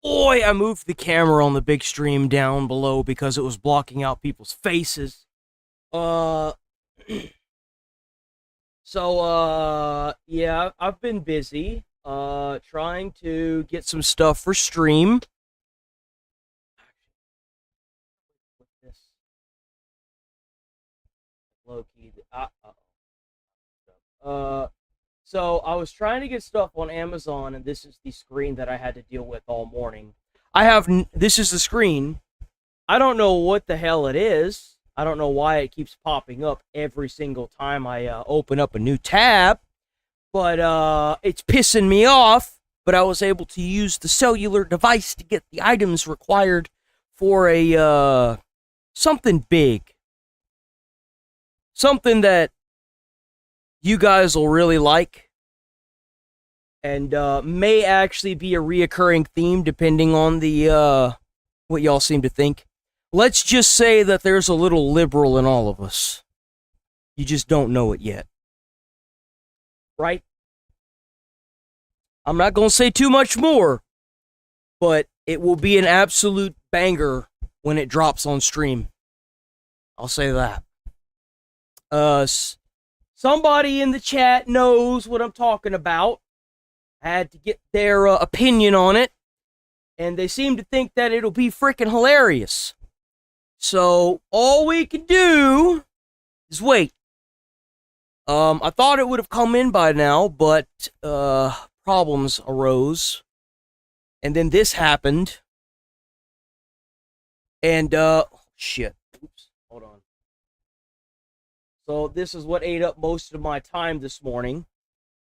Boy, I moved the camera on the big stream down below because it was blocking out people's faces. Uh, yeah, I've been busy, trying to get some stuff for stream. With this low key, so I was trying to get stuff on Amazon, and this is the screen that I had to deal with all morning. This is the screen. I don't know what the hell it is. I don't know why it keeps popping up every single time I open up a new tab, but it's pissing me off. But I was able to use the cellular device to get the items required for a something big, something that you guys will really like, and may actually be a reoccurring theme depending on the what y'all seem to think. Let's just say that there's a little liberal in all of us. You just don't know it yet. Right? I'm not going to say too much more, but it will be an absolute banger when it drops on stream. I'll say that. Somebody in the chat knows what I'm talking about. I had to get their opinion on it, and they seem to think that it'll be freaking hilarious. So all we can do is wait. I thought it would have come in by now, but problems arose, and then this happened, and shit. Oops, hold on. So this is what ate up most of my time this morning.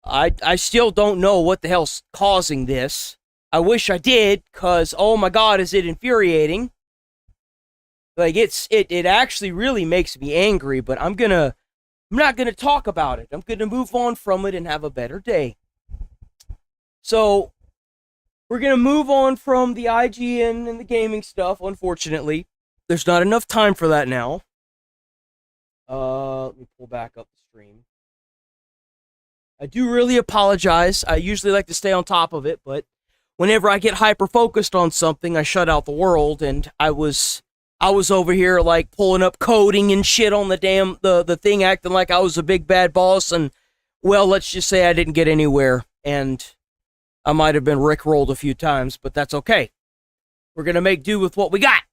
I still don't know what the hell's causing this. I wish I did, cause oh my god, is it infuriating? Like it actually really makes me angry, but I'm not gonna talk about it. I'm gonna move on from it and have a better day. So we're gonna move on from the IGN and the gaming stuff. Unfortunately, there's not enough time for that now. Let me pull back up the stream. I do really apologize. I usually like to stay on top of it, but whenever I get hyper focused on something, I shut out the world, and I was over here like pulling up coding and shit on the damn the thing, acting like I was a big bad boss, and well, let's just say I didn't get anywhere, and I might have been rickrolled a few times, but that's okay. We're gonna make do with what we got.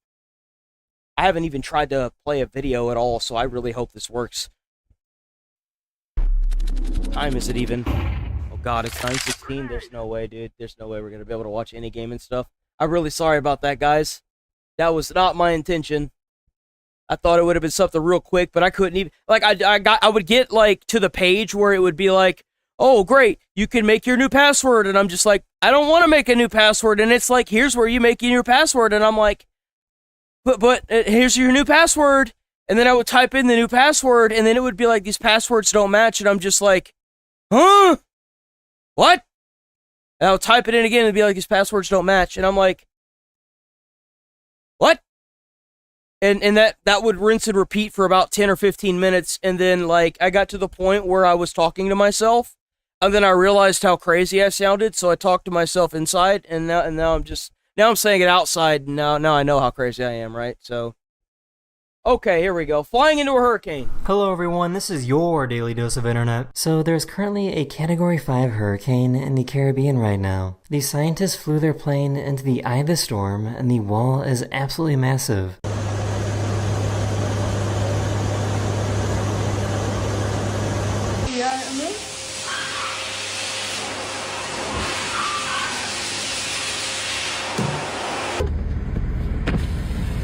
I haven't even tried to play a video at all, so I really hope this works. What time is it even? Oh god, it's 9:16. There's no way, dude. There's no way we're gonna be able to watch any game and stuff. I'm really sorry about that, guys. That was not my intention. I thought it would have been something real quick, but I couldn't even, like, I would get like to the page where it would be like, oh great, you can make your new password, and I'm just like, I don't want to make a new password, and it's like, here's where you make your new password, and I'm like, but here's your new password, and then I would type in the new password, and then it would be like, these passwords don't match, and I'm just like, huh? What? And I would type it in again and be like, these passwords don't match, and I'm like, what? And that would rinse and repeat for about 10 or 15 minutes, and then like I got to the point where I was talking to myself, and then I realized how crazy I sounded, so I talked to myself inside, and now I'm saying it outside, and now I know how crazy I am, right? So okay, here we go. Flying into a hurricane. Hello everyone, this is your daily dose of internet. So there's currently a Category 5 hurricane in the Caribbean right now. The scientists flew their plane into the eye of the storm, and the wall is absolutely massive.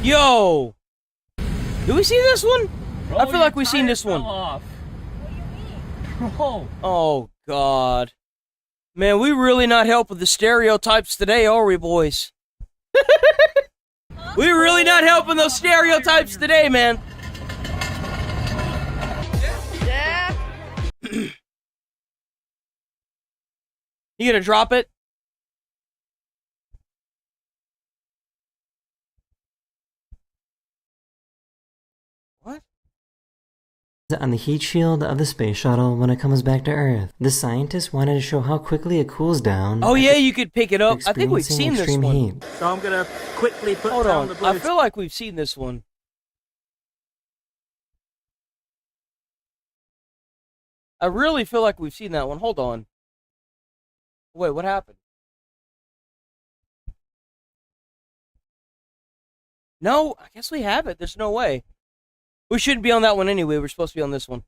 Yo! Do we see this one? Bro, I feel like we've seen this one. Off. Bro. Oh, God. Man, we really not helping the stereotypes today, are we, boys? We really not helping those stereotypes today, man. Yeah. You gonna drop it? on the heat shield of the space shuttle when it comes back to Earth. The scientists wanted to show how quickly it cools down. Oh yeah, you could pick it up. I think we've seen this extreme one. heat. So I'm gonna quickly put Hold down on, the I blue. feel like we've seen this one. I really feel like we've seen that one. Hold on. Wait, what happened? No, I guess we have it. There's no way. We shouldn't be on that one anyway. We're supposed to be on this one.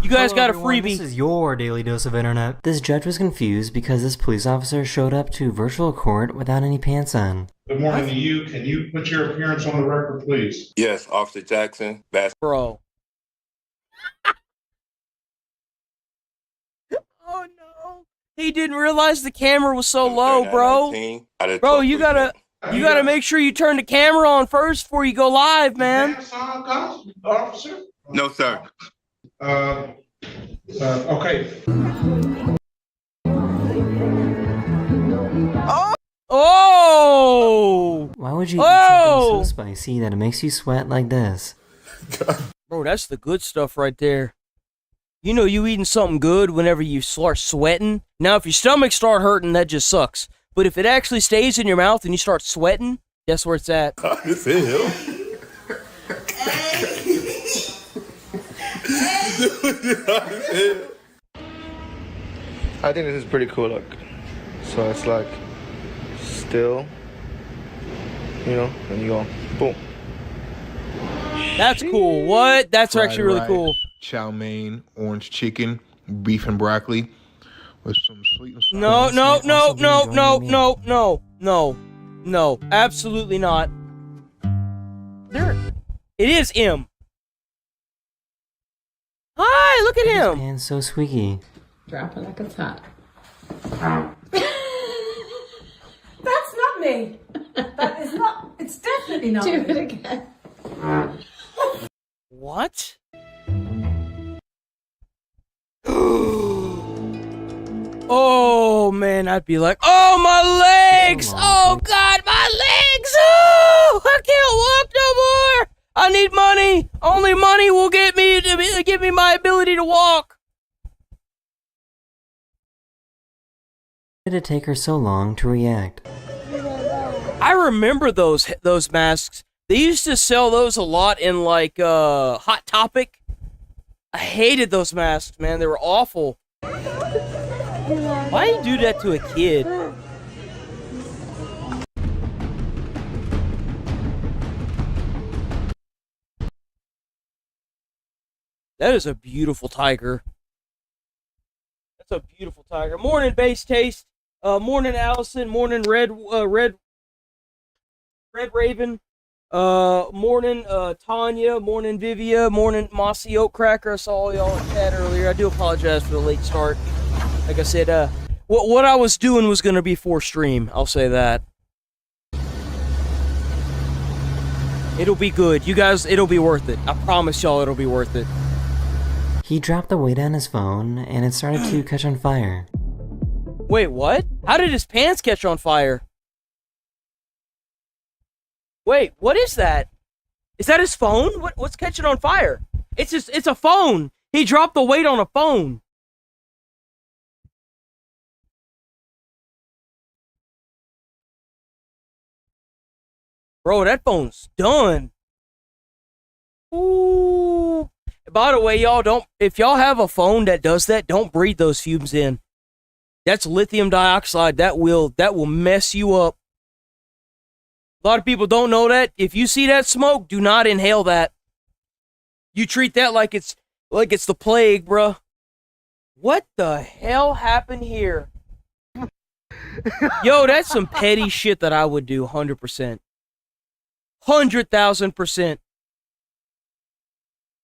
You guys got a freebie. This is your daily dose of internet. This judge was confused because this police officer showed up to virtual court without any pants on. Good morning to you. Can you put your appearance on the record, please? Yes, Officer Jackson. Bro. Oh no. He didn't realize the camera was so low, bro. Bro, you gotta make sure you turn the camera on first before you go live, man. Officer? No, sir. Okay. Oh! Why would you eat something so spicy that it makes you sweat like this? Bro, that's the good stuff right there. You know you eating something good whenever you start sweating. Now, if your stomach start hurting, that just sucks. But if it actually stays in your mouth and you start sweating, guess where it's at. This is him. I think this is pretty cool look. So it's like still, you know, and you go boom. That's cool. What? That's Fried actually really rice, cool. Chow mein, orange chicken, beef and broccoli with some sweet and sour. No, absolutely not. There, it is him. Hi, look at him. And so squeaky. Drop it like it's hot. That's not me. That is not. It's definitely not. Do it again. What? Oh man, I'd be like, oh my legs! Oh god, my legs! Oh, I can't walk no more! I need money! Only money will get me to give me my ability to walk. Why did it take her so long to react? I remember those masks. They used to sell those a lot in like Hot Topic. I hated those masks, man. They were awful. Why do you do that to a kid? That is a beautiful tiger. That's a beautiful tiger. Morning, Base Taste. Morning, Allison. Morning, Red Raven. Morning, Tanya. Morning, Vivia. Morning, Mossy Oak Cracker. I saw all y'all in chat earlier. I do apologize for the late start. Like I said, what I was doing was going to be for stream. I'll say that. It'll be good. You guys, it'll be worth it. I promise y'all it'll be worth it. He dropped the weight on his phone, and it started to catch on fire. Wait, what? How did his pants catch on fire? Wait, what is that? Is that his phone? What's catching on fire? It's a phone. He dropped the weight on a phone. Bro, that phone's done. Ooh. By the way, y'all if y'all have a phone that does that, don't breathe those fumes in. That's lithium dioxide. That will mess you up. A lot of people don't know that. If you see that smoke, do not inhale that. You treat that like it's the plague, bruh. What the hell happened here? Yo, that's some petty shit that I would do 100%. 100,000%.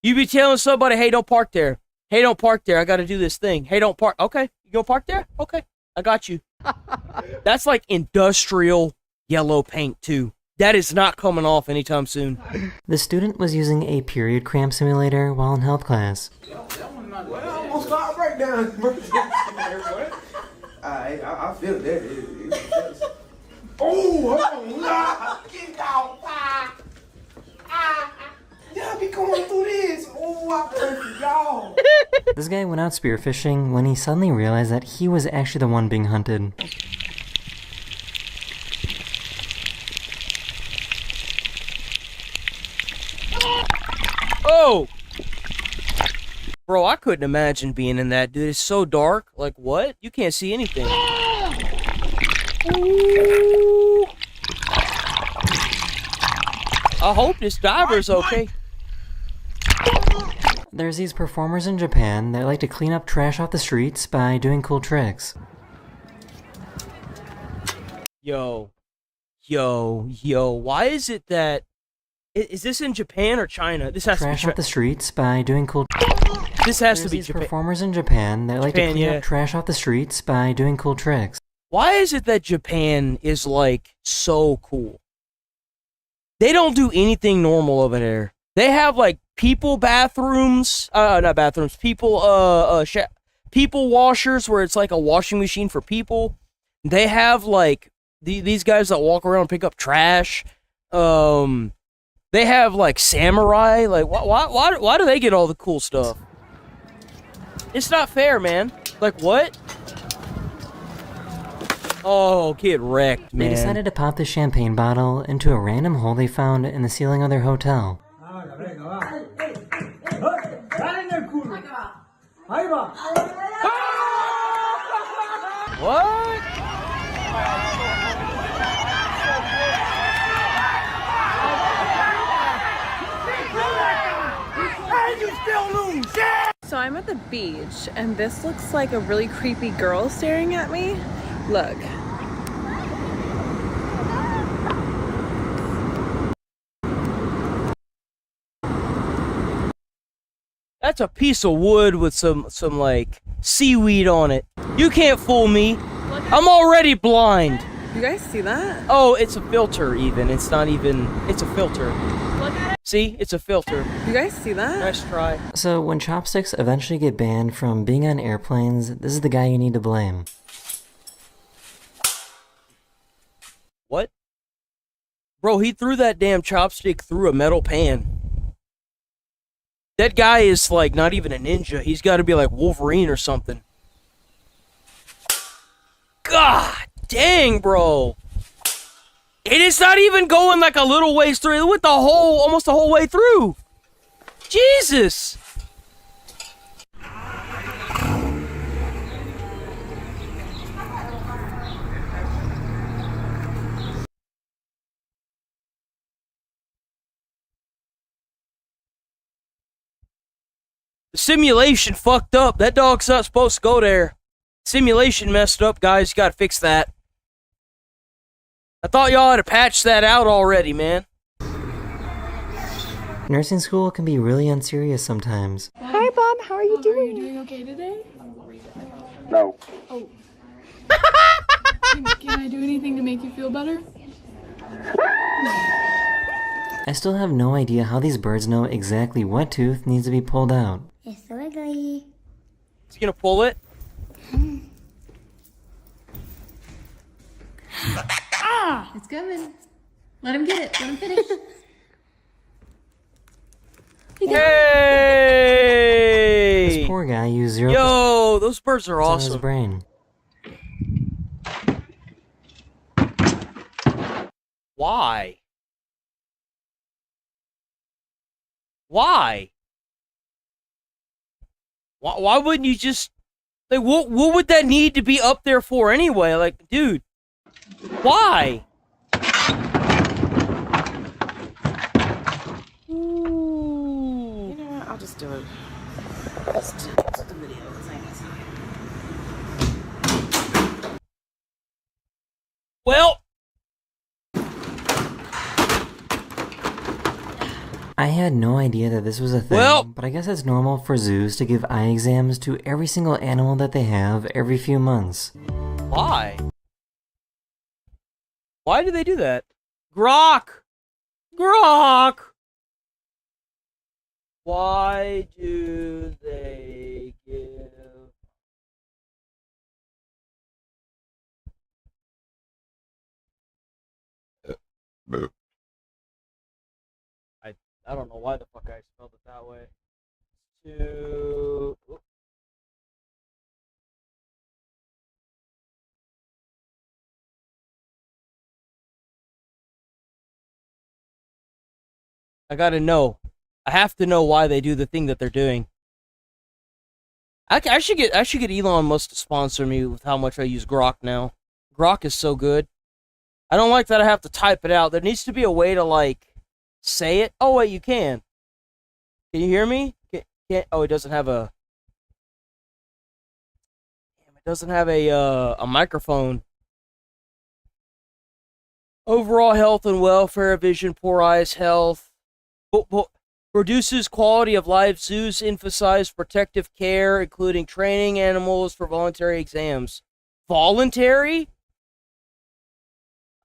You be telling somebody, hey, don't park there. Hey, don't park there. I got to do this thing. Hey, don't park. Okay, you gonna park there? Okay, I got you. That's like industrial yellow paint, too. That is not coming off anytime soon. The student was using a period cramp simulator while in health class. Well, I'm gonna start breakdown. I feel that. Oh, get out. Y'all be going through this. Oh, I pray for y'all. This guy went out spearfishing when he suddenly realized that he was actually the one being hunted. Oh! Bro, I couldn't imagine being in that, dude. It's so dark. Like, what? You can't see anything. Ooh. I hope this diver's okay. There's these performers in Japan that like to clean up trash off the streets by doing cool tricks. Yo. Why is it that... Is this in Japan or China? This has Trash to be... off the streets by doing cool... This has to There's be these Japan. performers in Japan that like to Japan, clean yeah. up trash off the streets by doing cool tricks. Why is it that Japan is, like, so cool? They don't do anything normal over there. They have, like, people bathrooms, not bathrooms, people washers where it's like a washing machine for people. They have, like, these guys that walk around and pick up trash. They have, like, samurai. Like, why do they get all the cool stuff? It's not fair, man. Like, what? Oh, get wrecked, man. They decided to pop the champagne bottle into a random hole they found in the ceiling of their hotel. What? So I'm at the beach, and this looks like a really creepy girl staring at me. Look. That's a piece of wood with some like seaweed on it. You can't fool me. I'm already blind. You guys see that? Oh, it's a filter even. It's not even, it's a filter. See? It's a filter. You guys see that? Nice try. So when chopsticks eventually get banned from being on airplanes, this is the guy you need to blame. What? Bro, he threw that damn chopstick through a metal pan. That guy is like not even a ninja. He's got to be like Wolverine or something. God dang, bro. It is not even going like a little ways through. It went the whole, almost the whole way through. Jesus. The simulation fucked up. That dog's not supposed to go there. Simulation messed up, guys. You gotta fix that. I thought y'all had patched that out already, man. Nursing school can be really unserious sometimes. Hi, Bob. How are you doing? Are you doing okay today? No. Oh. Can I do anything to make you feel better? I still have no idea how these birds know exactly what tooth needs to be pulled out. Is he gonna pull it? It's coming. Let him get it. Let him finish. Yay! This poor guy used 0% Yo, those birds are of his awesome. brain. Why? Why? Why wouldn't you just... Like, what would that need to be up there for anyway? Like, dude, why? Ooh. You know what? I'll just do it. Just do the video. Well, I had no idea that this was a thing, Well- but I guess it's normal for zoos to give eye exams to every single animal that they have every few months. why? Why do they do that? Grok! Grok! Why do they give... I don't know why the fuck I spelled it that way. To I gotta know. I have to know why they do the thing that they're doing. I should get Elon Musk to sponsor me with how much I use Grok now. Grok is so good. I don't like that I have to type it out. There needs to be a way to like say it. Oh wait, you can. Can you hear me? Oh, it doesn't have a. Damn, it doesn't have a microphone. Overall health and welfare, vision, poor eyes, health. Produces quality of life. Zoos emphasize protective care, including training animals for voluntary exams. Voluntary?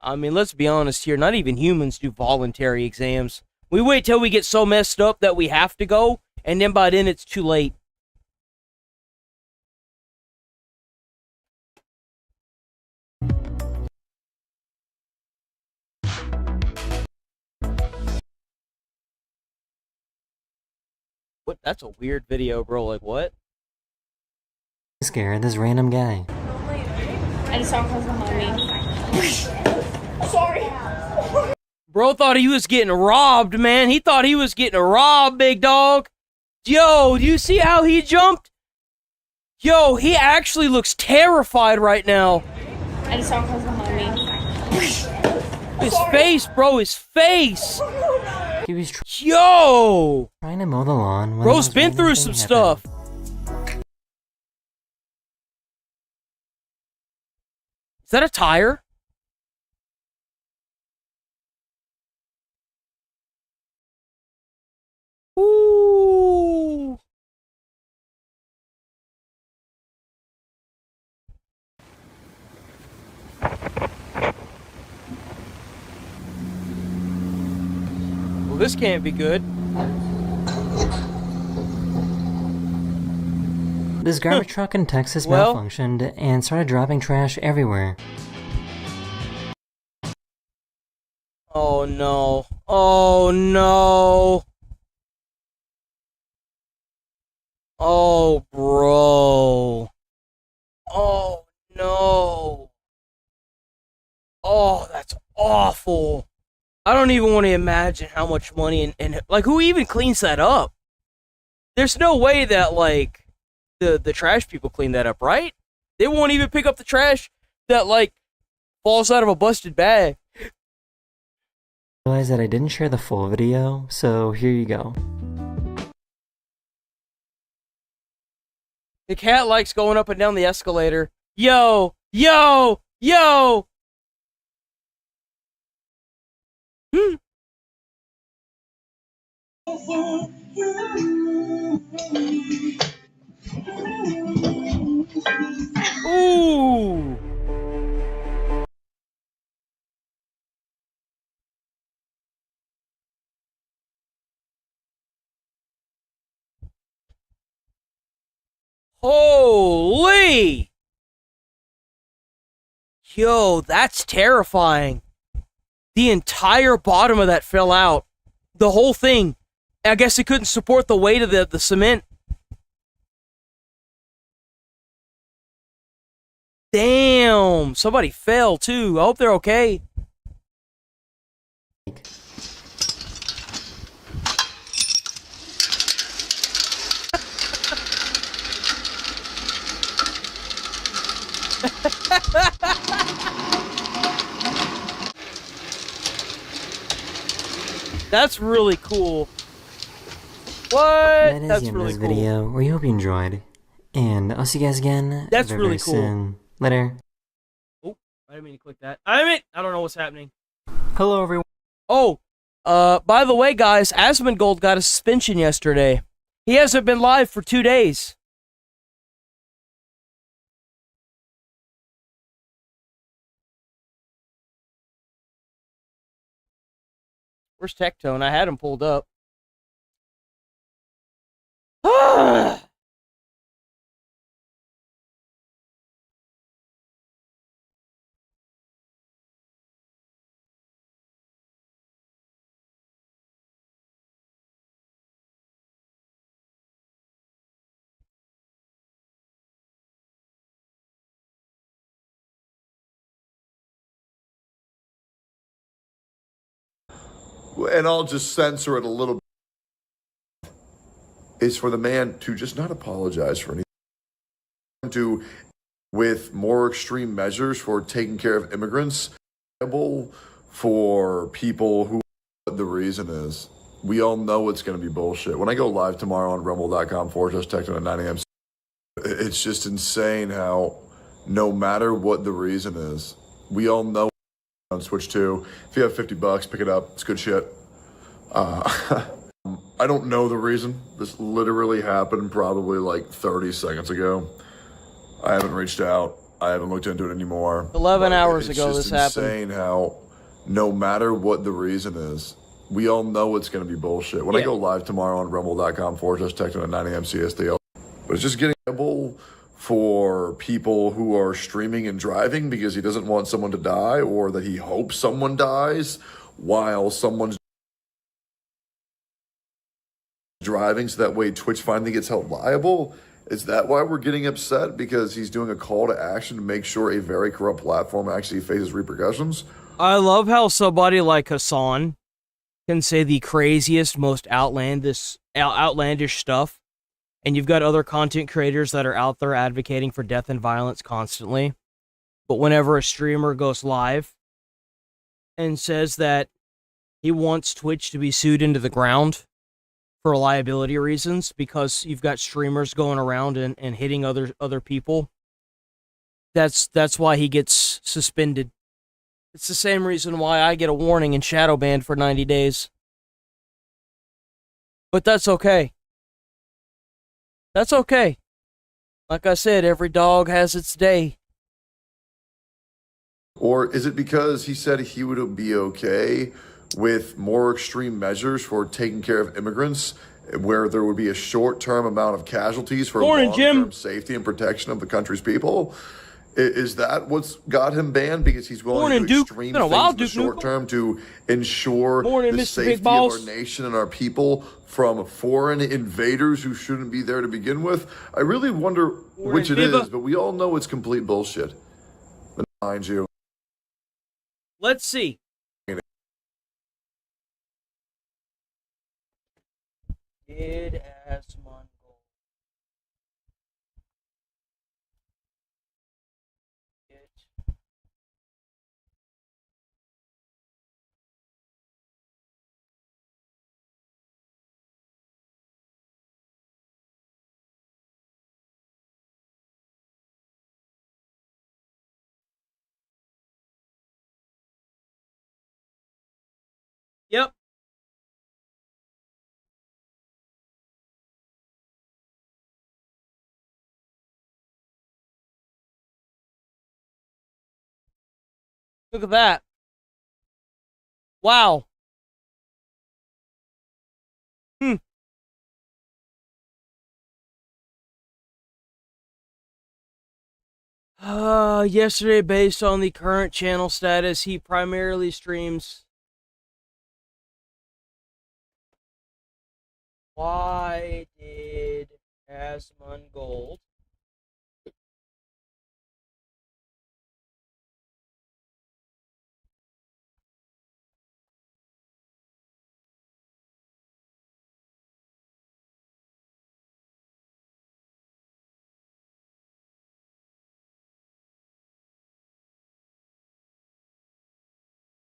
I mean, let's be honest here. Not even humans do voluntary exams. We wait till we get so messed up that we have to go, and then by then it's too late. What? That's a weird video, bro. Like, what? Scare this random guy. I just saw him mommy. Sorry. Bro thought he was getting robbed, man. He thought he was getting robbed, big dog. Yo, do you see how he jumped? Yo, he actually looks terrified right now. I just saw him mommy. His face, bro, his face. He was Yo! trying to mow the lawn. When Bro's this been random through thing some happened. stuff. Is that a tire? Ooh. Well, this can't be good. This garbage truck in Texas Well- malfunctioned and started dropping trash everywhere. Oh no. Oh no. Oh, bro. Oh no. Oh, that's awful. I don't even want to imagine how much money and like who even cleans that up? There's no way that like the trash people clean that up, right? They won't even pick up the trash that like falls out of a busted bag. Realized that I didn't share the full video, so here you go. The cat likes going up and down the escalator. Yo, yo, yo. Hmm. Ooh. Holy! Yo, that's terrifying. The entire bottom of that fell out. The whole thing. I guess it couldn't support the weight of the cement. Damn, somebody fell too. I hope they're okay. That's really cool. What? That is That's the end of really this cool. video. We hope you enjoyed. And I'll see you guys again That's very, really very cool. soon. Later. Oh, I didn't mean to click that. I don't know what's happening. Hello, everyone. Oh, by the way, guys, Asmongold got a suspension yesterday. He hasn't been live for 2 days. Where's Tectone? I had him pulled up. and I'll just censor it a little bit, is for the man to just not apologize for anything, to with more extreme measures for taking care of immigrants, for people who the reason is. We all know it's going to be bullshit. When I go live tomorrow on rumble.com/text at 9 a.m., it's just insane how no matter what the reason is, we all know on Switch 2. If you have $50, pick it up. It's good shit. I don't know the reason. This literally happened probably like 30 seconds ago. I haven't reached out. I haven't looked into it anymore. 11 hours ago this happened. It's insane how no matter what the reason is, we all know it's going to be bullshit. When I go live tomorrow on rumble.com/text at 9 a.m. CST, but it's just getting for people who are streaming and driving because he doesn't want someone to die, or that he hopes someone dies while someone's driving, so that way Twitch finally gets held liable. Is that why we're getting upset? Because he's doing a call to action to make sure a very corrupt platform actually faces repercussions? I love how somebody like Hassan can say the craziest, most outlandish stuff, and you've got other content creators that are out there advocating for death and violence constantly. But whenever a streamer goes live and says that he wants Twitch to be sued into the ground for liability reasons, because you've got streamers going around and hitting other people, that's why he gets suspended. It's the same reason why I get a warning and shadow banned for 90 days. But that's okay. That's okay. Like I said, every dog has its day. Or is it because he said he would be okay with more extreme measures for taking care of immigrants, where there would be a short-term amount of casualties for long-term safety and protection of the country's people? Is that what's got him banned? Because he's willing to do extreme things in the short term to ensure the safety of our nation and our people from foreign invaders who shouldn't be there to begin with? I really wonder which it is, but we all know it's complete bullshit. But mind you. Let's see. Did Asmongold get Yep. Look at that. Wow. Yesterday, based on the current channel status, he primarily streams. Why did Asmongold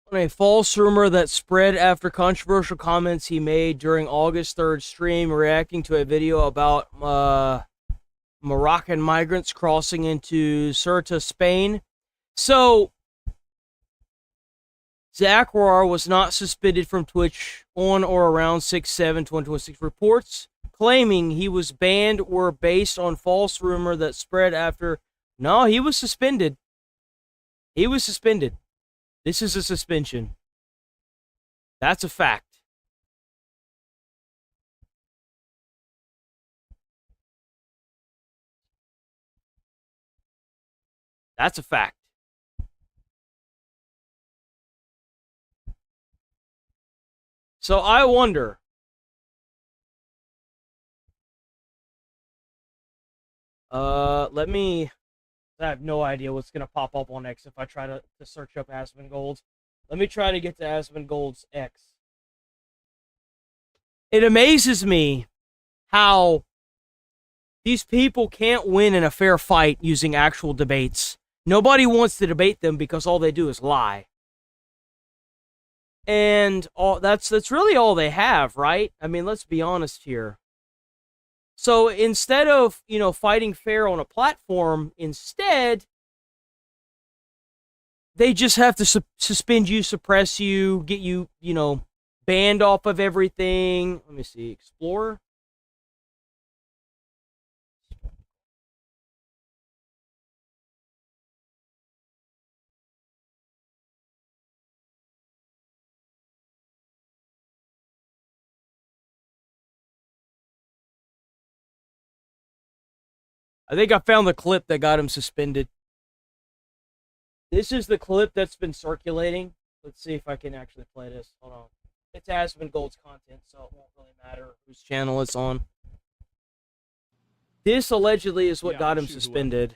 on a false rumor that spread after controversial comments he made during August 3rd stream reacting to a video about Moroccan migrants crossing into Ceuta, Spain. So, Zachar was not suspended from Twitch on or around 6/7/2026. Reports claiming he was banned were based on false rumor that spread after... No, he was suspended. He was suspended. This is a suspension. That's a fact. That's a fact. So I wonder, I have no idea what's going to pop up on X if I try to search up Asmongold. Let me try to get to Asmongold's X. It amazes me how these people can't win in a fair fight using actual debates. Nobody wants to debate them because all they do is lie. And that's really all they have, right? I mean, let's be honest here. So instead of, fighting fair on a platform, instead, they just have to suspend you, suppress you, get you, banned off of everything. Let me see. Explorer. I think I found the clip that got him suspended. This is the clip that's been circulating. Let's see if I can actually play this. Hold on. It's Asmongold's content, so it won't really matter whose channel it's on. This allegedly is what got him suspended.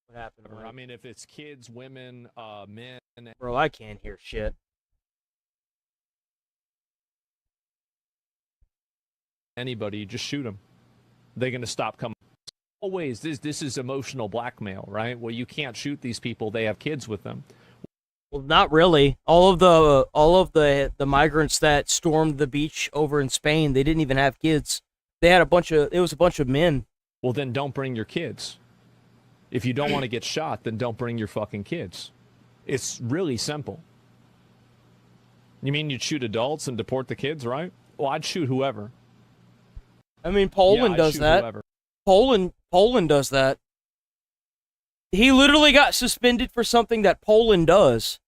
What happened? I mean, if it's kids, women, men. Bro, I can't hear shit. Anybody, just shoot them. They're going to stop coming. Always, this is emotional blackmail, right? Well, you can't shoot these people. They have kids with them. Well, not really. All of the migrants that stormed the beach over in Spain, they didn't even have kids. They had it was a bunch of men. Well, then don't bring your kids. If you don't want to get shot, then don't bring your fucking kids. It's really simple. You mean you'd shoot adults and deport the kids, right? Well, I'd shoot whoever. I mean, Poland does that. Whoever. Poland does that. He literally got suspended for something that Poland does.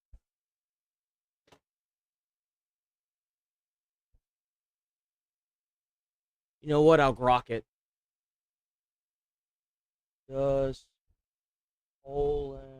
You know what? I'll grok it. Does Poland...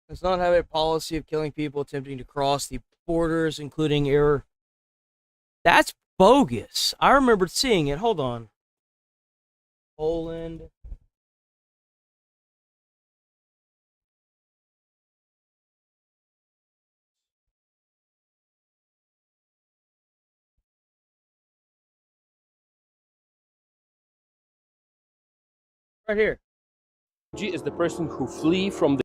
does not have a policy of killing people attempting to cross the borders, including error. That's bogus. I remember seeing it. Hold on. Poland. Right here. Refugee is the person who flee from the,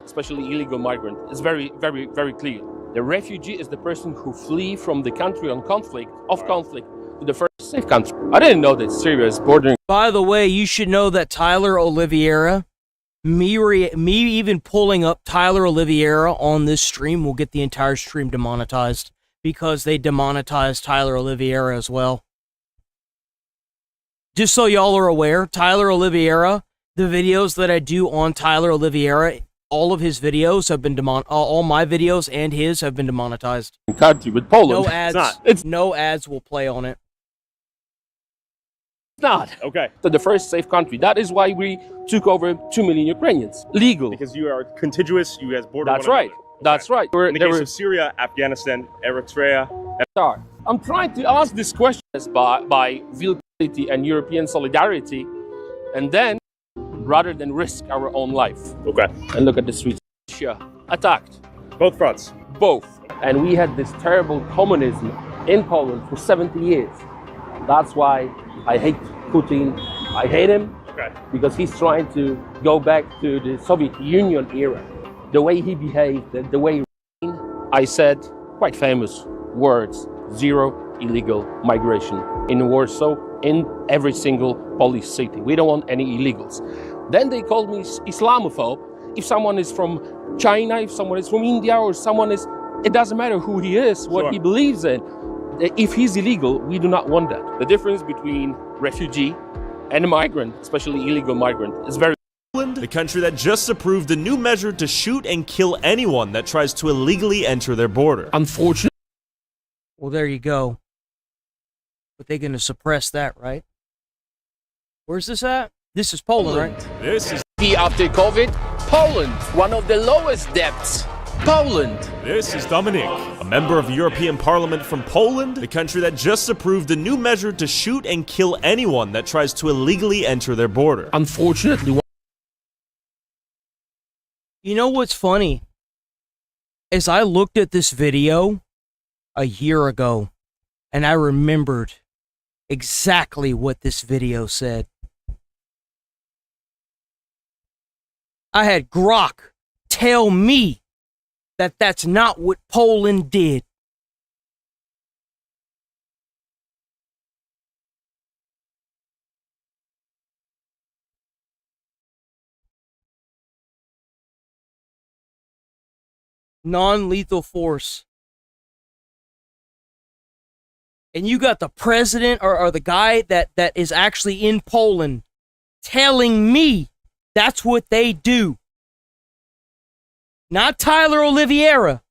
especially illegal migrant. It's very, very, very clear. The refugee is the person who flee from the country on conflict, to the first safe country. I didn't know that Syria is bordering. By the way, you should know that Tyler Oliveira, me even pulling up Tyler Oliveira on this stream will get the entire stream demonetized because they demonetized Tyler Oliveira as well. Just so y'all are aware, Tyler Oliveira, the videos that I do on Tyler Oliveira, all of his videos have been all my videos and his have been demonetized. Country with Poland. No ads. No ads will play on it. It's not. Okay. So the first safe country. That is why we took over 2 million Ukrainians. Legal. Because you are contiguous, you guys border. That's right. That's right. In the case of Syria, Afghanistan, Eritrea. I'm trying to ask this question by visibility and European solidarity, and then rather than risk our own life. Okay. And look at the streets. Russia attacked. Both fronts. Both. And we had this terrible communism in Poland for 70 years. That's why I hate Putin. I hate him because he's trying to go back to the Soviet Union era. The way he behaved, the way I said quite famous words, zero illegal migration in Warsaw, in every single Polish city. We don't want any illegals. Then they called me Islamophobe. If someone is from China, if someone is from India, or someone is, it doesn't matter who he is, what he believes in. If he's illegal, we do not want that. The difference between refugee and a migrant, especially illegal migrant, is very... the country that just approved a new measure to shoot and kill anyone that tries to illegally enter their border. Unfortunately, Well, there you go. But they're going to suppress that, right? Where's this at? This is Poland, right? This is after COVID, Poland, one of the lowest debts. Poland. This is Dominic, a member of the European Parliament from Poland, the country that just approved a new measure to shoot and kill anyone that tries to illegally enter their border. Unfortunately, You know what's funny? As I looked at this video a year ago, and I remembered exactly what this video said. I had Grok tell me that that's not what Poland did. Non-lethal force. And you got the president or the guy that is actually in Poland telling me that's what they do. Not Tyler Oliveira.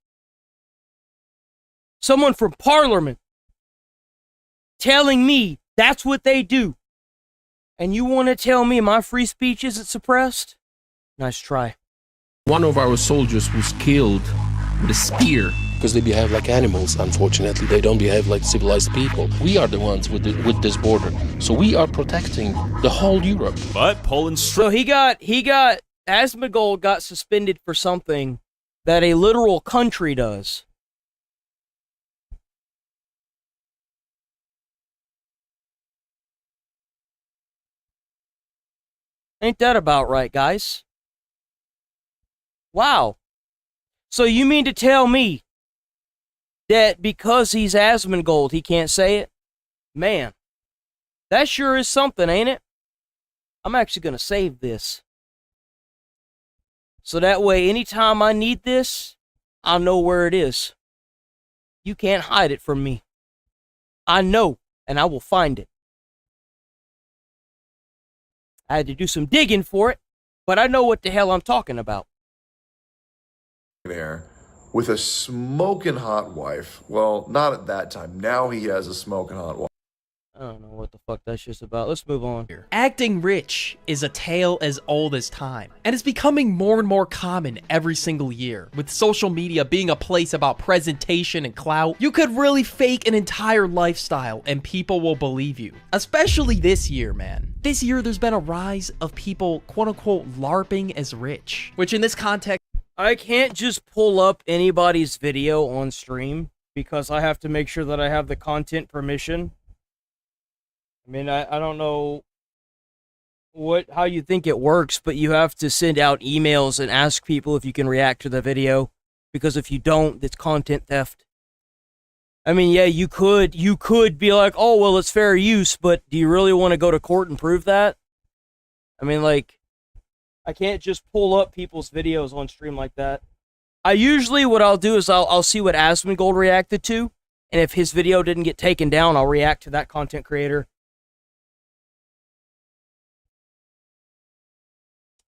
Someone from Parliament telling me that's what they do. And you want to tell me my free speech isn't suppressed? Nice try. one of our soldiers was killed with a spear. Because they behave like animals, unfortunately. They don't behave like civilized people. We are the ones with this border. So we are protecting the whole Europe. But Poland's... So Asmongold got suspended for something that a literal country does. Ain't that about right, guys? Wow. So you mean to tell me that because he's Asmongold, he can't say it? Man, that sure is something, ain't it? I'm actually going to save this. So that way, anytime I need this, I'll know where it is. You can't hide it from me. I know, and I will find it. I had to do some digging for it, but I know what the hell I'm talking about. There with a smoking hot wife. Well, not at that time. Now he has a smoking hot wife. I don't know what the fuck that's just about. Let's move on. Acting rich is a tale as old as time, and it's becoming more and more common every single year. With social media being a place about presentation and clout, you could really fake an entire lifestyle and people will believe you. Especially this year, man. This year, there's been a rise of people, quote-unquote, LARPing as rich, which in this context... I can't just pull up anybody's video on stream because I have to make sure that I have the content permission. I mean, I don't know how you think it works, but you have to send out emails and ask people if you can react to the video, because if you don't, it's content theft. I mean, yeah, you could be like, oh, well, it's fair use, but do you really want to go to court and prove that? I mean, like, I can't just pull up people's videos on stream like that. What I'll do is I'll see what Asmongold reacted to, and if his video didn't get taken down, I'll react to that content creator.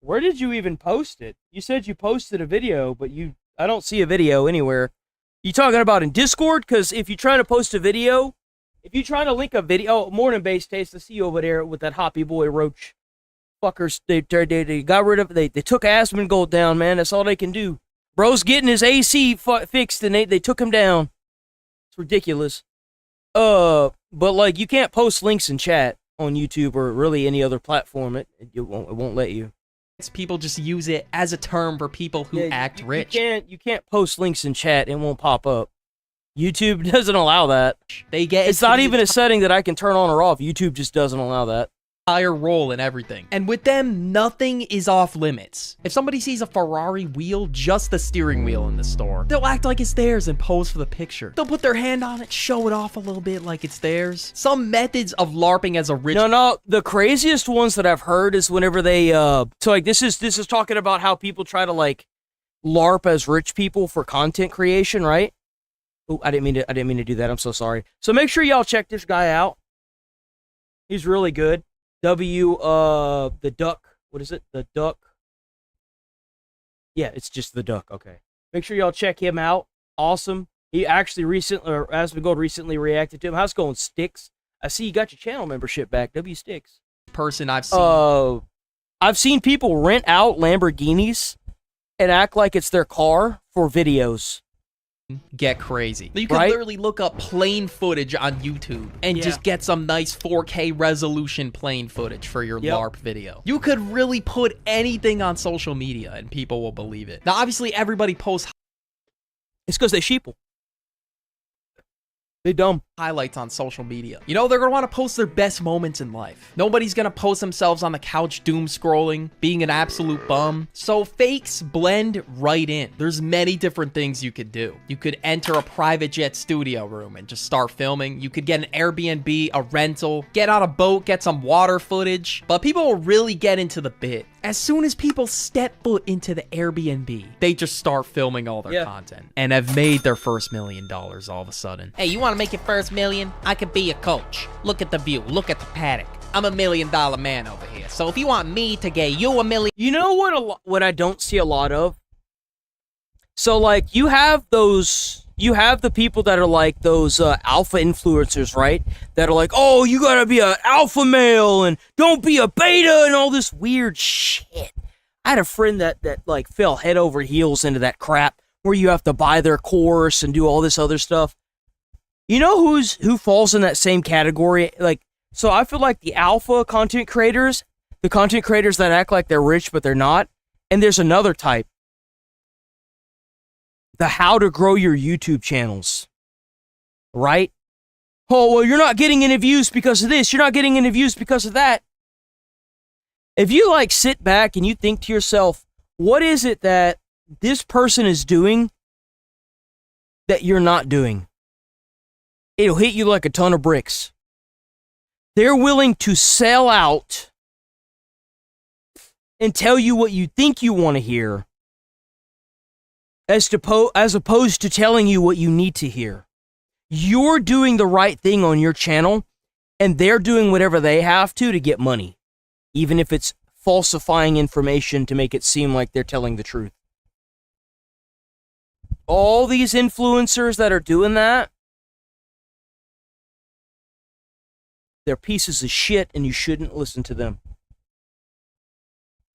Where did you even post it? You said you posted a video, but I don't see a video anywhere. You talking about in Discord? Because if you're trying to post a video, if you're trying to link a video, oh, Morning Base Taste, I see you over there with that Hoppy Boy Roach. Fuckers, they got rid of, they took Asmongold down, man. That's all they can do. Bro's getting his AC fixed and they took him down. It's ridiculous. But like, you can't post links in chat on YouTube or really any other platform. It won't let you. People just use it as a term for people who act rich. You can't post links in chat, it won't pop up. YouTube doesn't allow that. It's not even a setting that I can turn on or off. YouTube just doesn't allow that. Higher role and everything. And with them, nothing is off limits. If somebody sees a Ferrari wheel, just the steering wheel in the store, they'll act like it's theirs and pose for the picture. They'll put their hand on it, show it off a little bit like it's theirs. Some methods of LARPing as a rich... No, the craziest ones that I've heard is whenever they, so like this is talking about how people try to like LARP as rich people for content creation, right? Oh, I didn't mean to do that. I'm so sorry. So make sure y'all check this guy out. He's really good. The Duck, what is it? The Duck Yeah, it's just the duck. Okay. Make sure y'all check him out. Awesome. He actually Asmongold recently reacted to him. How's it going, Sticks? I see you got your channel membership back. W Sticks. Person I've seen. I've seen people rent out Lamborghinis and act like it's their car for videos. Get crazy. You can literally look up plane footage on YouTube and just get some nice 4K resolution plane footage for your LARP video. You could really put anything on social media and people will believe it. Now, obviously, everybody posts. It's because they sheeple. They dumb. Highlights on social media. You know, they're gonna want to post their best moments in life. Nobody's gonna post themselves on the couch doom scrolling, being an absolute bum. So fakes blend right in. There's many different things you could do. You could enter a private jet studio room and just start filming. You could get an Airbnb, a rental, get on a boat, get some water footage. But people will really get into the bit. As soon as people step foot into the Airbnb, they just start filming all their content and have made their first $1 million all of a sudden. Hey, you want to make your first million? I could be your coach. Look at the view. Look at the paddock. I'm $1 million man over here. So if you want me to get you $1 million... You know what I don't see a lot of? So, like, you have the people that are like those alpha influencers, right? That are like, oh, you gotta be an alpha male and don't be a beta and all this weird shit. I had a friend that like fell head over heels into that crap where you have to buy their course and do all this other stuff. You know who falls in that same category? Like, so I feel like the alpha content creators, the content creators that act like they're rich but they're not, and there's another type. The how to grow your YouTube channels, right? Oh, well, you're not getting any views because of this. You're not getting any views because of that. If you like sit back and you think to yourself, what is it that this person is doing that you're not doing? It'll hit you like a ton of bricks. They're willing to sell out and tell you what you think you want to hear, as opposed to telling you what you need to hear. You're doing the right thing on your channel, and they're doing whatever they have to get money, even if it's falsifying information to make it seem like they're telling the truth. All these influencers that are doing that, they're pieces of shit, and you shouldn't listen to them.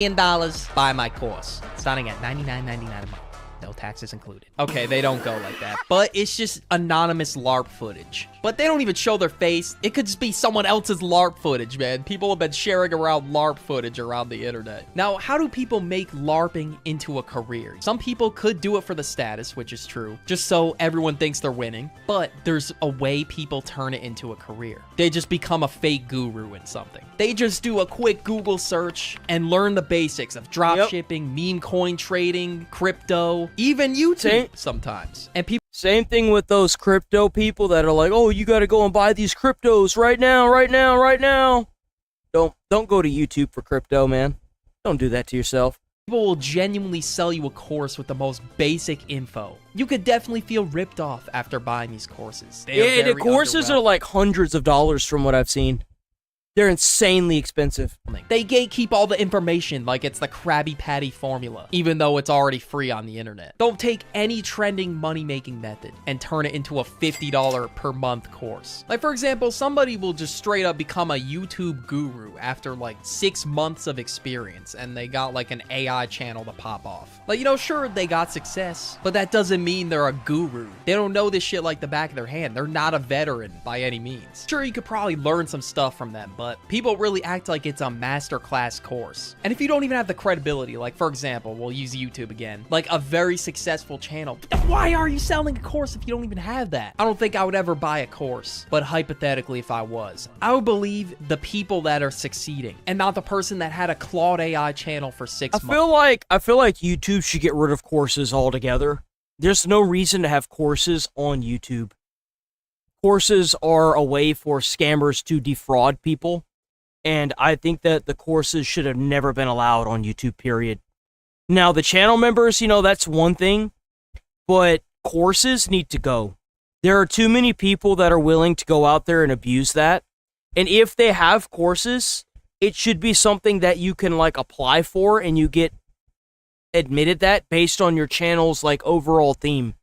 $1 million, buy my course. Starting at $99.99 a month. No taxes included. Okay, they don't go like that. But it's just anonymous LARP footage. But they don't even show their face. It could just be someone else's LARP footage, man. People have been sharing around LARP footage around the internet. Now, how do people make LARPing into a career? Some people could do it for the status, which is true, just so everyone thinks they're winning. But there's a way people turn it into a career. They just become a fake guru in something. They just do a quick Google search and learn the basics of dropshipping, meme coin trading, crypto, even YouTube sometimes. And people... Same thing with those crypto people that are like, oh, you got to go and buy these cryptos right now, right now, right now. Don't go to YouTube for crypto, man. Don't do that to yourself. People will genuinely sell you a course with the most basic info. You could definitely feel ripped off after buying these courses. Yeah, the courses are like hundreds of dollars from what I've seen. They're insanely expensive. They gatekeep all the information like it's the Krabby Patty formula, even though it's already free on the internet. Don't take any trending money-making method and turn it into a $50 per month course. Like, for example, somebody will just straight up become a YouTube guru after like 6 months of experience, and they got like an AI channel to pop off. Like, you know, sure, they got success, but that doesn't mean they're a guru. They don't know this shit like the back of their hand. They're not a veteran by any means. Sure, you could probably learn some stuff from them, but people really act like it's a masterclass course. And if you don't even have the credibility, like, for example, we'll use YouTube again, like a very successful channel, why are you selling a course if you don't even have that? I don't think I would ever buy a course, but hypothetically, if I was, I would believe the people that are succeeding and not the person that had a Claude AI channel for 6 months. I feel like YouTube should get rid of courses altogether. There's no reason to have courses on YouTube. Courses are a way for scammers to defraud people. And I think that the courses should have never been allowed on YouTube, period. Now, the channel members, you know, that's one thing, but courses need to go. There are too many people that are willing to go out there and abuse that. And if they have courses, it should be something that you can, like, apply for and you get admitted that based on your channel's like overall theme,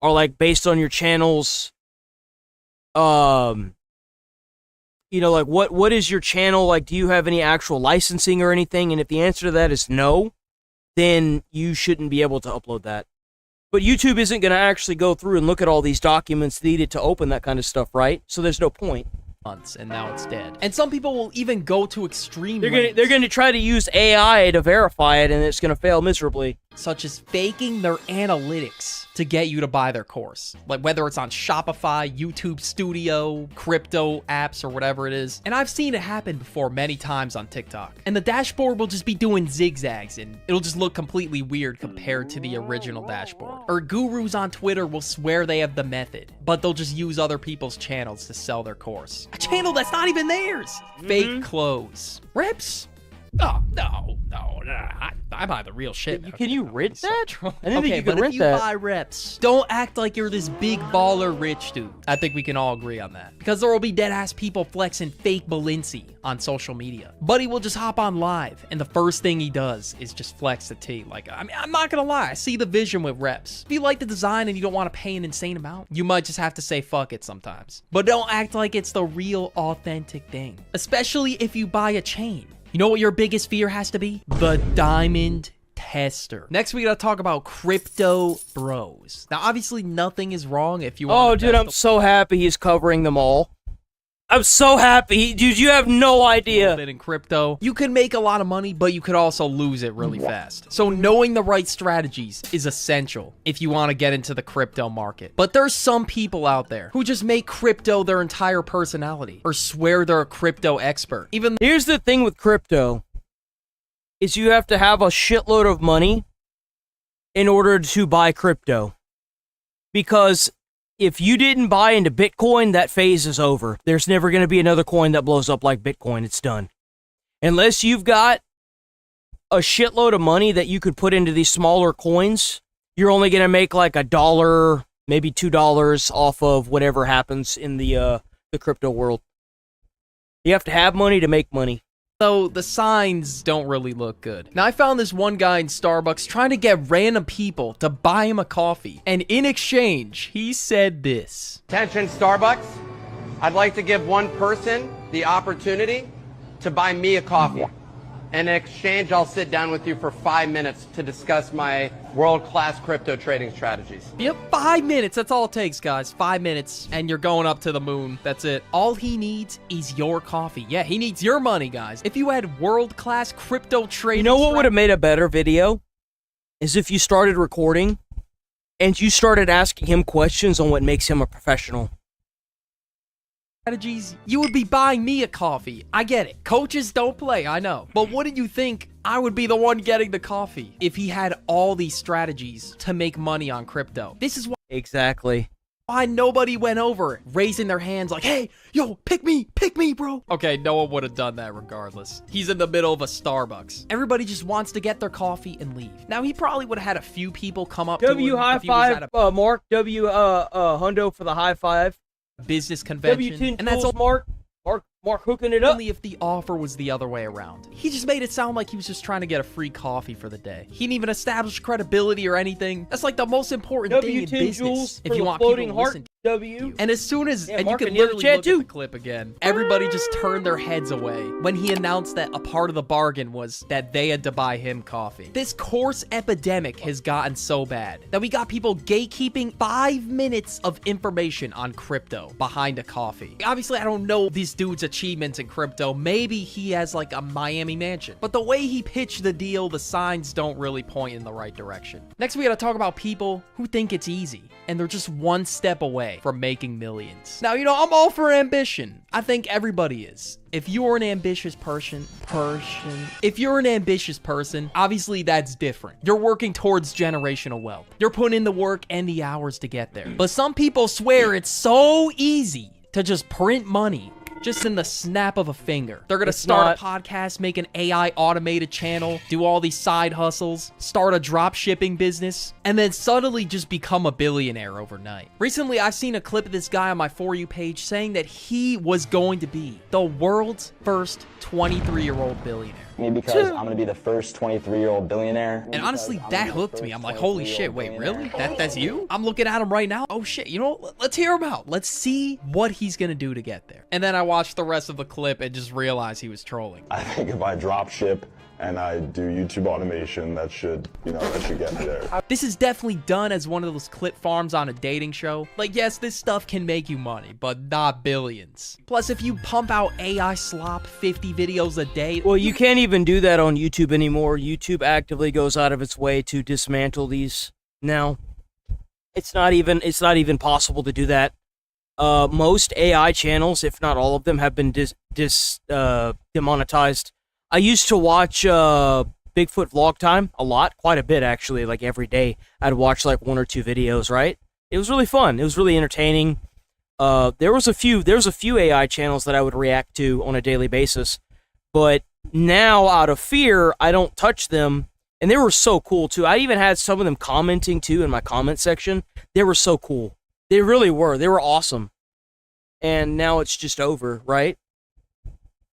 or like based on your channel's you know, like what is your channel like? Do you have any actual licensing or anything? And if the answer to that is no, then you shouldn't be able to upload that. But YouTube isn't going to actually go through and look at all these documents needed to open that kind of stuff, right? So there's no point. Months, and now it's dead. And some people will even go to extreme They're going to try to use AI to verify it, and it's going to fail miserably. Such as faking their analytics to get you to buy their course. Like whether it's on Shopify, YouTube Studio, crypto apps, or whatever it is. And I've seen it happen before many times on TikTok. And the dashboard will just be doing zigzags, and it'll just look completely weird compared to the original dashboard. Or gurus on Twitter will swear they have the method, but they'll just use other people's channels to sell their course. A channel that's not even theirs. Fake clothes. Reps? Oh, no. I buy the real shit. Can you rent that? I didn't think you but could rent if you that. buy reps, don't act like you're this big baller rich dude. I think we can all agree on that. Because there will be dead-ass people flexing fake Balenci on social media. Buddy will just hop on live, and the first thing he does is just flex the T. Like, I mean, I'm not gonna lie, I see the vision with reps. If you like the design and you don't want to pay an insane amount, you might just have to say fuck it sometimes. But don't act like it's the real, authentic thing. Especially if you buy a chain. You know what your biggest fear has to be? The diamond tester. Next, we gotta talk about crypto bros. Now, obviously, nothing is wrong if you want. Oh, dude, I'm so happy he's covering them all. I'm so happy. Dude, you have no idea. In crypto, you can make a lot of money, but you could also lose it really fast. So knowing the right strategies is essential if you want to get into the crypto market. But there's some people out there who just make crypto their entire personality or swear they're a crypto expert. Here's the thing with crypto is you have to have a shitload of money in order to buy crypto. Because if you didn't buy into Bitcoin, that phase is over. There's never going to be another coin that blows up like Bitcoin. It's done. Unless you've got a shitload of money that you could put into these smaller coins, you're only going to make like $1, maybe $2 off of whatever happens in the crypto world. You have to have money to make money. So the signs don't really look good. Now, I found this one guy in Starbucks trying to get random people to buy him a coffee. And in exchange, he said this. Attention, Starbucks. I'd like to give one person the opportunity to buy me a coffee. In exchange, I'll sit down with you for 5 minutes to discuss my world-class crypto trading strategies. Yep, 5 minutes. That's all it takes, guys. 5 minutes, and you're going up to the moon. That's it. All he needs is your coffee. Yeah, he needs your money, guys. If you had world-class crypto trading... You know what would have made a better video? Is if you started recording, and you started asking him questions on what makes him a professional. Strategies, you would be buying me a coffee. I get it. Coaches don't play, I know. But wouldn't you think I would be the one getting the coffee if he had all these strategies to make money on crypto? This is why Exactly. Why nobody went over raising their hands like, hey, yo, pick me, bro. Okay, no one would have done that regardless. He's in the middle of a Starbucks. Everybody just wants to get their coffee and leave. Now, he probably would have had a few people come up to him. W high five, Mark. W hundo for the high five. Business convention. W10 and that's all. Mark hooking it up. Only if the offer was the other way around. He just made it sound like he was just trying to get a free coffee for the day. He didn't even establish credibility or anything. That's like the most important thing in business. If you want people to listen to you. And as soon as, and you can literally look at the clip again, everybody just turned their heads away when he announced that a part of the bargain was that they had to buy him coffee. This course epidemic has gotten so bad that we got people gatekeeping 5 minutes of information on crypto behind a coffee. Obviously, I don't know this dude's achievements in crypto. Maybe he has like a Miami mansion. But the way he pitched the deal, the signs don't really point in the right direction. Next, we gotta talk about people who think it's easy and they're just one step away from making millions. Now, you know, I'm all for ambition. I think everybody is. If you're an ambitious person, obviously that's different. You're working towards generational wealth. You're putting in the work and the hours to get there. But some people swear it's so easy to just print money just in the snap of a finger. They're gonna start a podcast, make an AI automated channel, do all these side hustles, start a drop shipping business, and then suddenly just become a billionaire overnight. Recently, I've seen a clip of this guy on my For You page saying that he was going to be the world's first 23-year-old billionaire. me because I'm gonna be the first 23-year-old billionaire. And honestly, that hooked me. I'm like, holy shit, wait, really? That's you? I'm looking at him right now. Oh shit, you know what? Let's hear him out. Let's see what he's gonna do to get there. And then I watched the rest of the clip and just realized he was trolling. I think if I drop ship and I do YouTube automation, that should get me there. This is definitely done as one of those clip farms on a dating show. Like, yes, this stuff can make you money, but not billions. Plus, if you pump out AI slop 50 videos a day... Well, you can't even do that on YouTube anymore. YouTube actively goes out of its way to dismantle these now. It's not even possible to do that. Most AI channels, if not all of them, have been demonetized. I used to watch Bigfoot Vlog Time a lot, quite a bit actually, like every day. I'd watch like 1 or 2 videos, right? It was really fun. It was really entertaining. There's a few AI channels that I would react to on a daily basis, but now out of fear, I don't touch them. And they were so cool too. I even had some of them commenting too in my comment section. They were so cool. They really were. They were awesome. And now it's just over, right?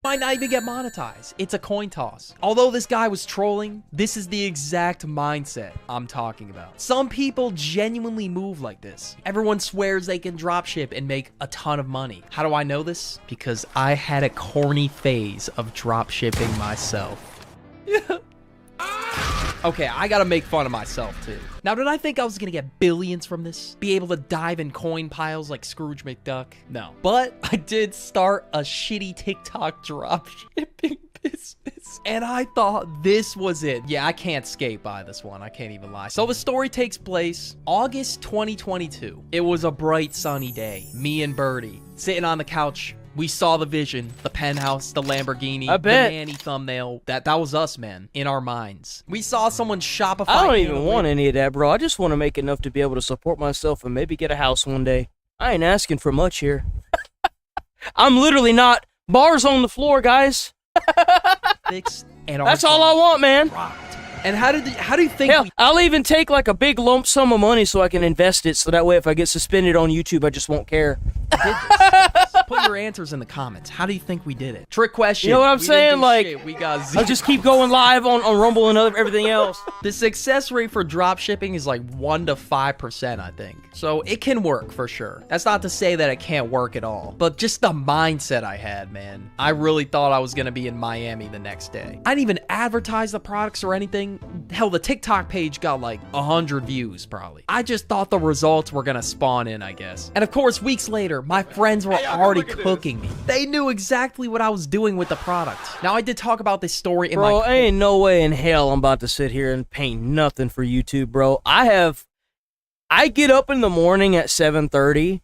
Might not even get monetized. It's a coin toss. Although this guy was trolling, this is the exact mindset I'm talking about. Some people genuinely move like this. Everyone swears they can dropship and make a ton of money. How do I know this? Because I had a corny phase of dropshipping myself. Okay, I gotta make fun of myself too. Now, did I think I was gonna get billions from this? Be able to dive in coin piles like Scrooge McDuck? No. But I did start a shitty TikTok dropshipping business. And I thought this was it. Yeah, I can't skate by this one. I can't even lie. So the story takes place August 2022. It was a bright sunny day. Me and Birdie sitting on the couch. We saw the vision, the penthouse, the Lamborghini, the Manny thumbnail. That was us, man, in our minds. We saw someone Shopify. I don't even want any of that, bro. I just want to make enough to be able to support myself and maybe get a house one day. I ain't asking for much here. I'm literally not. Bars on the floor, guys. That's all I want, man. And how do you think? Hell, I'll even take like a big lump sum of money so I can invest it, so that way if I get suspended on YouTube, I just won't care. Put your answers in the comments. How do you think we did it? Trick question. You know what I'm saying? Like, we got I'll just keep going live on Rumble and everything else. The success rate for dropshipping is like 1 to 5%, I think. So it can work for sure. That's not to say that it can't work at all, but just the mindset I had, man. I really thought I was gonna be in Miami the next day. I didn't even advertise the products or anything. Hell, the TikTok page got like 100 views probably. I just thought the results were gonna spawn in, I guess. And of course, weeks later, my friends were already cooking me. They knew exactly what I was doing with the product. Now, I did talk about this story in Bro, ain't no way in hell I'm about to sit here and paint nothing for YouTube, bro. I get up in the morning at 7:30.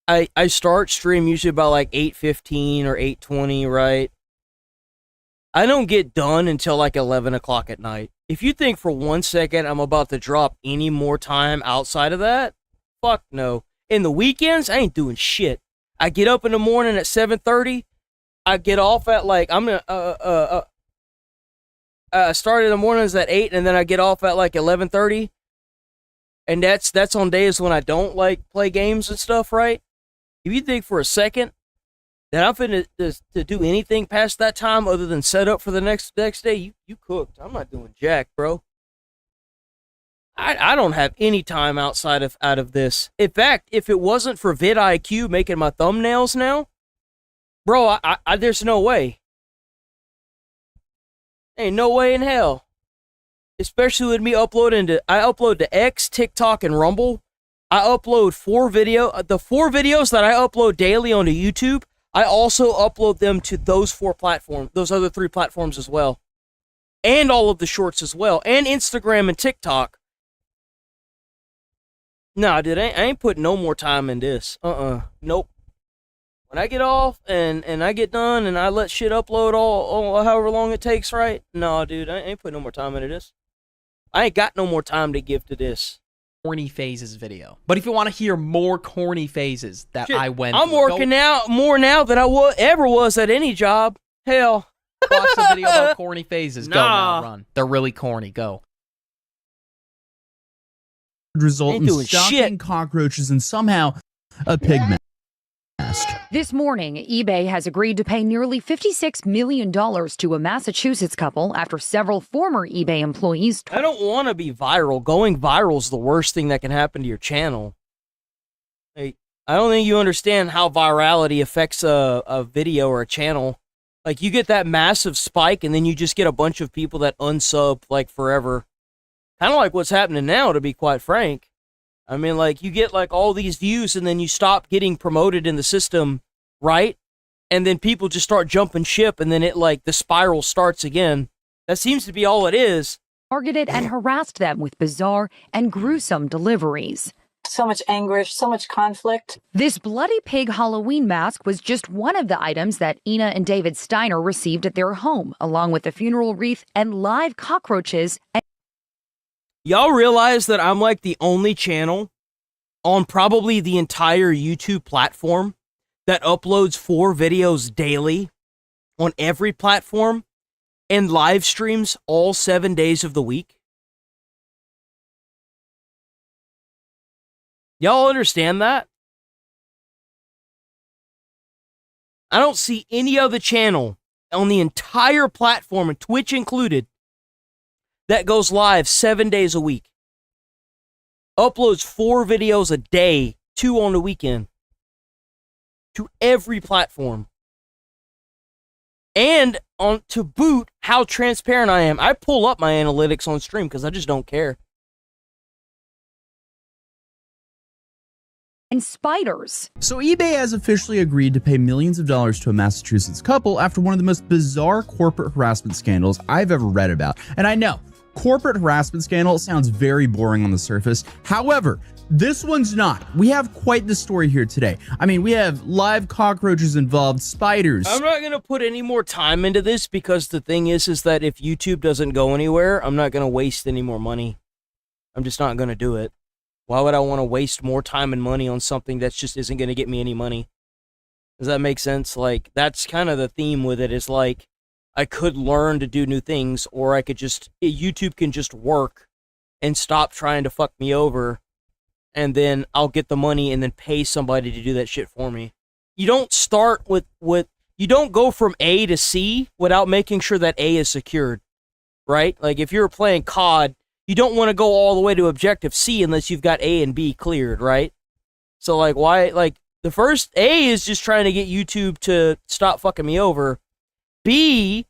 I start stream usually about like 8:15 or 8:20, right? I don't get done until like 11 o'clock at night. If you think for 1 second I'm about to drop any more time outside of that, fuck no. In the weekends, I ain't doing shit. I get up in the morning at 7:30. I get off at like, start in the mornings at 8, and then I get off at like 11:30. And that's on days when I don't like play games and stuff, right? If you think for a second that I'm finna to do anything past that time other than set up for the next day, you cooked. I'm not doing jack, bro. I don't have any time outside of this. In fact, if it wasn't for vidIQ making my thumbnails now, bro, I there's no way. Ain't no way in hell. Especially with me I upload to X, TikTok, and Rumble. I upload 4 videos. The 4 videos that I upload daily onto YouTube, I also upload them to those 4 platforms, those other 3 platforms as well. And all of the shorts as well. And Instagram and TikTok. Nah, dude, I ain't putting no more time in this. Nope. When I get off and I get done and I let shit upload all however long it takes, right? No, dude, I ain't putting no more time into this. I ain't got no more time to give to this. Corny phases video. But if you want to hear more corny phases that Shit, I went I'm through, working out more now than I ever was at any job. Hell. Watch the video about corny phases. Go Nah. now, run. They're really corny. Go. Result Ain't in doing stalking shit. cockroaches and somehow a pigment. This morning, eBay has agreed to pay nearly $56 million to a Massachusetts couple after several former eBay employees. I don't want to be viral. Going viral is the worst thing that can happen to your channel. Like, I don't think you understand how virality affects a video or a channel. Like, you get that massive spike, and then you just get a bunch of people that unsub, like, forever. Kind of like what's happening now, to be quite frank. I mean, like, you get, like, all these views, and then you stop getting promoted in the system, right? And then people just start jumping ship, and then it, like, the spiral starts again. That seems to be all it is. Targeted and harassed them with bizarre and gruesome deliveries. So much anguish, so much conflict. This bloody pig Halloween mask was just one of the items that Ina and David Steiner received at their home, along with a funeral wreath and live cockroaches. Y'all realize that I'm like the only channel on probably the entire YouTube platform that uploads 4 videos daily on every platform and live streams all 7 days of the week? Y'all understand that? I don't see any other channel on the entire platform, and Twitch included, that goes live 7 days a week. Uploads 4 videos a day, 2 on the weekend. To every platform. And on to boot, how transparent I am. I pull up my analytics on stream because I just don't care. And spiders. So eBay has officially agreed to pay millions of dollars to a Massachusetts couple after one of the most bizarre corporate harassment scandals I've ever read about. And I know, corporate harassment scandal sounds very boring on the surface. However, this one's not. We have quite the story here today. I mean, we have live cockroaches involved, spiders. I'm not going to put any more time into this because the thing is that if YouTube doesn't go anywhere, I'm not going to waste any more money. I'm just not going to do it. Why would I want to waste more time and money on something that just isn't going to get me any money? Does that make sense? Like, that's kind of the theme with it, is like, I could learn to do new things, or I could just, YouTube can just work and stop trying to fuck me over, and then I'll get the money and then pay somebody to do that shit for me. You don't start with you don't go from A to C without making sure that A is secured, right? Like, if you're playing COD, you don't want to go all the way to objective C unless you've got A and B cleared, right? So, like, why, like, the first A is just trying to get YouTube to stop fucking me over. B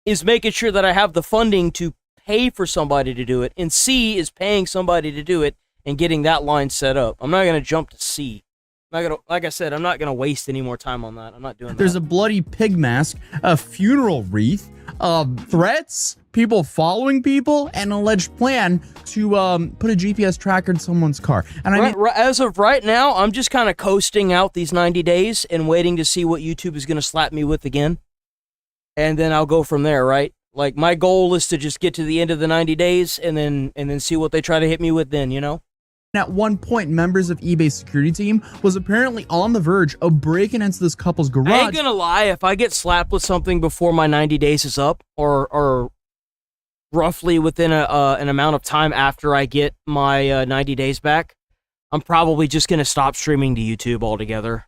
is making sure that I have the funding to pay for somebody to do it. And C is paying somebody to do it and getting that line set up. I'm not going to jump to C. I'm not gonna, like I said, I'm not going to waste any more time on that. I'm not doing that. There's a bloody pig mask, a funeral wreath, threats, people following people, and an alleged plan to put a GPS tracker in someone's car. And I mean, as of right now, I'm just kind of coasting out these 90 days and waiting to see what YouTube is going to slap me with again. And then I'll go from there, right? Like, my goal is to just get to the end of the 90 days and then see what they try to hit me with then, you know? At one point, members of eBay's security team was apparently on the verge of breaking into this couple's garage. I ain't gonna lie, if I get slapped with something before my 90 days is up, or roughly within an amount of time after I get my 90 days back, I'm probably just gonna stop streaming to YouTube altogether.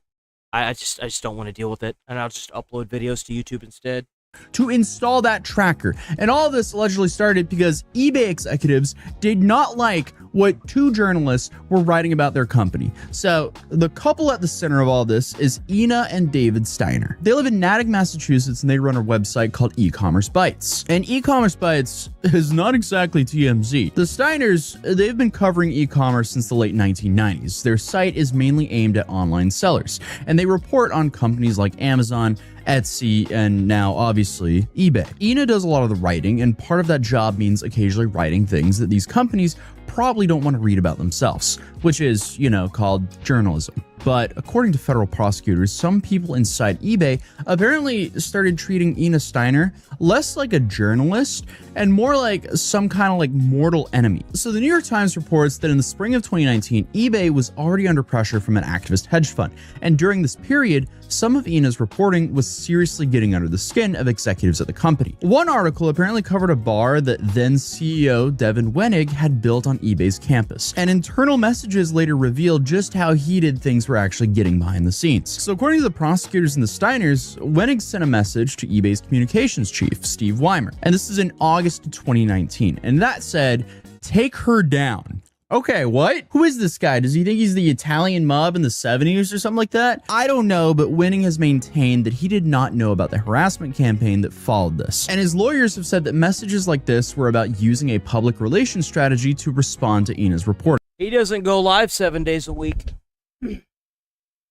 I just don't want to deal with it, and I'll just upload videos to YouTube instead. To install that tracker. And all of this allegedly started because eBay executives did not like what 2 journalists were writing about their company. So the couple at the center of all this is Ina and David Steiner. They live in Natick, Massachusetts, and they run a website called E-Commerce Bytes. And E-Commerce Bytes is not exactly TMZ. The Steiners, they've been covering e-commerce since the late 1990s. Their site is mainly aimed at online sellers, and they report on companies like Amazon, Etsy, and now obviously eBay. Ina does a lot of the writing, and part of that job means occasionally writing things that these companies probably don't want to read about themselves, which is, you know, called journalism. But according to federal prosecutors, some people inside eBay apparently started treating Ina Steiner less like a journalist and more like some kind of like mortal enemy. So the New York Times reports that in the spring of 2019, eBay was already under pressure from an activist hedge fund. And during this period, some of Ina's reporting was seriously getting under the skin of executives at the company. One article apparently covered a bar that then CEO Devin Wenig had built on on eBay's campus. And internal messages later revealed just how heated things were actually getting behind the scenes. So according to the prosecutors and the Steiners, Wenig sent a message to eBay's communications chief, Steve Weimer. And this is in August of 2019. And that said, "Take her down." Okay, what? Who is this guy? Does he think he's the Italian mob in the 70s or something like that? I don't know, but Wenig has maintained that he did not know about the harassment campaign that followed this. And his lawyers have said that messages like this were about using a public relations strategy to respond to Ina's reporting. He doesn't go live 7 days a week.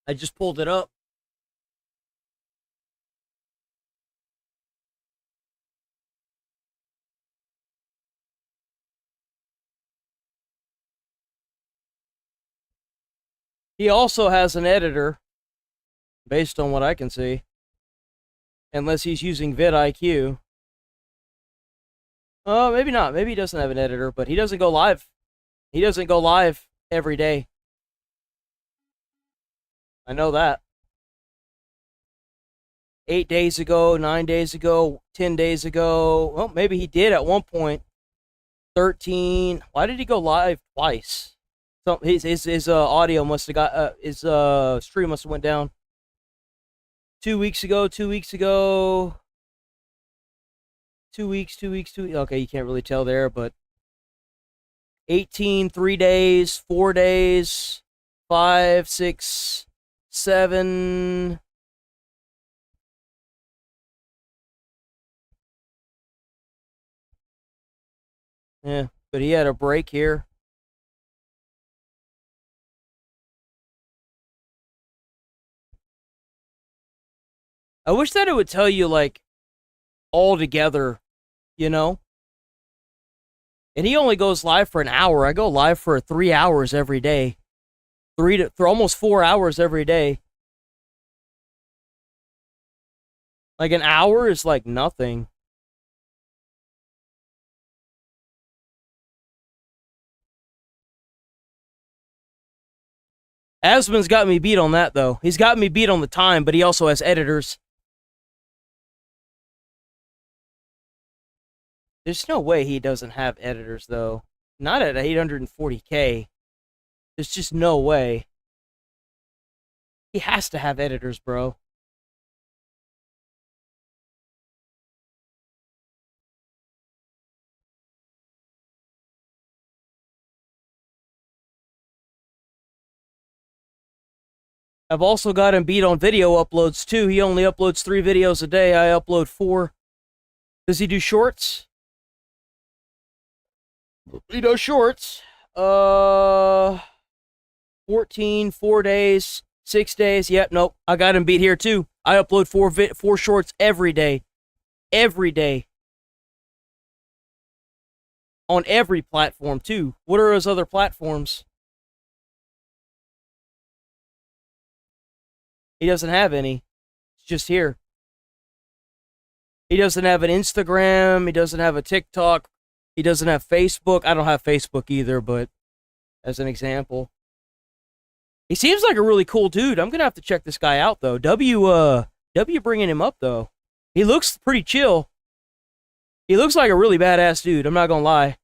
I just pulled it up. He also has an editor, based on what I can see. Unless he's using vidIQ. Oh, maybe not. Maybe he doesn't have an editor, but he doesn't go live. He doesn't go live every day. I know that. 8 days ago, 9 days ago, 10 days ago. Well, maybe he did at one point. 13. Why did he go live twice? So his audio must have got his stream must have went down 2 weeks ago. 2 weeks ago. 2 weeks. Okay, you can't really tell there, but 18, 3 days, 4 days, 5, 6, 7. Yeah, but he had a break here. I wish that it would tell you, like, all together, you know? And he only goes live for an hour. I go live for 3 hours every day. For almost 4 hours every day. Like, an hour is like nothing. Asmon's got me beat on that, though. He's got me beat on the time, but he also has editors. There's no way he doesn't have editors, though. Not at 840K. There's just no way. He has to have editors, bro. I've also got him beat on video uploads, too. He only uploads 3 videos a day. I upload 4. Does he do shorts? He does shorts. 14, 4 days, 6 days. Yep, nope. I got him beat here, too. I upload 4 shorts every day. Every day. On every platform, too. What are his other platforms? He doesn't have any. It's just here. He doesn't have an Instagram. He doesn't have a TikTok. He doesn't have Facebook. I don't have Facebook either, but as an example. He seems like a really cool dude. I'm going to have to check this guy out, though. W bringing him up, though. He looks pretty chill. He looks like a really badass dude. I'm not going to lie.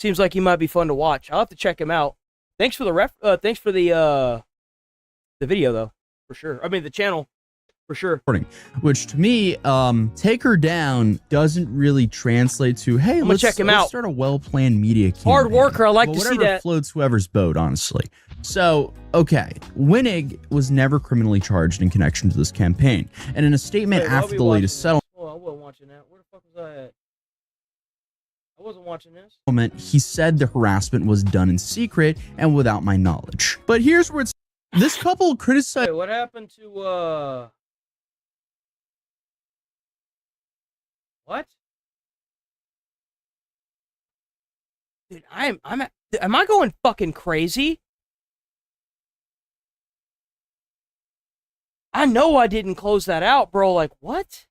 Seems like he might be fun to watch. I'll have to check him out. Thanks for the video, though. For sure. I mean, the channel, for sure. Which to me, take her down doesn't really translate to, hey, let's check him out. Start a well-planned media campaign. Hard worker. I like to see whatever that. Floats whoever's boat, honestly. So, okay, Wenig was never criminally charged in connection to this campaign. And in a statement after the latest settlement, Oh, I wasn't watching that. Where the fuck was I at? I wasn't watching this. he said the harassment was done in secret and without my knowledge. But here's where it's this couple criticized. Wait, what happened to what? Dude, am I going fucking crazy? I know I didn't close that out, bro. Like, what?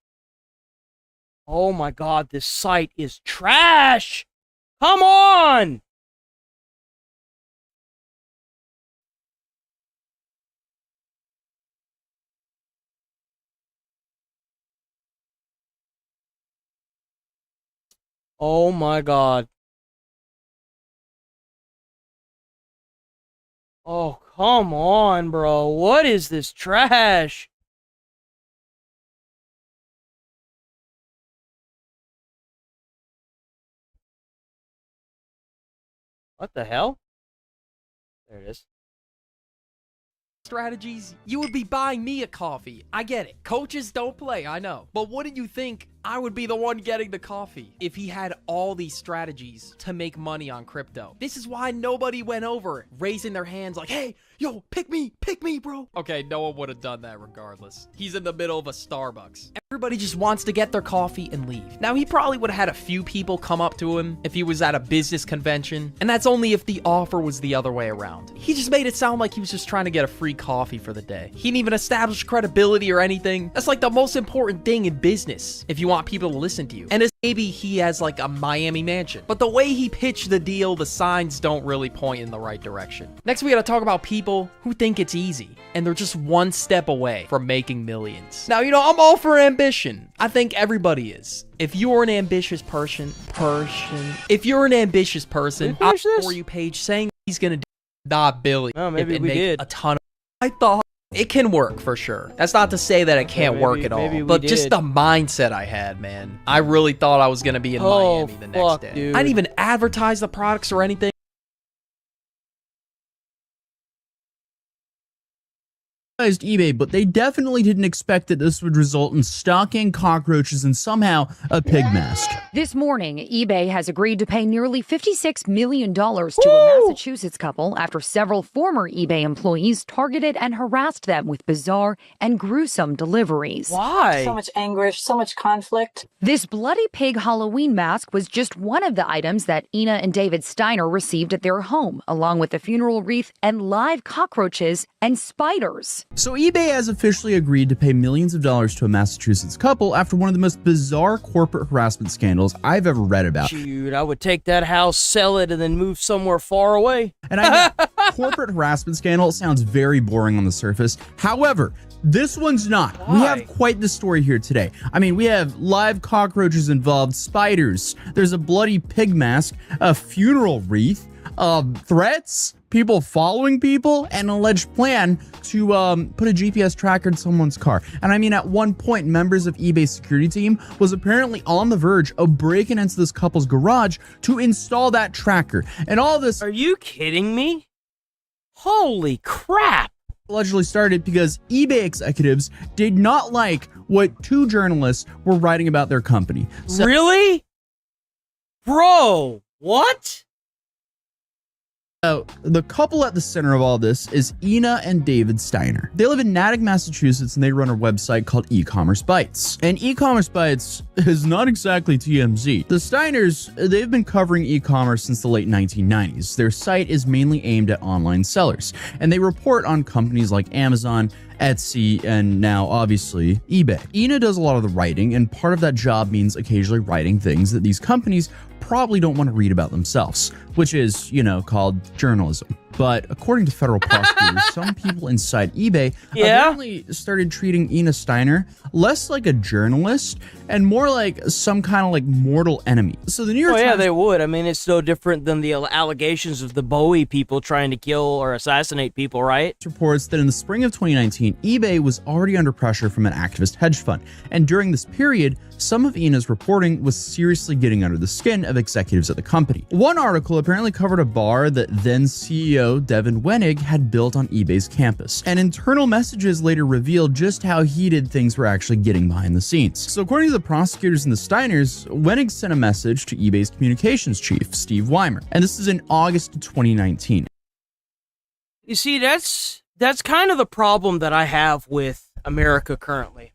Oh my god, this site is trash! Come on! Oh my god. Oh, come on, bro. What is this trash? What the hell? There it is. Strategies, you would be buying me a coffee. I get it. Coaches don't play, I know. But wouldn't you think I would be the one getting the coffee if he had all these strategies to make money on crypto? This is why nobody went over raising their hands like, hey, yo, pick me, bro. Okay, no one would have done that regardless. He's in the middle of a Starbucks. Everybody just wants to get their coffee and leave. Now, he probably would have had a few people come up to him if he was at a business convention, and that's only if the offer was the other way around. He just made it sound like he was just trying to get a free coffee for the day. He didn't even establish credibility or anything. That's like the most important thing in business if you want people to listen to you. And maybe he has like a Miami mansion, but the way he pitched the deal, the signs don't really point in the right direction. Next, we gotta talk about people who think it's easy and they're just one step away from making millions. Now, you know, I'm all for ambition. I think everybody is. If you're an ambitious person, if you're an ambitious person, I For You page saying he's gonna do $1 billion. Oh, maybe we make did. a ton of. I thought it can work for sure. That's not to say that it can't work at all, but just the mindset I had, man. I really thought I was gonna be in Miami the next day. Dude. I didn't even advertise the products or anything. eBay, but they definitely didn't expect that this would result in stalking, cockroaches, and somehow a pig mask. This morning, eBay has agreed to pay nearly $56 million to a Massachusetts couple after several former eBay employees targeted and harassed them with bizarre and gruesome deliveries. Why? So much anguish, so much conflict. This bloody pig Halloween mask was just one of the items that Ina and David Steiner received at their home, along with a funeral wreath and live cockroaches and spiders. So eBay has officially agreed to pay millions of dollars to a Massachusetts couple after one of the most bizarre corporate harassment scandals I've ever read about. Dude, I would take that house, sell it, and then move somewhere far away. And I know corporate harassment scandal sounds very boring on the surface. However, this one's not. Why? We have quite the story here today. I mean, we have live cockroaches involved, spiders, there's a bloody pig mask, a funeral wreath, threats, people following people, and an alleged plan to put a GPS tracker in someone's car. And I mean, at one point, members of eBay's security team was apparently on the verge of breaking into this couple's garage to install that tracker. And all this... Are you kidding me? Holy crap! Allegedly started because eBay executives did not like what two journalists were writing about their company. So really? Bro, what? The couple at the center of all this is Ina and David Steiner. They live in Natick, Massachusetts, and they run a website called E-Commerce Bytes. And E-Commerce Bytes is not exactly TMZ. The Steiners, they've been covering e-commerce since the late 1990s. Their site is mainly aimed at online sellers, and they report on companies like Amazon, Etsy, and now obviously eBay. Ina does a lot of the writing, and part of that job means occasionally writing things that these companies probably don't want to read about themselves, which is, you know, called journalism. But according to federal prosecutors, some people inside eBay apparently started treating Ina Steiner less like a journalist and more like some kind of like mortal enemy. So the New York Times... yeah, they would. I mean, it's no different than the allegations of the Bowie people trying to kill or assassinate people, right? Reports that in the spring of 2019, eBay was already under pressure from an activist hedge fund. And during this period, some of Ina's reporting was seriously getting under the skin of executives at the company. One article apparently covered a bar that then CEO Devin Wenig had built on eBay's campus, and internal messages later revealed just how heated things were actually getting behind the scenes. So according to the prosecutors and the Steiners, Wenig sent a message to eBay's communications chief, Steve Weimer, and this is in August of 2019. You see, that's kind of the problem that I have with America currently.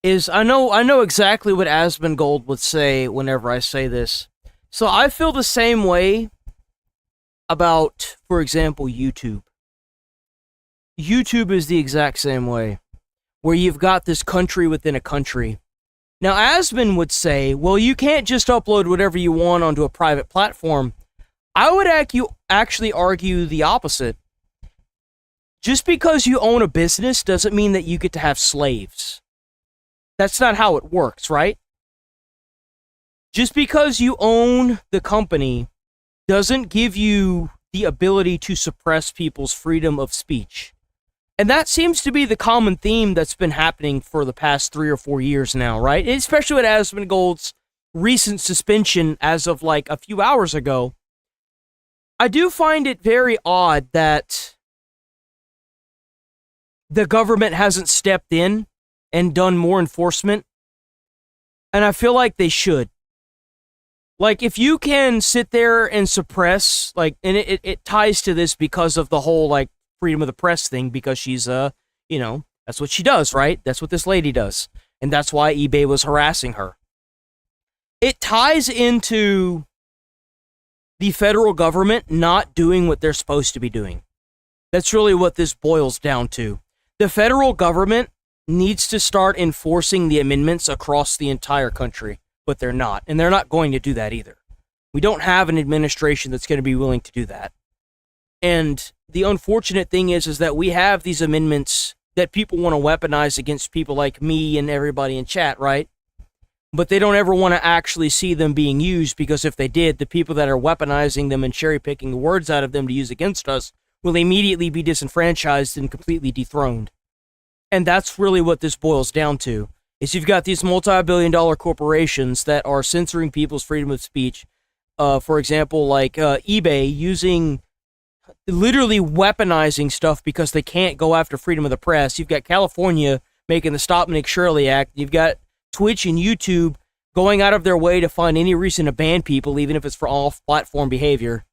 Is I know exactly what Asmongold would say whenever I say this. So I feel the same way about, for example, YouTube. YouTube is the exact same way, where you've got this country within a country. Now, Asmon would say, well, you can't just upload whatever you want onto a private platform. I would actually argue the opposite. Just because you own a business doesn't mean that you get to have slaves. That's not how it works, right? Just because you own the company doesn't give you the ability to suppress people's freedom of speech. And that seems to be the common theme that's been happening for the past 3 or 4 years now, right? Especially with Asmongold's recent suspension as of like a few hours ago. I do find it very odd that the government hasn't stepped in and done more enforcement. And I feel like they should. Like, if you can sit there and suppress, like, and it ties to this because of the whole, like, freedom of the press thing, because she's, you know, that's what she does, right? That's what this lady does. And that's why eBay was harassing her. It ties into the federal government not doing what they're supposed to be doing. That's really what this boils down to. The federal government needs to start enforcing the amendments across the entire country, but they're not. And they're not going to do that either. We don't have an administration that's going to be willing to do that. And the unfortunate thing is that we have these amendments that people want to weaponize against people like me and everybody in chat, right? But they don't ever want to actually see them being used, because if they did, the people that are weaponizing them and cherry-picking the words out of them to use against us will immediately be disenfranchised and completely dethroned. And that's really what this boils down to, is you've got these multi-billion-dollar corporations that are censoring people's freedom of speech. For example, like eBay using, literally weaponizing stuff because they can't go after freedom of the press. You've got California making the Stop Nick Shirley Act. You've got Twitch and YouTube going out of their way to find any reason to ban people, even if it's for off-platform behavior.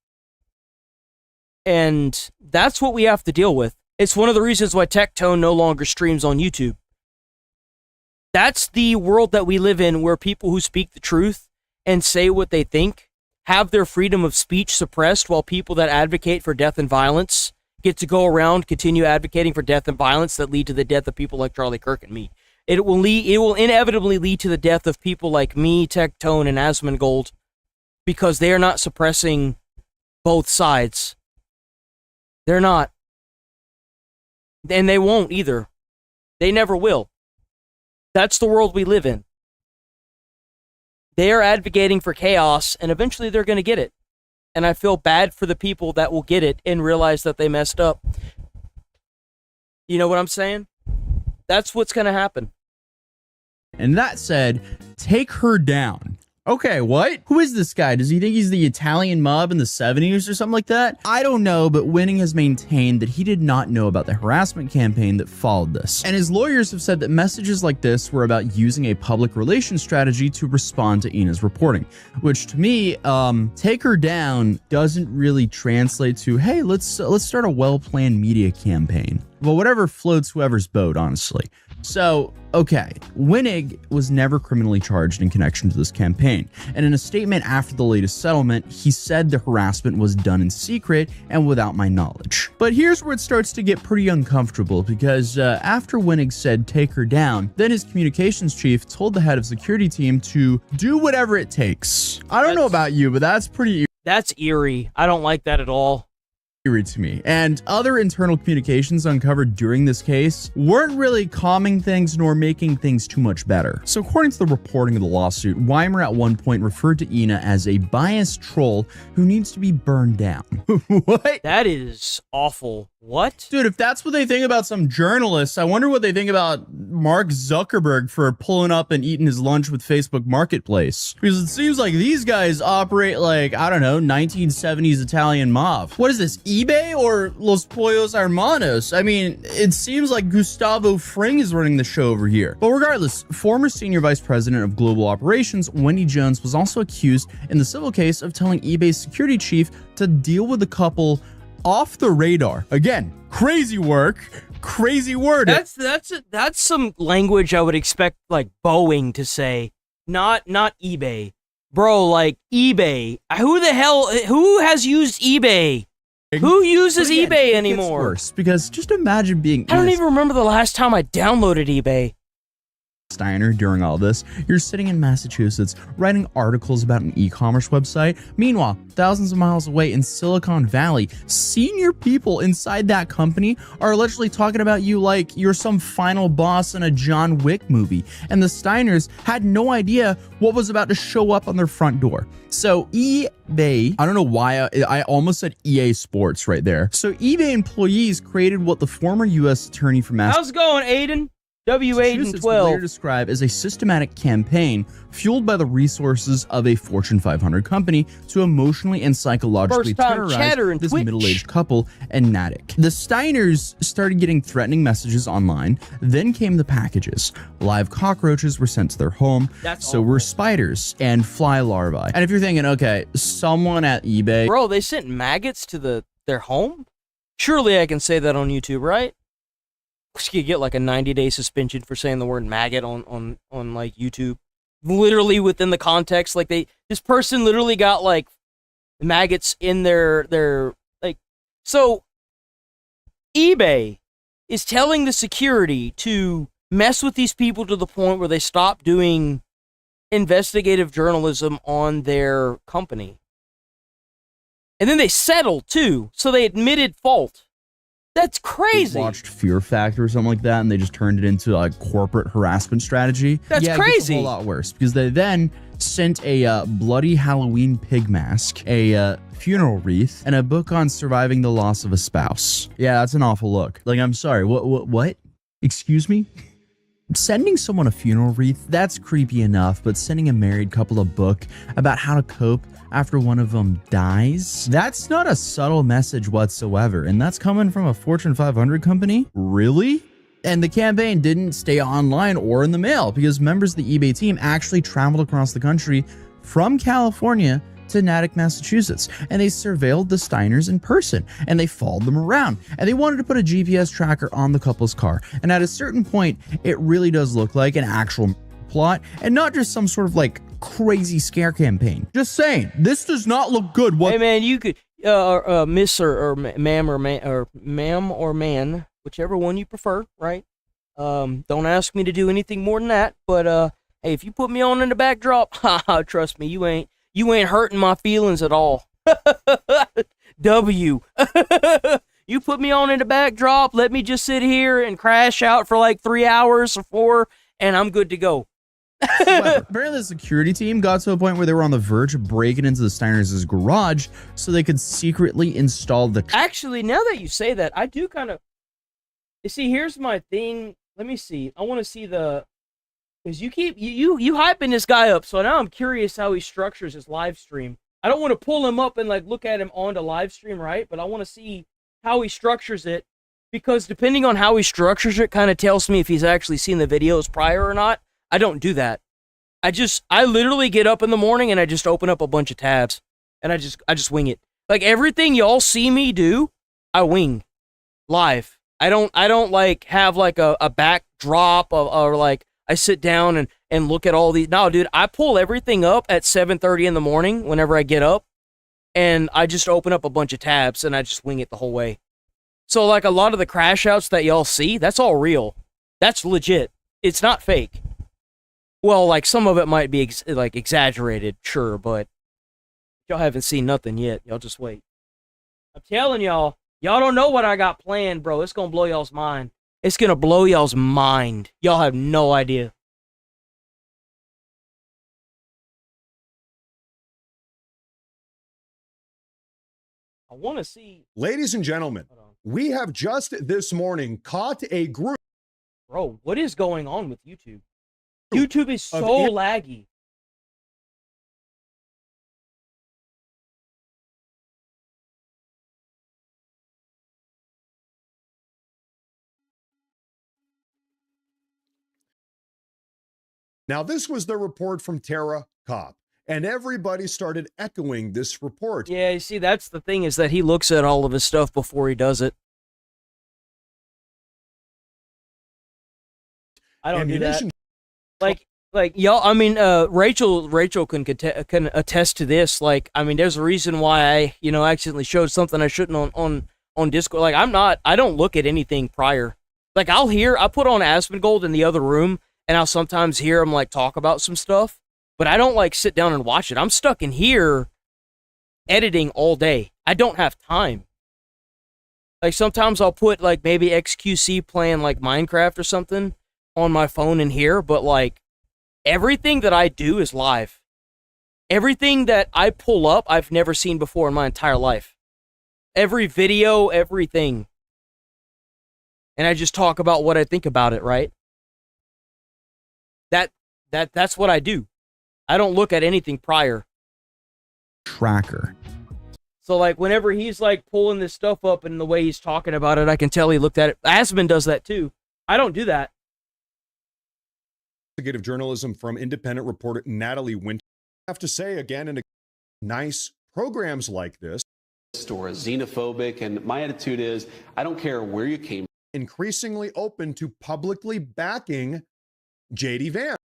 And that's what we have to deal with. It's one of the reasons why Tectone no longer streams on YouTube. That's the world that we live in, where people who speak the truth and say what they think have their freedom of speech suppressed, while people that advocate for death and violence get to go around, continue advocating for death and violence that lead to the death of people like Charlie Kirk and me. It will inevitably lead to the death of people like me, Tectone, and Asmongold, because they are not suppressing both sides. They're not. And they won't either. They never will. That's the world we live in. They are advocating for chaos, and eventually they're going to get it. And I feel bad for the people that will get it and realize that they messed up. You know what I'm saying? That's what's going to happen. And that said, take her down. Okay, what? Who is this guy? Does he think he's the Italian mob in the 70s or something like that? I don't know, but Winning has maintained that he did not know about the harassment campaign that followed this. And his lawyers have said that messages like this were about using a public relations strategy to respond to Ina's reporting, which to me, take her down doesn't really translate to, hey, let's start a well-planned media campaign. Well, whatever floats whoever's boat, honestly. So, okay, Winning was never criminally charged in connection to this campaign, and in a statement after the latest settlement, he said the harassment was done in secret and without my knowledge. But here's where it starts to get pretty uncomfortable, because after Winning said take her down, then his communications chief told the head of security team to do whatever it takes. I don't know about you, but that's pretty... That's eerie. I don't like that at all. To me. And other internal communications uncovered during this case weren't really calming things nor making things too much better. So according to the reporting of the lawsuit, Weimer at one point referred to Ina as a biased troll who needs to be burned down. What? That is awful. What? Dude, if that's what they think about some journalists, I wonder what they think about Mark Zuckerberg for pulling up and eating his lunch with Facebook Marketplace. Because it seems like these guys operate like, I don't know, 1970s Italian mob. What is this, eBay or Los Pollos Hermanos? I mean, it seems like Gustavo Fring is running the show over here. But regardless, former senior vice president of global operations, Wendy Jones, was also accused in the civil case of telling eBay's security chief to deal with the couple off the radar. Again, crazy work, crazy word. That's some language I would expect like Boeing to say, not eBay. Bro, like eBay. Who has used eBay? Who uses eBay anymore? It's worse, because just imagine being... I don't even remember the last time I downloaded eBay. Steiner during all this. You're sitting in Massachusetts writing articles about an e-commerce website. Meanwhile, thousands of miles away in Silicon Valley, senior people inside that company are allegedly talking about you like you're some final boss in a John Wick movie. And the Steiners had no idea what was about to show up on their front door. So eBay, I don't know why I almost said EA Sports right there. So eBay employees created what the former U.S. attorney for How's it going, Aiden? W8 would later describe as a systematic campaign fueled by the resources of a Fortune 500 company to emotionally and psychologically terrorize this middle-aged couple and Natick. The Steiners started getting threatening messages online. Then came the packages. Live cockroaches were sent to their home. So were spiders and fly larvae. And if you're thinking, okay, someone at eBay, bro, they sent maggots to their home. Surely I can say that on YouTube, right? You could get like a 90-day suspension for saying the word maggot on like YouTube. Literally within the context, like this person literally got like maggots in their like. So eBay is telling the security to mess with these people to the point where they stop doing investigative journalism on their company. And then they settled too, so they admitted fault. That's crazy. They watched Fear Factor or something like that, and they just turned it into a corporate harassment strategy. That's crazy. It gets a whole lot worse because they then sent a bloody Halloween pig mask, a funeral wreath, and a book on surviving the loss of a spouse. Yeah, that's an awful look. Like, I'm sorry. What? Excuse me? Sending someone a funeral wreath, that's creepy enough, but sending a married couple a book about how to cope after one of them dies, that's not a subtle message whatsoever, and that's coming from a Fortune 500 company? Really? And the campaign didn't stay online or in the mail because members of the eBay team actually traveled across the country from California to Natick, Massachusetts, and they surveilled the Steiners in person, and they followed them around, and they wanted to put a GPS tracker on the couple's car. And at a certain point, it really does look like an actual plot, and not just some sort of like crazy scare campaign. Just saying, this does not look good. Hey man, you could, miss or ma'am or man, whichever one you prefer, right? Don't ask me to do anything more than that, but hey, if you put me on in the backdrop, haha, trust me, you ain't hurting my feelings at all. W. You put me on in the backdrop, let me just sit here and crash out for like 3 hours or 4, and I'm good to go. Apparently the security team got to a point where they were on the verge of breaking into the Steiners' garage so they could secretly install the... Actually, now that you say that, I do kind of... You see, here's my thing. Let me see. I want to see the... Because you keep... You hyping this guy up, so now I'm curious how he structures his live stream. I don't want to pull him up and like look at him on the live stream, right? But I want to see how he structures it, because depending on how he structures it kind of tells me if he's actually seen the videos prior or not. I don't do that. I literally get up in the morning and I just open up a bunch of tabs and I just wing it. Like everything y'all see me do, I wing live. I don't like have like a backdrop or like I sit down and look at all these. No, dude, I pull everything up at 7:30 in the morning whenever I get up, and I just open up a bunch of tabs and I just wing it the whole way. So like a lot of the crash outs that y'all see, that's all real. That's legit. It's not fake. Well, like some of it might be like exaggerated, sure, but y'all haven't seen nothing yet. Y'all just wait. I'm telling y'all, y'all don't know what I got planned, bro. It's gonna blow y'all's mind. It's gonna blow y'all's mind. Y'all have no idea. I want to see. Ladies and gentlemen, we have just this morning caught a group. Bro, what is going on with YouTube? YouTube is so laggy. Now, this was the report from Tara Kopp, and everybody started echoing this report. Yeah, you see, that's the thing, is that he looks at all of his stuff before he does it. I don't do that. Like y'all, I mean, Rachel can attest to this. Like, I mean, there's a reason why I, accidentally showed something I shouldn't on Discord. Like, I don't look at anything prior. Like, I put on Asmongold in the other room, and I'll sometimes hear him like talk about some stuff, but I don't like sit down and watch it. I'm stuck in here editing all day. I don't have time. Like sometimes I'll put like maybe XQC playing like Minecraft or something on my phone in here, but like everything that I do is live. Everything that I pull up, I've never seen before in my entire life. Every video, everything. And I just talk about what I think about it, right? That's what I do. I don't look at anything prior. Tracker. So like whenever he's like pulling this stuff up and the way he's talking about it, I can tell he looked at it. Asmon does that too. I don't do that. Investigative journalism from independent reporter Natalie Winter. I have to say again and again, nice programs like this. Or xenophobic, and my attitude is I don't care where you came. Increasingly open to publicly backing JD Vance.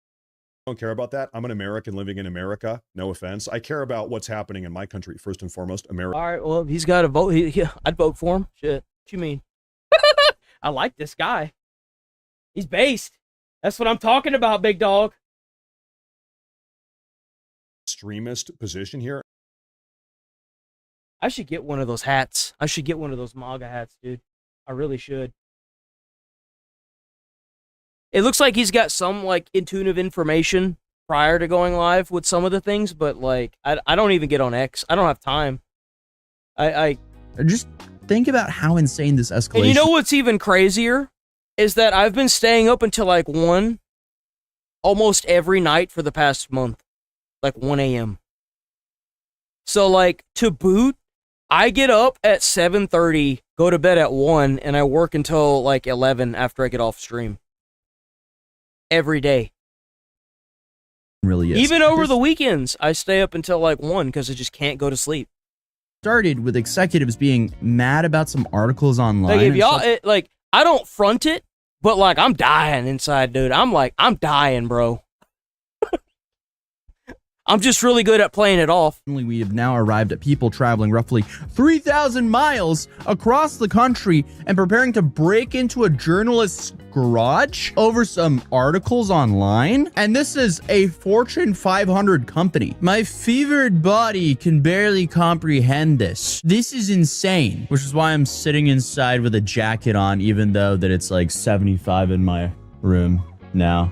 I don't care about that. I'm an American living in America. No offense. I care about what's happening in my country first and foremost. America. All right, well, he's got to vote. I'd vote for him. Shit, what you mean? I like this guy. He's based. That's what I'm talking about, big dog. Extremist position here. I should get one of those hats. I should get one of those MAGA hats, dude. I really should. It looks like he's got some, like, intuitive information prior to going live with some of the things, but, like, I don't even get on X. I don't have time. I just think about how insane this escalation. And you know what's even crazier? Is that I've been staying up until, like, 1 almost every night for the past month. Like, 1 a.m. So, like, to boot, I get up at 7:30, go to bed at 1, and I work until, like, 11 after I get off stream. Every day. Really is. Even over the weekends, I stay up until, like, 1 because I just can't go to sleep. Started with executives being mad about some articles online. Like, if y'all, like, I don't front it, but, like, I'm dying inside, dude. I'm dying, bro. I'm just really good at playing it off. We have now arrived at people traveling roughly 3,000 miles across the country and preparing to break into a journalist's garage over some articles online. And this is a Fortune 500 company. My fevered body can barely comprehend this. This is insane, which is why I'm sitting inside with a jacket on, even though that it's like 75 in my room now.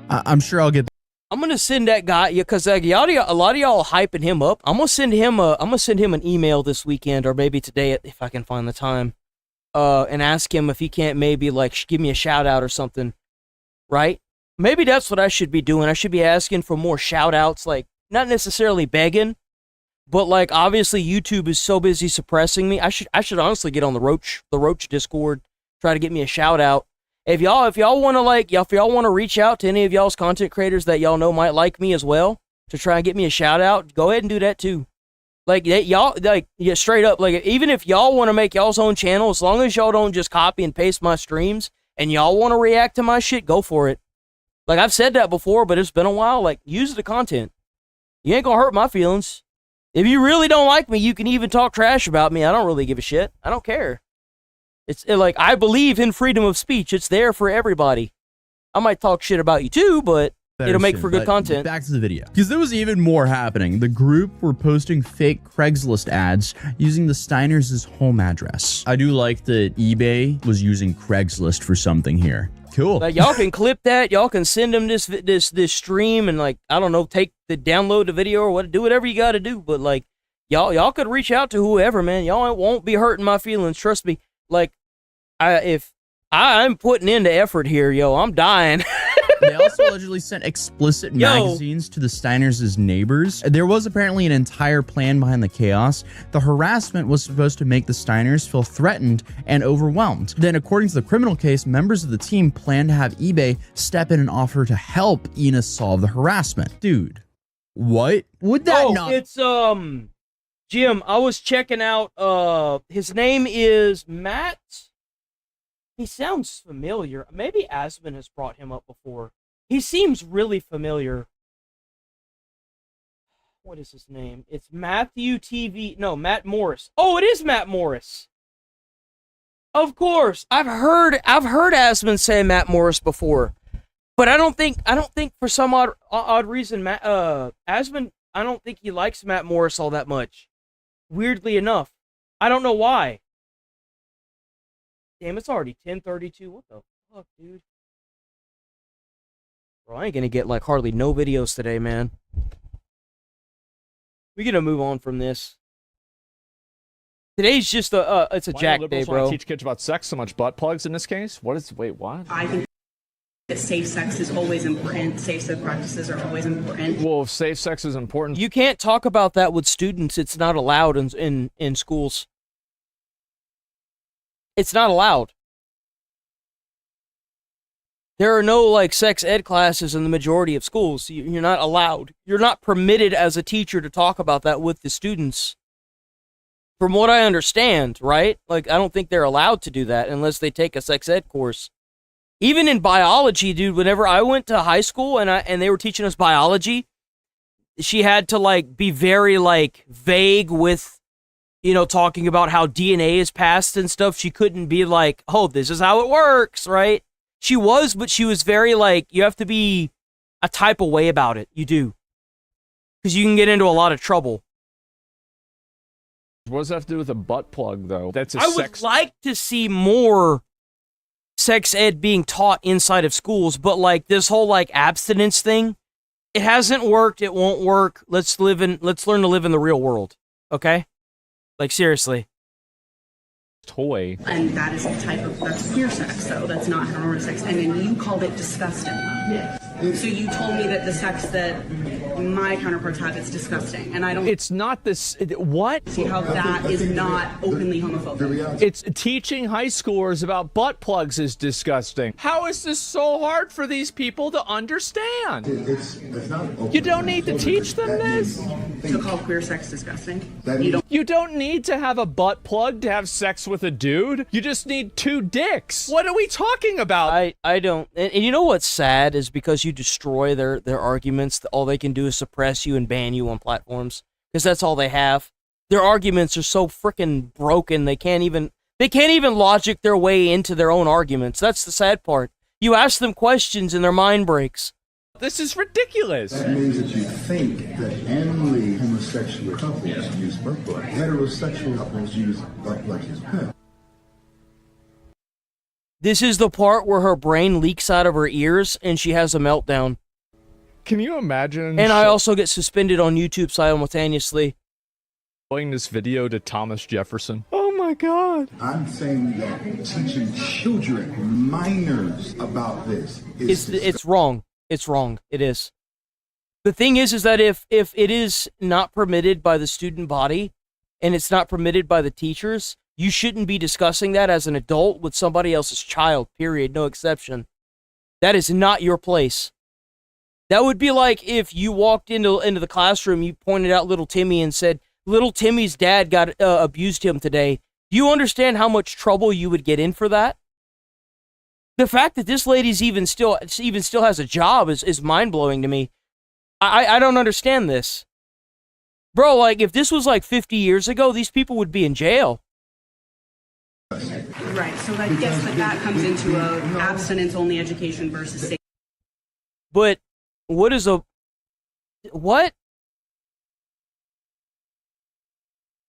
I'm sure I'll get. I'm gonna send that guy, because like a lot of y'all hyping him up. I'm gonna send him an email this weekend or maybe today if I can find the time, and ask him if he can't maybe like give me a shout out or something, right? Maybe that's what I should be doing. I should be asking for more shout outs, like not necessarily begging, but like obviously YouTube is so busy suppressing me. I should honestly get on the Roach Discord, try to get me a shout out. If y'all want to reach out to any of y'all's content creators that y'all know might like me as well to try and get me a shout out, go ahead and do that too. Like y'all, like straight up, like even if y'all want to make y'all's own channel, as long as y'all don't just copy and paste my streams and y'all want to react to my shit, go for it. Like I've said that before, but it's been a while. Like use the content. You ain't gonna hurt my feelings. If you really don't like me, you can even talk trash about me. I don't really give a shit. I don't care. It's like, I believe in freedom of speech. It's there for everybody. I might talk shit about you too, but it'll make for good content. Back to the video. Because there was even more happening. The group were posting fake Craigslist ads using the Steiners' home address. I do like that eBay was using Craigslist for something here. Cool. Like, y'all can clip that. Y'all can send them this stream and, like, I don't know, download the video or do whatever you got to do. But, like, y'all could reach out to whoever, man. Y'all won't be hurting my feelings. Trust me. Like, if I'm putting into effort here, I'm dying. They also allegedly sent explicit magazines to the Steiners' neighbors. There was apparently an entire plan behind the chaos. The harassment was supposed to make the Steiners feel threatened and overwhelmed. Then, according to the criminal case, members of the team planned to have eBay step in and offer to help Ina solve the harassment. Dude, what? Would that not? It's, Jim, I was checking out, his name is Matt. He sounds familiar. Maybe Asmon has brought him up before. He seems really familiar. What is his name? It's Matthew TV. No, Matt Morris. Oh, it is Matt Morris. Of course. I've heard Asmon say Matt Morris before. But I don't think for some odd reason, Asmon, I don't think he likes Matt Morris all that much. Weirdly enough, I don't know why. Damn, it's already 10:32. What the fuck, dude? Bro, I ain't gonna get like hardly no videos today, man. We gonna move on from this. Today's just it's a Why jack do day, liberals want bro. to teach kids about sex so much? Butt plugs in this case? Wait, what? I think that safe sex is always important. Safe sex practices are always important. Well, if safe sex is important, You can't talk about that with students. It's not allowed in schools. It's not allowed. There are no like sex ed classes in the majority of schools. You're not allowed. You're not permitted as a teacher to talk about that with the students. From what I understand, right? Like, I don't think they're allowed to do that unless they take a sex ed course. Even in biology, dude, whenever I went to high school and they were teaching us biology, she had to like be very like vague with, you know, talking about how DNA is passed and stuff. She couldn't be like, oh, this is how it works, right? She was, but she was very like, you have to be a type of way about it. You do. Because you can get into a lot of trouble. what does that have to do with a butt plug, though? That's a I sex. would like to see more sex ed being taught inside of schools, but like this whole like abstinence thing, it hasn't worked. It won't work. Let's learn to live in the real world. Okay? Like seriously. Toy. And that is a type of, that's queer sex, though. That's not heterosex. And then you called it disgusting. Yes. So you told me that the sex that my counterparts have is disgusting. And I don't... It's not this... What? See how that is not openly homophobic. It's teaching high schoolers about butt plugs is disgusting. How is this so hard for these people to understand? It's not You don't need to teach them this? To call queer sex disgusting? You don't need to have a butt plug to have sex with a dude. You just need two dicks. What are we talking about? I don't. And you know what's sad is because you destroy their arguments, all they can do is suppress you and ban you on platforms. Because that's all they have. Their arguments are so freaking broken, they can't even logic their way into their own arguments. That's the sad part. You ask them questions and their mind breaks. This is ridiculous. That means that you think that only homosexual couples use butt plugs. Heterosexual couples use butt plugs as well. This is the part where her brain leaks out of her ears and she has a meltdown. Can you imagine? And I also get suspended on YouTube simultaneously. Showing this video to Thomas Jefferson. Oh my God. I'm saying that teaching children, minors, about this it's wrong. It's wrong. It is. The thing is that if it is not permitted by the student body and it's not permitted by the teachers, you shouldn't be discussing that as an adult with somebody else's child, period, no exception. That is not your place. That would be like if you walked into the classroom, you pointed out little Timmy and said, little Timmy's dad got abused him today. Do you understand how much trouble you would get in for that? The fact that this lady's even still has a job is mind-blowing to me. I don't understand this. Bro, like, if this was like 50 years ago, these people would be in jail. Right, so I guess that comes into a abstinence-only education versus safe. But what is a... What?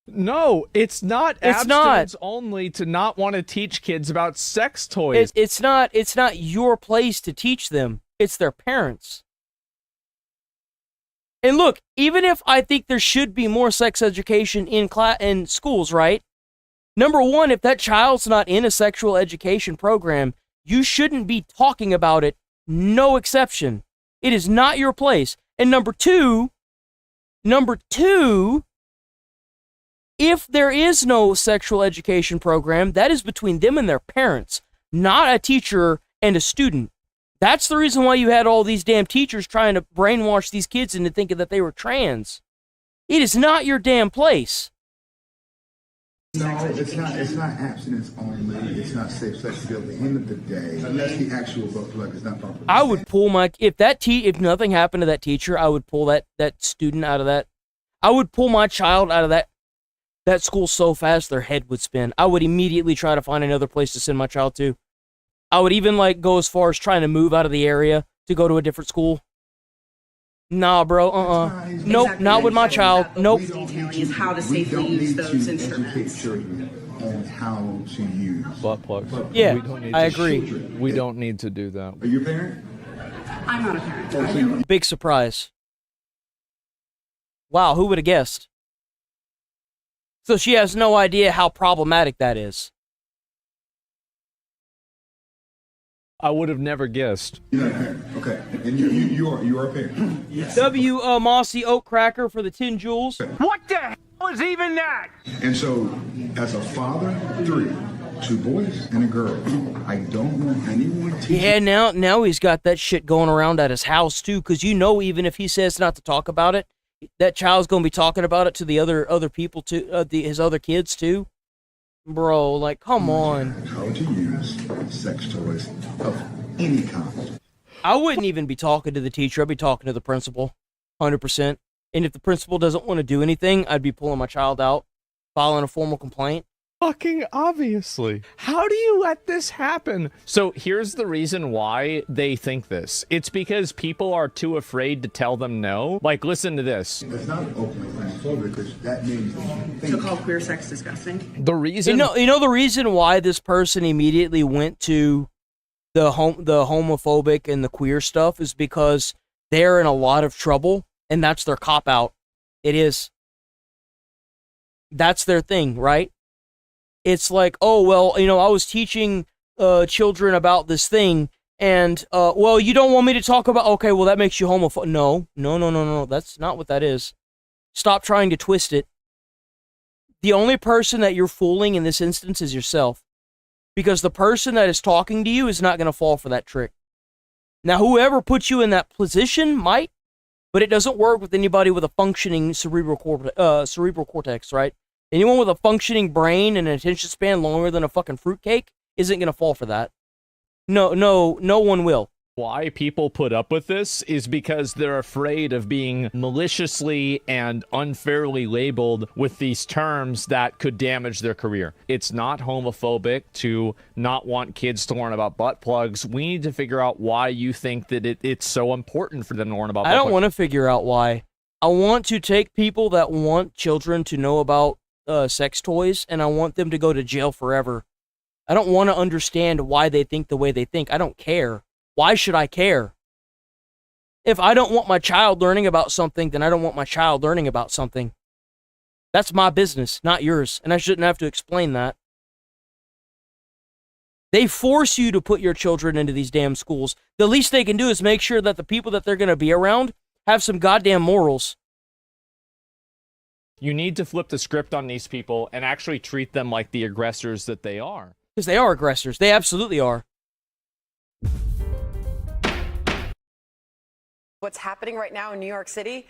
No, it's not It's abstinence not. only to not want to teach kids about sex toys. It's not your place to teach them. It's their parents. And look, even if I think there should be more sex education in schools, right? Number one, if that child's not in a sexual education program, you shouldn't be talking about it. No exception. It is not your place. And number two, if there is no sexual education program, that is between them and their parents, not a teacher and a student. That's the reason why you had all these damn teachers trying to brainwash these kids into thinking that they were trans. It is not your damn place. No, it's not abstinence only. It's not safe sex at the end of the day. Unless the actual butt plug is not properly. I would pull my if nothing happened to that teacher, I would pull that student out of that. I would pull my child out of that school so fast their head would spin. I would immediately try to find another place to send my child to. I would even like go as far as trying to move out of the area to go to a different school. Nah, bro. Nope, Exactly. not with my child. Nope. Detailing is how to safely use those instruments. On how to use butt plugs. Yeah, we don't need I to agree. We don't need to do that. Are you a parent? I'm not a parent. Big surprise. Wow, who would have guessed? So she has no idea how problematic that is. I would have never guessed. You're not a parent. Okay. And you are a parent. Yes. W. Mossy Oak Cracker for the 10 jewels. What the hell is even that? And so, as a father, 3, 2 boys and a girl, I don't want anyone teaching. Yeah, now he's got that shit going around at his house too, because you know, even if he says not to talk about it, that child's gonna be talking about it to the other people too, his other kids too. Bro, like, come on. How to use sex toys of any kind. I wouldn't even be talking to the teacher. I'd be talking to the principal, 100%. And if the principal doesn't want to do anything, I'd be pulling my child out, filing a formal complaint. Fucking obviously. How do you let this happen? So here's the reason why they think this. It's because people are too afraid to tell them no. Like, listen to this. It's not openly transphobic because that means To call queer sex disgusting. The reason... You know the reason why this person immediately went to the homophobic and the queer stuff is because they're in a lot of trouble, and that's their cop-out. It is. That's their thing, right? It's like, oh, well, you know, I was teaching children about this thing, and, well, you don't want me to talk about, okay, well, that makes you homophobic. No, that's not what that is. Stop trying to twist it. The only person that you're fooling in this instance is yourself, because the person that is talking to you is not going to fall for that trick. Now, whoever puts you in that position might, but it doesn't work with anybody with a functioning cerebral cortex, right? Anyone with a functioning brain and an attention span longer than a fucking fruitcake isn't going to fall for that. No one will. Why people put up with this is because they're afraid of being maliciously and unfairly labeled with these terms that could damage their career. It's not homophobic to not want kids to learn about butt plugs. We need to figure out why you think that it's so important for them to learn about butt plugs. I don't want to figure out why. I want to take people that want children to know about sex toys, and I want them to go to jail forever. I don't want to understand why they think the way they think. I don't care. Why should I care? If I don't want my child learning about something, then I don't want my child learning about something. That's my business, not yours, and I shouldn't have to explain that. They force you to put your children into these damn schools. The least they can do is make sure that the people that they're going to be around have some goddamn morals. You need to flip the script on these people and actually treat them like the aggressors that they are. Because they are aggressors. They absolutely are. What's happening right now in New York City?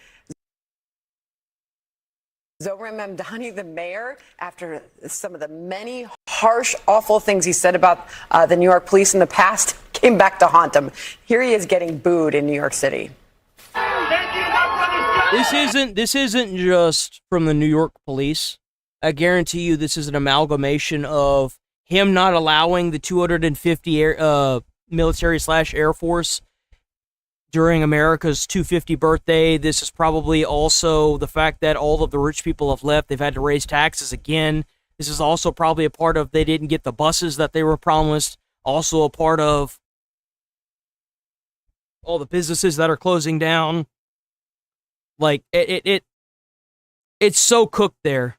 Zohran Mamdani, the mayor, after some of the many harsh, awful things he said about the New York police in the past, came back to haunt him. Here he is getting booed in New York City. This isn't just from the New York police. I guarantee you this is an amalgamation of him not allowing the 250 military/Air Force during America's 250 birthday. This is probably also the fact that all of the rich people have left. They've had to raise taxes again. This is also probably a part of they didn't get the buses that they were promised. Also a part of all the businesses that are closing down. Like, it's so cooked there.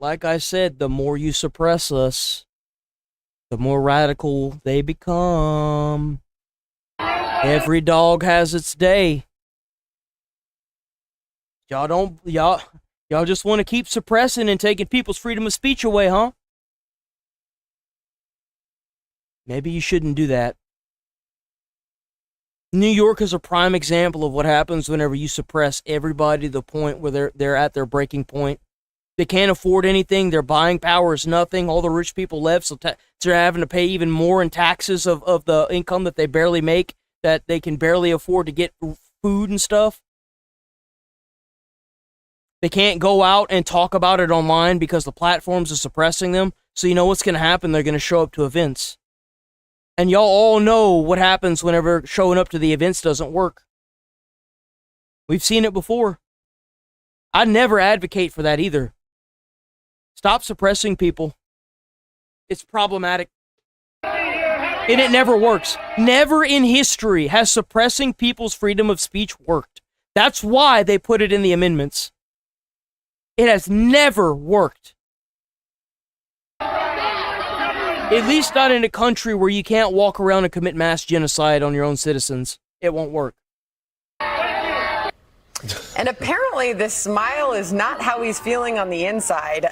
Like I said, the more you suppress us, the more radical they become. Every dog has its day. Y'all just want to keep suppressing and taking people's freedom of speech away, huh? Maybe you shouldn't do that. New York is a prime example of what happens whenever you suppress everybody to the point where they're at their breaking point. They can't afford anything. Their buying power is nothing. All the rich people left, so they're having to pay even more in taxes of the income that they barely make, that they can barely afford to get food and stuff. They can't go out and talk about it online because the platforms are suppressing them. So you know what's going to happen? They're going to show up to events. And y'all all know what happens whenever showing up to the events doesn't work. We've seen it before. I never advocate for that either. Stop suppressing people. It's problematic. And it never works. Never in history has suppressing people's freedom of speech worked. That's why they put it in the amendments. It has never worked. At least not in a country where you can't walk around and commit mass genocide on your own citizens. It won't work. And apparently this smile is not how he's feeling on the inside.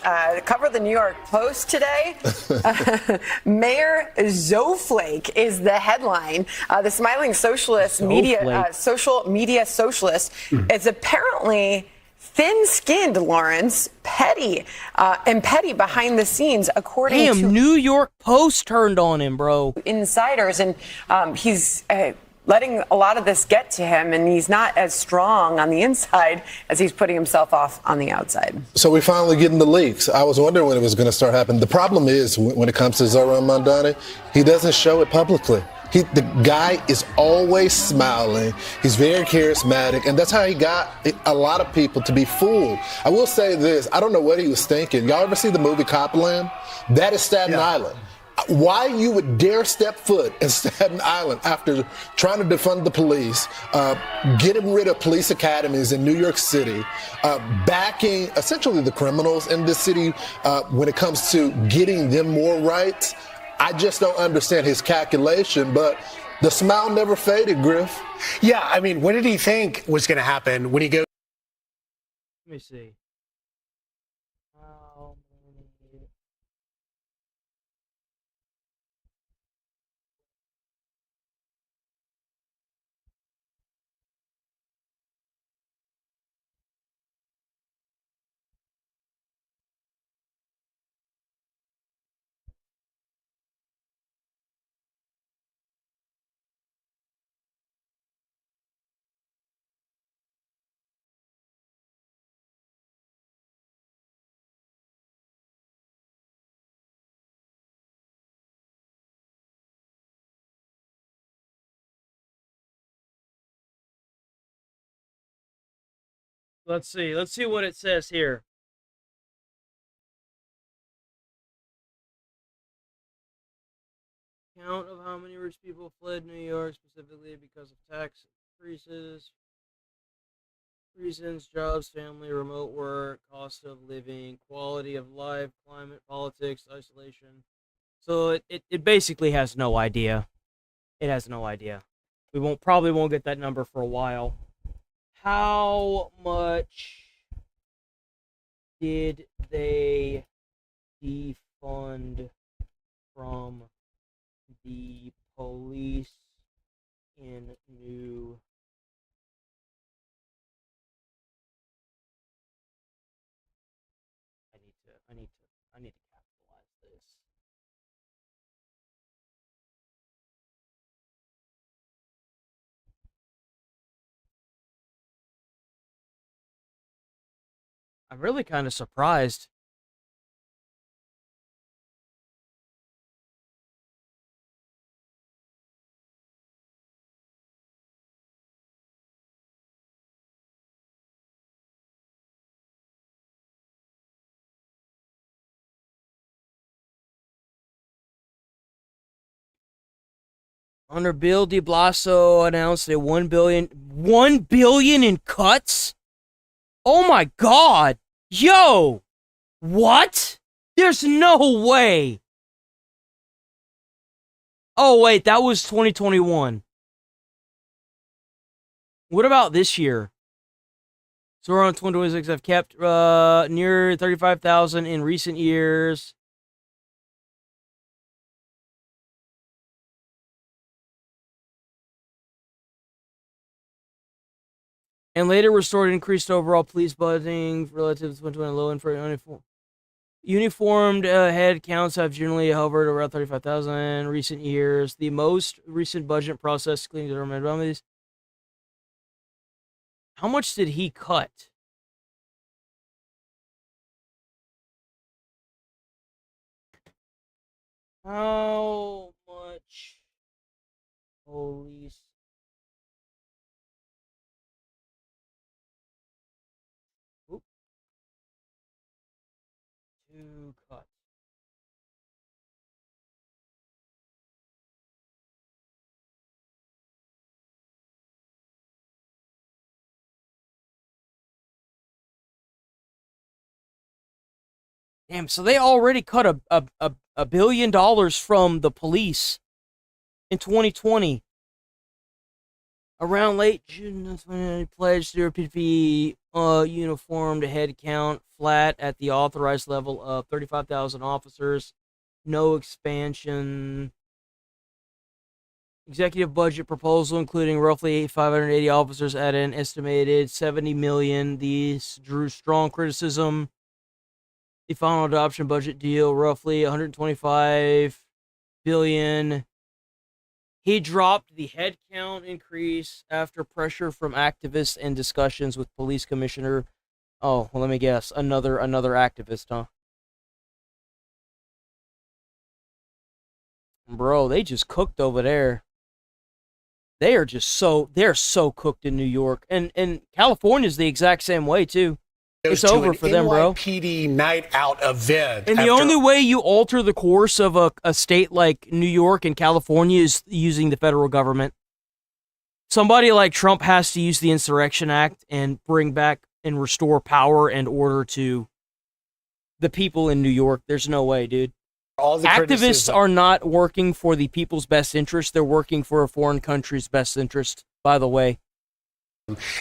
Cover the New York Post today. Mayor Zoflake is the headline. The smiling socialist social media socialist is apparently thin-skinned, Lawrence, petty, and petty behind the scenes, according to New York Post turned on him, bro. Insiders, and he's letting a lot of this get to him, and he's not as strong on the inside as he's putting himself off on the outside. So we're finally getting the leaks. I was wondering when it was going to start happening. The problem is, when it comes to Zoran Mondani, he doesn't show it publicly. The guy is always smiling. He's very charismatic, and that's how he got a lot of people to be fooled. I will say this. I don't know what he was thinking. Y'all ever see the movie Copland? That is Staten Island. Why you would dare step foot in Staten Island after trying to defund the police, getting rid of police academies in New York City, backing essentially the criminals in this city when it comes to getting them more rights? I just don't understand his calculation, but the smile never faded, Griff. Yeah, I mean, what did he think was going to happen when he goes? Let me see. Let's see. Let's see what it says here. Count of how many rich people fled New York specifically because of tax increases, reasons, jobs, family, remote work, cost of living, quality of life, climate, politics, isolation. So it basically has no idea. It has no idea. We probably won't get that number for a while. How much did they defund from the police in New I need to capitalize this. I'm really kind of surprised. Under Bill de Blasio announced a $1 billion in cuts? Oh my god! Yo! What? There's no way! Oh wait, that was 2021. What about this year? So we're on 2026. I've kept near 35,000 in recent years. And later restored increased overall police budgeting relative to 2020 low and for uniformed head counts have generally hovered around 35,000 in recent years. The most recent budget process cleaning to remember these. How much did he cut? How much police? Oop. 2 cuts. Damn, so they already cut $1 billion from the police in 2020. Around late June, that's when they pledged their PPE uniformed head count flat at the authorized level of 35,000 officers. No expansion. Executive budget proposal, including roughly 580 officers at an estimated 70 million. These drew strong criticism. The final adoption budget deal, roughly 125 billion. He dropped the headcount increase after pressure from activists and discussions with police commissioner. Oh, well, let me guess. Another activist, huh? Bro, they just cooked over there. They're so cooked in New York. And California's the exact same way, too. It's over for them, bro. NYPD night out event. And the only way you alter the course of a state like New York and California is using the federal government. Somebody like Trump has to use the Insurrection Act and bring back and restore power and order to the people in New York. There's no way, dude. All the activists are not working for the people's best interest. They're working for a foreign country's best interest, by the way.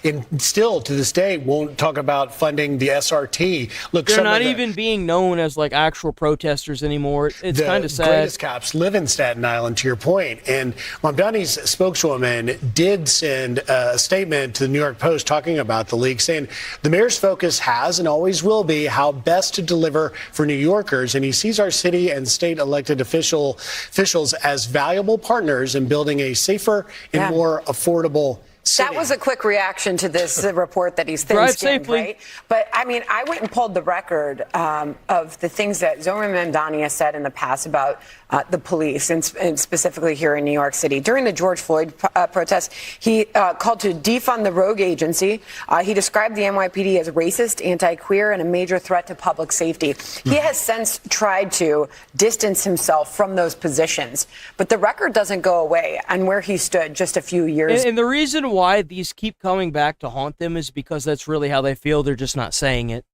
And still, to this day, won't talk about funding the SRT. Look, they're not even being known as like actual protesters anymore. It's kind of sad. The greatest cops live in Staten Island, to your point. And Mamdani's spokeswoman did send a statement to the New York Post talking about the leak, saying the mayor's focus has and always will be how best to deliver for New Yorkers. And he sees our city and state elected officials as valuable partners in building a safer and more affordable city. That was a quick reaction to this report that he's thin-skinned, right? But, I mean, I went and pulled the record of the things that Zohran Mamdani has said in the past about the police, and specifically here in New York City. During the George Floyd protest, he called to defund the rogue agency. He described the NYPD as racist, anti-queer, and a major threat to public safety. He has since tried to distance himself from those positions, but the record doesn't go away on where he stood just a few years. And the reason why these keep coming back to haunt them is because that's really how they feel. They're just not saying it.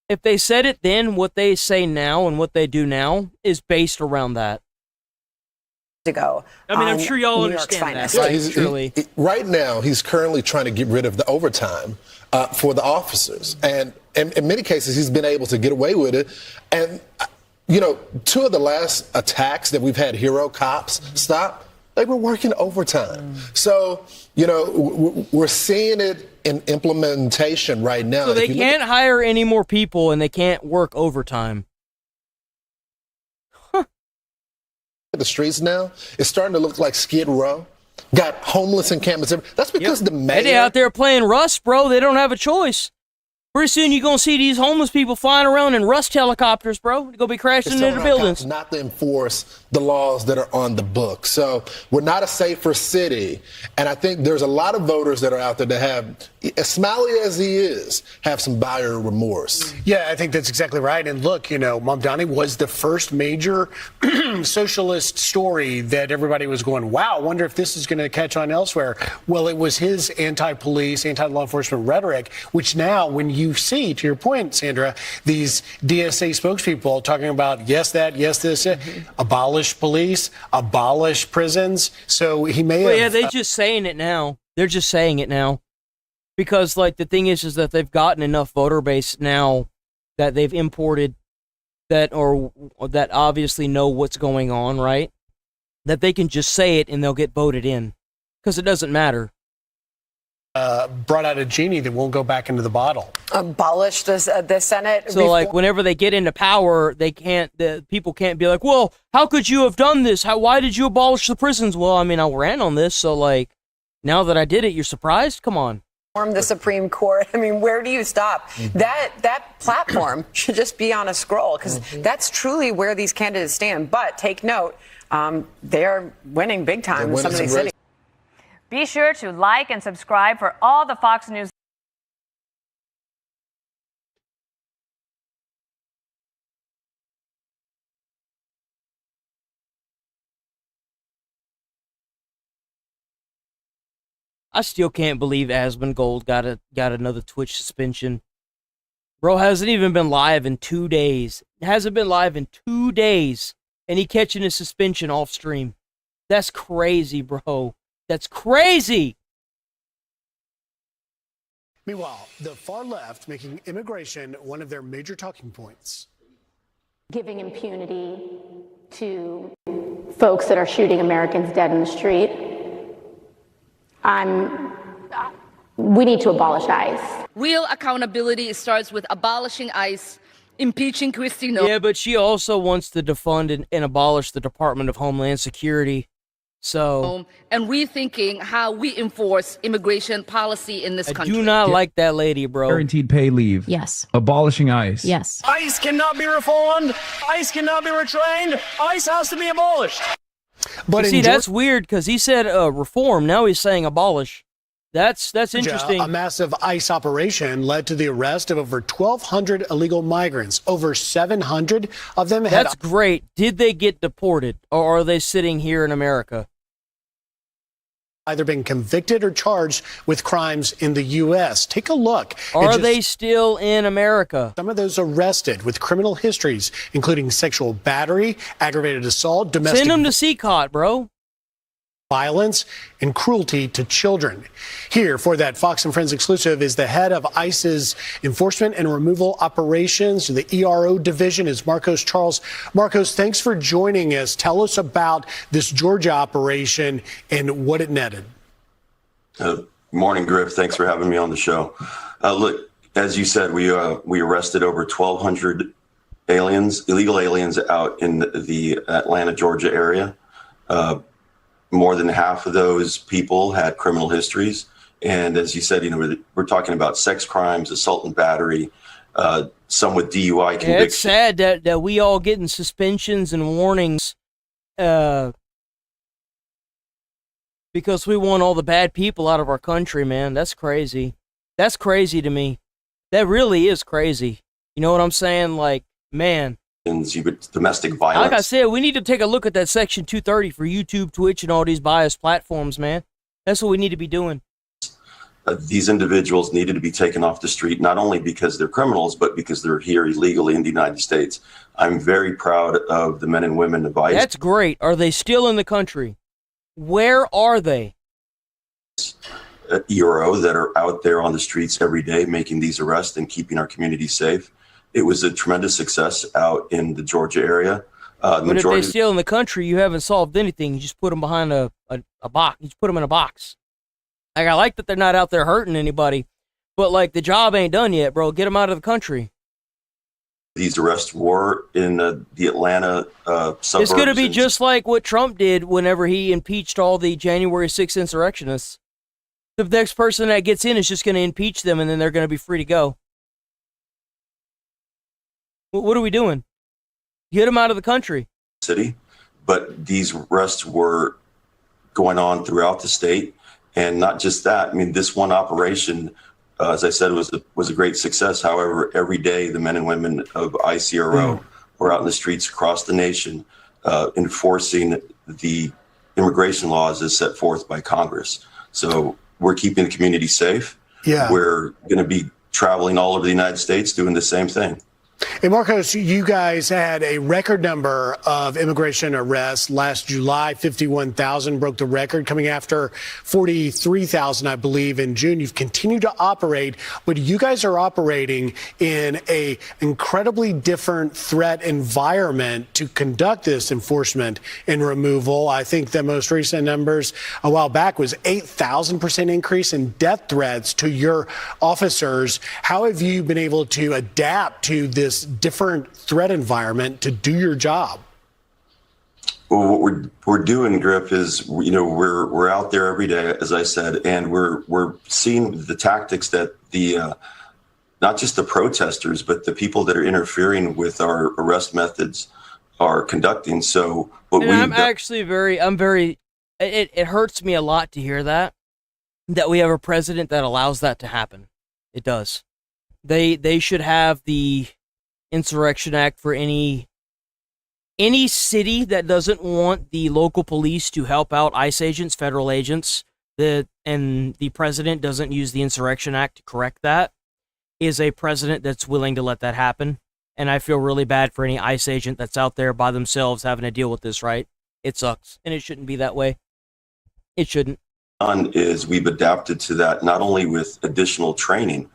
If they said it then, what they say now and what they do now is based around that. To go. I mean, I'm sure y'all understand that, right? Right now, he's currently trying to get rid of the overtime for the officers. And in many cases, he's been able to get away with it. And, you know, 2 of the last attacks that we've had hero cops stop, they were working overtime. So, you know, we're seeing it in implementation right now. So they can't hire any more people and they can't work overtime. The streets now, it's starting to look like Skid Row. Got homeless encampments. That's because the mayor... They out there playing Rust, bro. They don't have a choice. Pretty soon you're going to see these homeless people flying around in Rust helicopters, bro. They're going to be crashing into buildings. Not to enforce the laws that are on the book. So we're not a safer city. And I think there's a lot of voters that are out there that have, as smiley as he is, have some buyer remorse. Yeah, I think that's exactly right. And look, you know, Mamdani was the first major socialist story that everybody was going, wow, I wonder if this is going to catch on elsewhere. Well, it was his anti-police, anti-law enforcement rhetoric, which now when you see, to your point, Sandra, these DSA spokespeople talking about yes, that, yes, this, abolish police, abolish prisons. So he may have... Yeah, they're just saying it now. They're just saying it now. Because, like, the thing is that they've gotten enough voter base now that they've imported that obviously know what's going on, right? That they can just say it and they'll get voted in. Because it doesn't matter. Brought out a genie that won't go back into the bottle. Abolish the Senate. So, like, whenever they get into power, the people can't be like, well, how could you have done this? Why did you abolish the prisons? Well, I mean, I ran on this, so, like, now that I did it, you're surprised? Come on. the Supreme Court. I mean, where do you stop? That platform should just be on a scroll, because that's truly where these candidates stand. But take note, they are winning big time in some of these cities. Be sure to like and subscribe for all the Fox News. I still can't believe Asmongold got another Twitch suspension. Bro hasn't even been live in 2 days. Hasn't been live in 2 days, and he catching a suspension off stream. That's crazy, bro. That's crazy. Meanwhile, the far left making immigration one of their major talking points. Giving impunity to folks that are shooting Americans dead in the street. We need to abolish ICE. Real accountability starts with abolishing ICE, impeaching Kristi Noem. Yeah, but she also wants to defund and abolish the Department of Homeland Security. So, and rethinking how we enforce immigration policy in this country. I do not like that lady, bro. Guaranteed pay leave. Yes. Abolishing ICE. Yes. ICE cannot be reformed. ICE cannot be retrained. ICE has to be abolished. But see, that's weird, because he said reform. Now he's saying abolish. That's interesting. A massive ICE operation led to the arrest of over 1,200 illegal migrants. Over 700 of them had... That's great. Did they get deported, or are they sitting here in America? Either been convicted or charged with crimes in the U.S. Take a look. Are they still in America? Some of those arrested with criminal histories, including sexual battery, aggravated assault, domestic... Send them to CCOT, bro. Violence and cruelty to children. Here for that Fox and Friends exclusive is the head of ICE's enforcement and removal operations, the ERO division, is Marcos Charles. Marcos, thanks for joining us. Tell us about this Georgia operation and what it netted. Morning, Griff. Thanks for having me on the show. Look, as you said, we arrested over 1,200 illegal aliens out in the Atlanta, Georgia area. More than half of those people had criminal histories. And as you said, we're talking about sex crimes, assault and battery, some with DUI convictions. Yeah, it's sad that we all getting suspensions and warnings because we want all the bad people out of our country, man. That's crazy. That's crazy to me. That really is crazy. You know what I'm saying? Like, man. Domestic violence. Like I said, we need to take a look at that Section 230 for YouTube, Twitch, and all these biased platforms, man. That's what we need to be doing. These individuals needed to be taken off the street, not only because they're criminals, but because they're here illegally in the United States. I'm very proud of the men and women of ICE. That's great. Are they still in the country? Where are they? ERO that are out there on the streets every day making these arrests and keeping our community safe. It was a tremendous success out in the Georgia area. But if they're still in the country, you haven't solved anything. You just put them behind a box. You just put them in a box. Like, I like that they're not out there hurting anybody, but like the job ain't done yet, bro. Get them out of the country. These arrests were in the Atlanta suburbs. It's going to be just like what Trump did whenever he impeached all the January 6th insurrectionists. The next person that gets in is just going to impeach them, and then they're going to be free to go. What are we doing? Get them out of the country. City, but these arrests were going on throughout the state, and not just that. I mean, this one operation, as I said, was a great success. However, every day the men and women of ICRO were out in the streets across the nation enforcing the immigration laws as set forth by Congress. So we're keeping the community safe. Yeah, we're going to be traveling all over the United States doing the same thing. Hey, Marcos, you guys had a record number of immigration arrests last July. 51,000 broke the record, coming after 43,000, I believe, in June. You've continued to operate, but you guys are operating in a incredibly different threat environment to conduct this enforcement and removal. I think the most recent numbers a while back was 8,000% increase in death threats to your officers. How have you been able to adapt to this different threat environment to do your job? Well, what we're doing, Griff, is we're out there every day, as I said, and we're seeing the tactics that the not just the protesters, but the people that are interfering with our arrest methods are conducting. So, what I'm very. It hurts me a lot to hear that we have a president that allows that to happen. It does. They should have the Insurrection Act for any city that doesn't want the local police to help out ICE agents, federal agents, and the president doesn't use the Insurrection Act to correct that, is a president that's willing to let that happen. And I feel really bad for any ICE agent that's out there by themselves having to deal with this, right? It sucks, and it shouldn't be that way. It shouldn't. Is we've adapted to that, not only with additional training,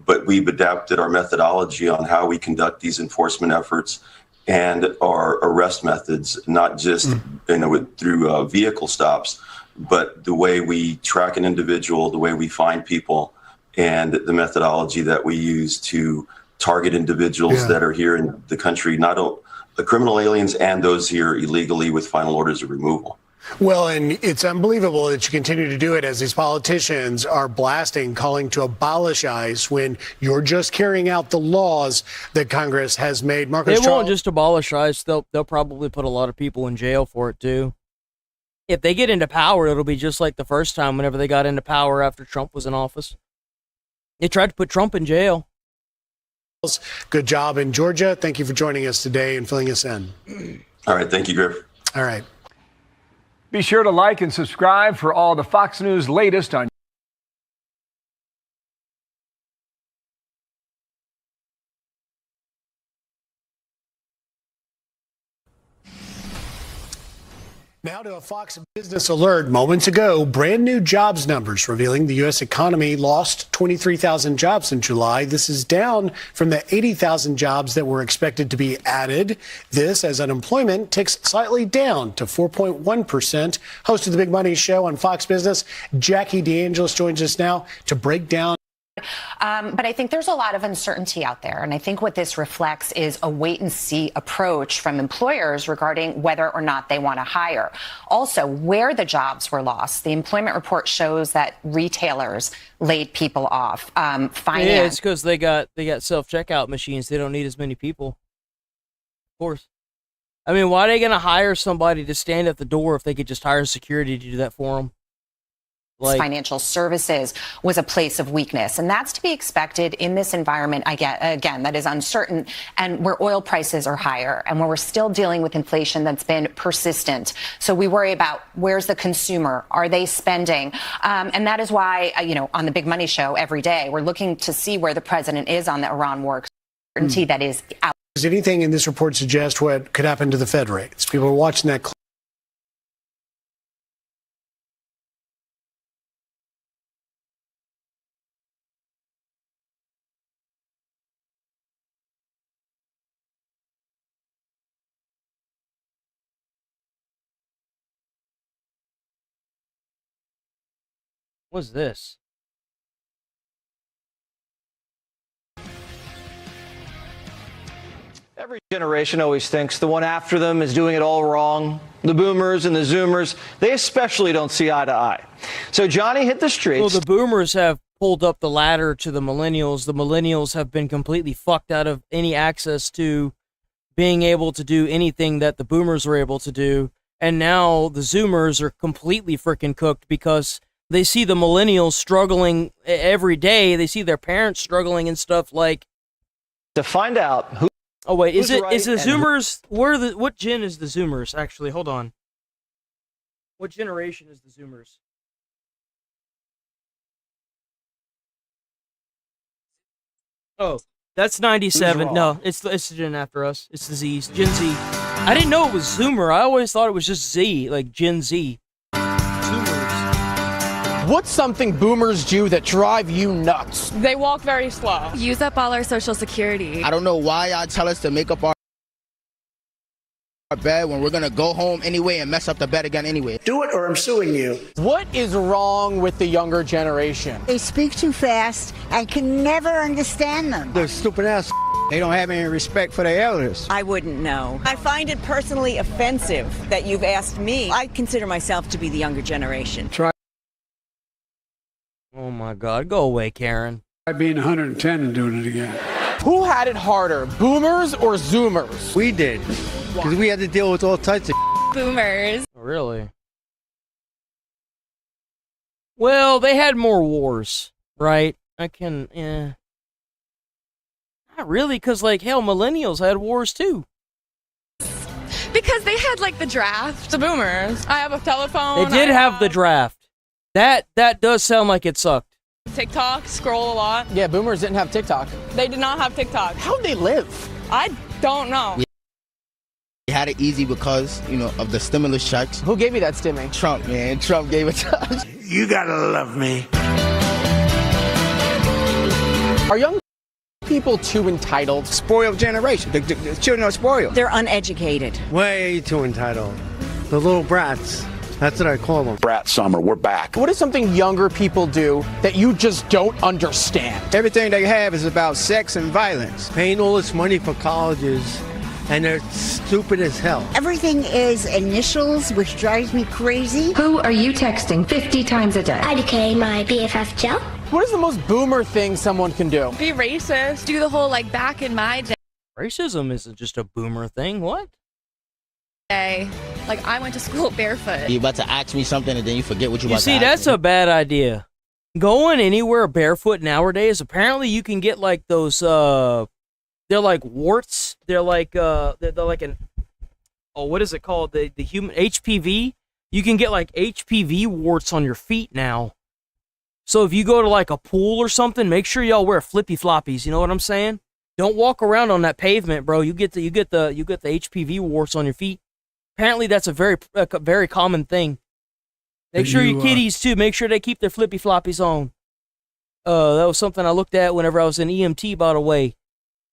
but we've adapted our methodology on how we conduct these enforcement efforts and our arrest methods, not just through vehicle stops, but the way we track an individual, the way we find people, and the methodology that we use to target individuals that are here in the country, not the criminal aliens and those here illegally with final orders of removal. Well, and it's unbelievable that you continue to do it as these politicians are blasting, calling to abolish ICE when you're just carrying out the laws that Congress has made. Marcus, they won't just abolish ICE. They'll probably put a lot of people in jail for it, too. If they get into power, it'll be just like the first time whenever they got into power after Trump was in office. They tried to put Trump in jail. Good job in Georgia. Thank you for joining us today and filling us in. All right. Thank you, Griff. All right. Be sure to like and subscribe for all the Fox News latest on Now to a Fox Business alert. Moments ago, brand new jobs numbers revealing the U.S. economy lost 23,000 jobs in July. This is down from the 80,000 jobs that were expected to be added. This as unemployment ticks slightly down to 4.1%. Host of the Big Money Show on Fox Business, Jackie DeAngelis joins us now to break down. But I think there's a lot of uncertainty out there. And I think what this reflects is a wait and see approach from employers regarding whether or not they want to hire. Also, where the jobs were lost. The employment report shows that retailers laid people off. Yeah, it's because they got self-checkout machines. They don't need as many people. Of course. I mean, why are they going to hire somebody to stand at the door if they could just hire security to do that for them? Financial services was a place of weakness, and that's to be expected in this environment, again, that is uncertain, and where oil prices are higher, and where we're still dealing with inflation that's been persistent. So we worry about where's the consumer? Are they spending? And that is why, on the Big Money Show every day, we're looking to see where the president is on the Iran war. Certainty that is out. Does anything in this report suggest what could happen to the Fed rates? People are watching that. What's this? Every generation always thinks the one after them is doing it all wrong. The boomers and the zoomers, they especially don't see eye to eye. So Johnny hit the streets. Well, the boomers have pulled up the ladder to the millennials. The millennials have been completely fucked out of any access to being able to do anything that the boomers were able to do. And now the zoomers are completely freaking cooked because they see the millennials struggling every day. They see their parents struggling and stuff like. To find out who. Oh wait, is the Zoomers? What gen is the Zoomers? Actually, hold on. What generation is the Zoomers? Oh, that's 97. No, it's the gen after us. It's the Z's. Gen Z. I didn't know it was Zoomer. I always thought it was just Z, like Gen Z. What's something boomers do that drive you nuts? They walk very slow. Use up all our social security. I don't know why y'all tell us to make up our bed when we're gonna go home anyway and mess up the bed again anyway. Do it or I'm suing you. What is wrong with the younger generation? They speak too fast and can never understand them. They're stupid ass. They don't have any respect for their elders. I wouldn't know. I find it personally offensive that you've asked me. I consider myself to be the younger generation. Try Oh my God, go away, Karen. being 110 and doing it again. Who had it harder, boomers or zoomers? We did. Because we had to deal with all types of Boomers. Really? Well, they had more wars, right? Not really, because, like, hell, millennials had wars too. Because they had like the draft. The boomers. I have a telephone. They did have the draft. That does sound like it sucked. TikTok, scroll a lot. Yeah, boomers didn't have TikTok. They did not have TikTok. How'd they live? I don't know. We had it easy because, of the stimulus checks. Who gave you that stimmy? Trump, man. Trump gave it to us. You gotta love me. Are young people too entitled? Spoiled generation. The children are spoiled. They're uneducated. Way too entitled. The little brats. That's what I call them. Brat summer, we're back. What is something younger people do that you just don't understand? Everything they have is about sex and violence. Paying all this money for colleges, and they're stupid as hell. Everything is initials, which drives me crazy. Who are you texting 50 times a day? IDK, my BFF Joe. What is the most boomer thing someone can do? Be racist. Do the whole like back in my day. Racism isn't just a boomer thing. What? Like I went to school barefoot. You're about to ask me something and then you forget what you're You about to see, ask that's me. a bad idea. Going anywhere barefoot nowadays, apparently you can get like those, they're like warts. They're like what is it called? The human HPV. You can get like HPV warts on your feet now. So if you go to like a pool or something, make sure y'all wear flippy floppies. You know what I'm saying? Don't walk around on that pavement, bro. You get the HPV warts on your feet. Apparently, that's a very common thing. Make sure your kiddies too. Make sure they keep their flippy floppies on. That was something I looked at whenever I was in EMT. By the way,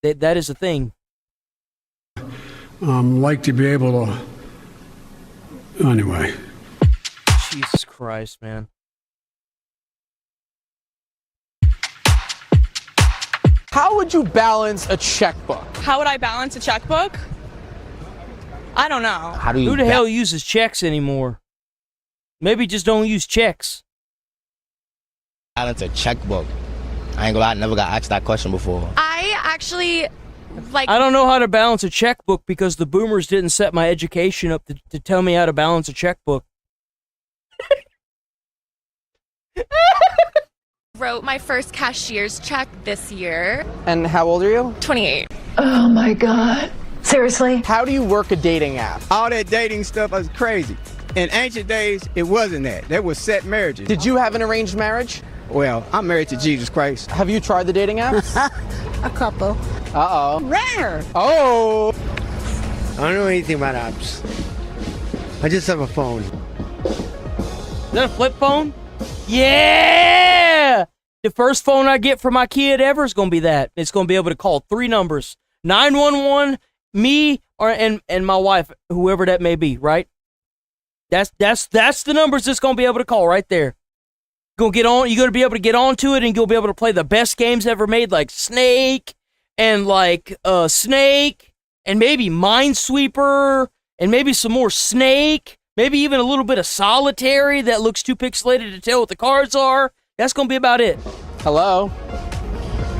that is a thing. Like to be able to. Anyway. Jesus Christ, man. How would you balance a checkbook? How would I balance a checkbook? I don't know. Who the hell uses checks anymore? Maybe just don't use checks. Balance a checkbook. I ain't gonna lie, I never got asked that question before. I actually like. I don't know how to balance a checkbook because the boomers didn't set my education up to tell me how to balance a checkbook. Wrote my first cashier's check this year. And how old are you? 28. Oh my God. Seriously? How do you work a dating app? All that dating stuff was crazy. In ancient days, it wasn't that. There was set marriages. Did you have an arranged marriage? Well, I'm married to Jesus Christ. Have you tried the dating apps? A couple. Uh-oh. Rare. Oh! I don't know anything about apps. I just have a phone. Is that a flip phone? Yeah! The first phone I get for my kid ever is going to be that. It's going to be able to call 3 numbers. 911, me, and my wife, whoever that may be, right? That's the numbers it's going to be able to call right there. You're going to be able to get onto it and you'll be able to play the best games ever made, like Snake and Snake and maybe Minesweeper and maybe some more Snake. Maybe even a little bit of Solitary that looks too pixelated to tell what the cards are. That's going to be about it. Hello?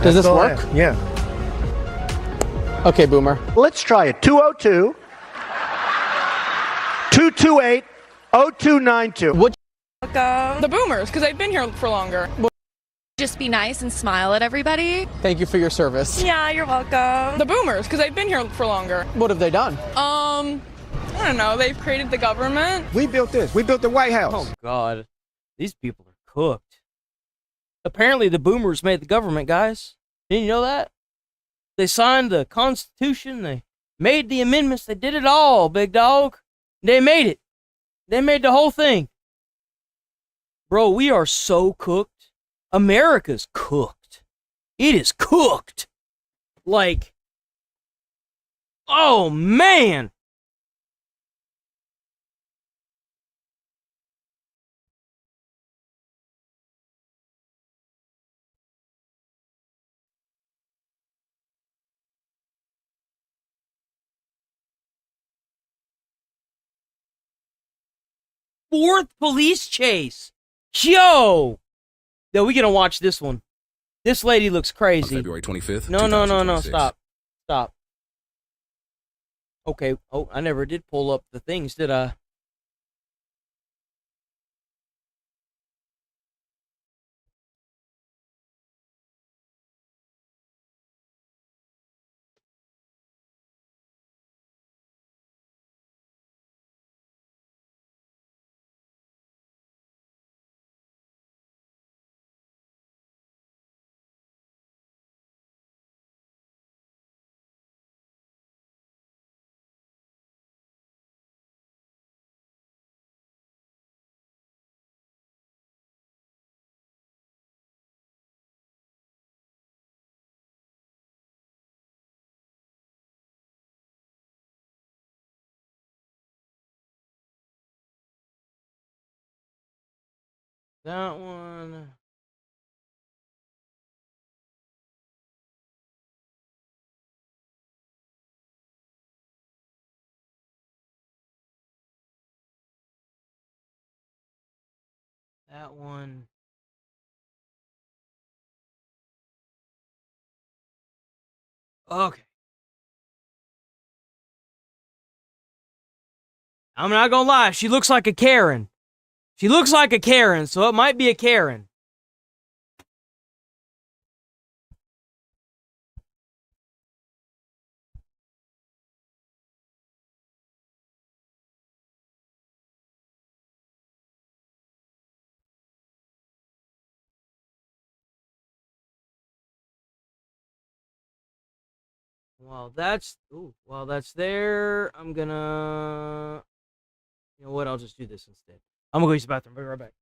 Does this work? Yeah. Okay, Boomer. Let's try it. 202 228 0292. What? The boomers, because they've been here for longer. Just be nice and smile at everybody. Thank you for your service. Yeah, you're welcome. The boomers, because they've been here for longer. What have they done? I don't know. They've created the government. We built this. We built the White House. Oh, God. These people are cooked. Apparently, the boomers made the government, guys. Didn't you know that? They signed the Constitution. They made the amendments. They did it all, big dog. They made it. They made the whole thing. Bro, we are so cooked. America's cooked. It is cooked. Like, oh, man. 4th police chase. Yo! Yo, we gonna watch this one. This lady looks crazy. On February 25th. No. Stop. Okay. Oh, I never did pull up the things, did I? That one. That one. Okay. I'm not gonna lie, she looks like a Karen. She looks like a Karen, so it might be a Karen. While that's there, I'm gonna, you know what? I'll just do this instead. I'm gonna go use the bathroom. I'll be right back.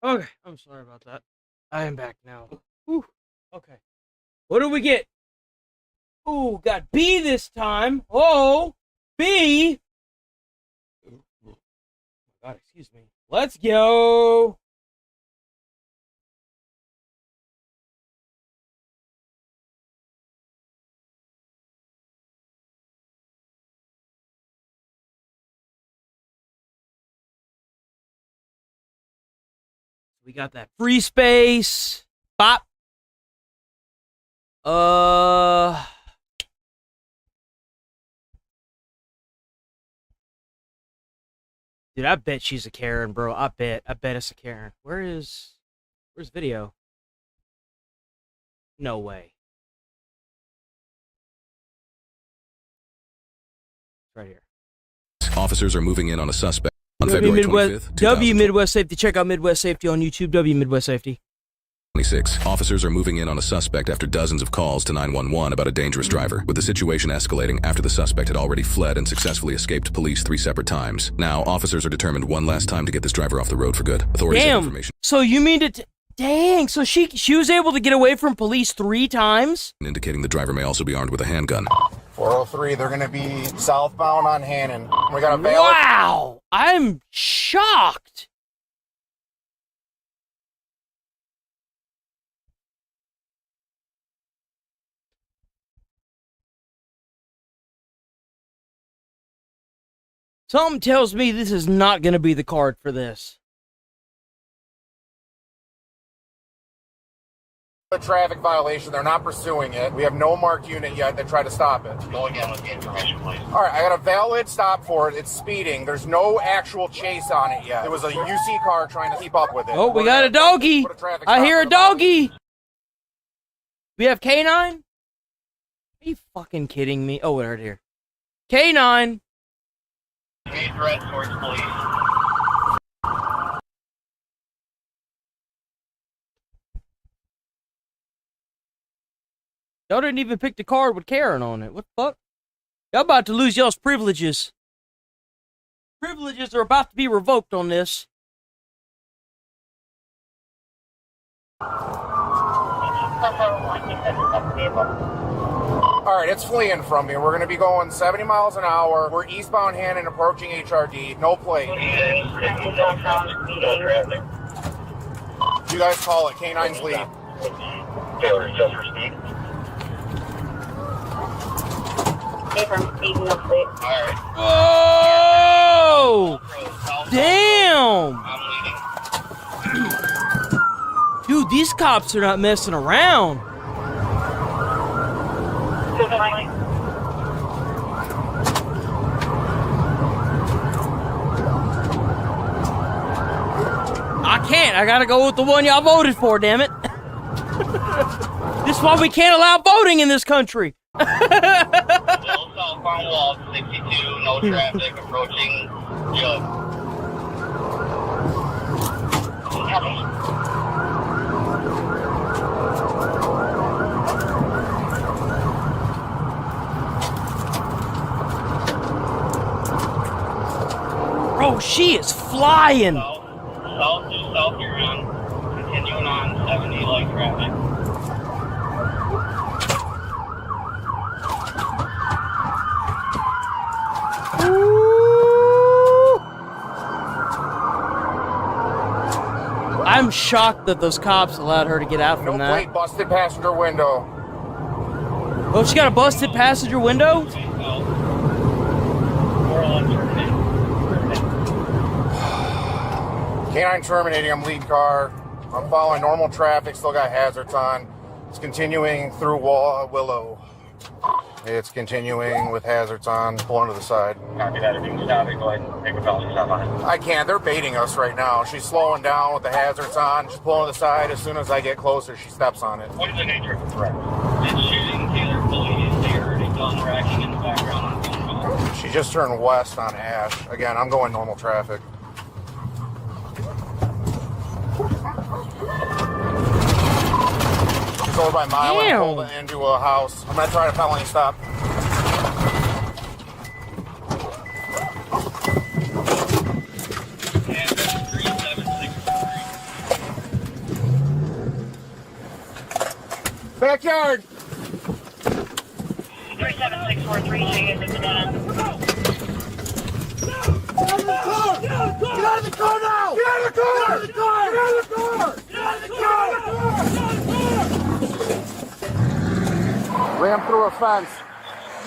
Okay, I'm sorry about that. I am back now. Whew. Okay. What do we get? Ooh, got B this time. Oh, B. Oh my God, excuse me. Let's go. We got that free space. Bop. Dude, I bet she's a Karen, bro. I bet it's a Karen. Where's video? No way. Right here. Officers are moving in on a suspect on February 25th. W Midwest Safety. Check out Midwest Safety on YouTube. W Midwest Safety. 26. Officers are moving in on a suspect after dozens of calls to 911 about a dangerous driver, with the situation escalating after the suspect had already fled and successfully escaped police 3 separate times. Now, officers are determined one last time to get this driver off the road for good. Authorities have information. So you mean to... Dang, so she was able to get away from police 3 times? Indicating the driver may also be armed with a handgun. 403, they're going to be southbound on Hannon. We got a bail. Wow! I'm shocked! Something tells me this is not going to be the card for this. A traffic violation. They're not pursuing it. We have no marked unit yet that tried to stop it. Go again with the information, please. All right, I got a valid stop for it. It's speeding. There's no actual chase on it yet. It was a UC car trying to keep up with it. Oh, we got a doggy. I hear a doggy. We have K9? Are you fucking kidding me? Oh, we're right here. K9. Any threat towards police? Y'all didn't even pick the card with Karen on it. What the fuck? Y'all about to lose y'all's privileges. Privileges are about to be revoked on this. All right, it's fleeing from me. We're going to be going 70 miles an hour. We're eastbound Hannon approaching HRD. No plate. You guys call it. K9's lead. Taylor, just for speed. Alright. Whoa! Damn! Dude, these cops are not messing around. I can't. I gotta go with the one y'all voted for, damn it. This is why we can't allow voting in this country. Southbound Wall, 62, no traffic, approaching Jug. Bro, she is flying. South, you're on. Continuing on 70 light traffic. I'm shocked that those cops allowed her to get out from that. No plate, busted passenger window. Oh, she got a busted passenger window? K9 terminating, I'm lead car. I'm following normal traffic, still got hazards on. It's continuing through Willow. It's continuing with hazards on, pulling to the side. Copy that. If you can stop it, go ahead and take a policy stop on it. I can't, they're baiting us right now. She's slowing down with the hazards on. She's pulling to the side. As soon as I get closer, she steps on it. What is the nature of the threat? It's shooting Taylor police. They heard a gun racking in the background on phone call. She just turned west on Ash. Again, I'm going normal traffic. She's over by Mile and pulled it into a house. I'm gonna try to felony stop. Backyard. 37643, she is at the dead. Get out of the car! Get out of the car now! Get out of the car! Get out of the car! Get out of the car! Get out of the car! Ran through a fence.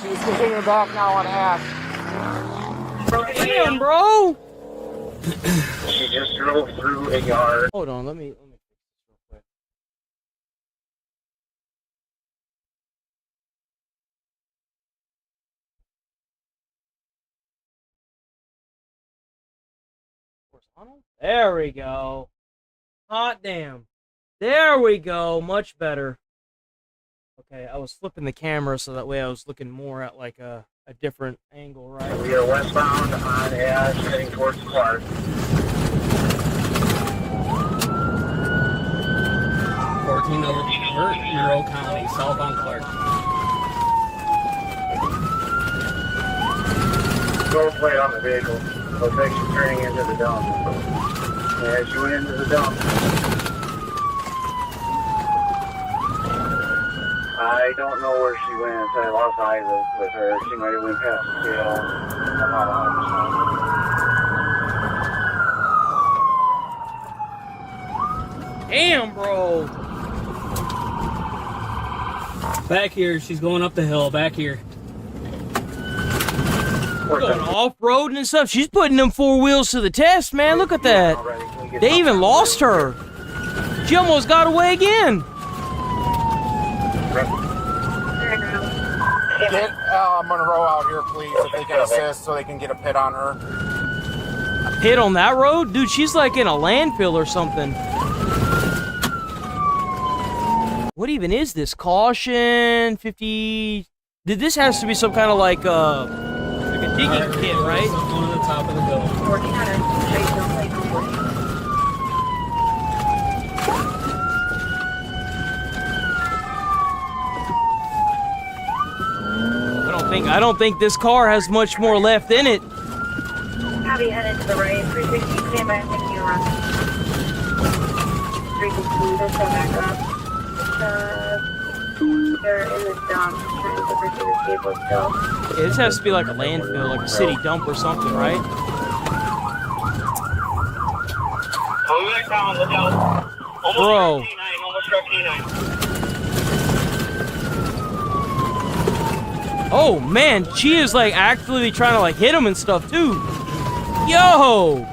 She's continuing back now on Ash. Damn, bro! She just drove through a yard. Hold on, let me fix this real quick. There we go. Hot damn. There we go. Much better. Okay, I was flipping the camera so that way I was looking more at like a different angle, right? We are westbound on Ash heading towards Clark. 14 over Monroe County, southbound Clark. Gold plate on the vehicle. Looks like she's turning into the dump. Yeah, she went into the dump. I don't know where she went. I lost eyes with her. She might have went past the scale. I'm not 100%. Damn, bro. Back here, she's going up the hill. Back here. Going off-roading and stuff. She's putting them four wheels to the test, man. Look at that. They even lost her. She almost got away again. Get Monroe out here, please, if they can assist so they can get a pit on her. A pit on that road? Dude, she's like in a landfill or something. What even is this? Caution, 50... This has to be some kind of like a digging kit, right? On the top of the hill. 1400. I don't think this car has much more left in it. Have you headed to the right? 360, stand by and take you around. 360, just go back up. They're in the dump, trying to pursue this vehicle still. Yeah, this has to be like a landfill, like a city dump or something, right? Coming back down, look out. Bro. Almost struck K9. Oh man, she is like actively trying to like hit him and stuff too. Yo!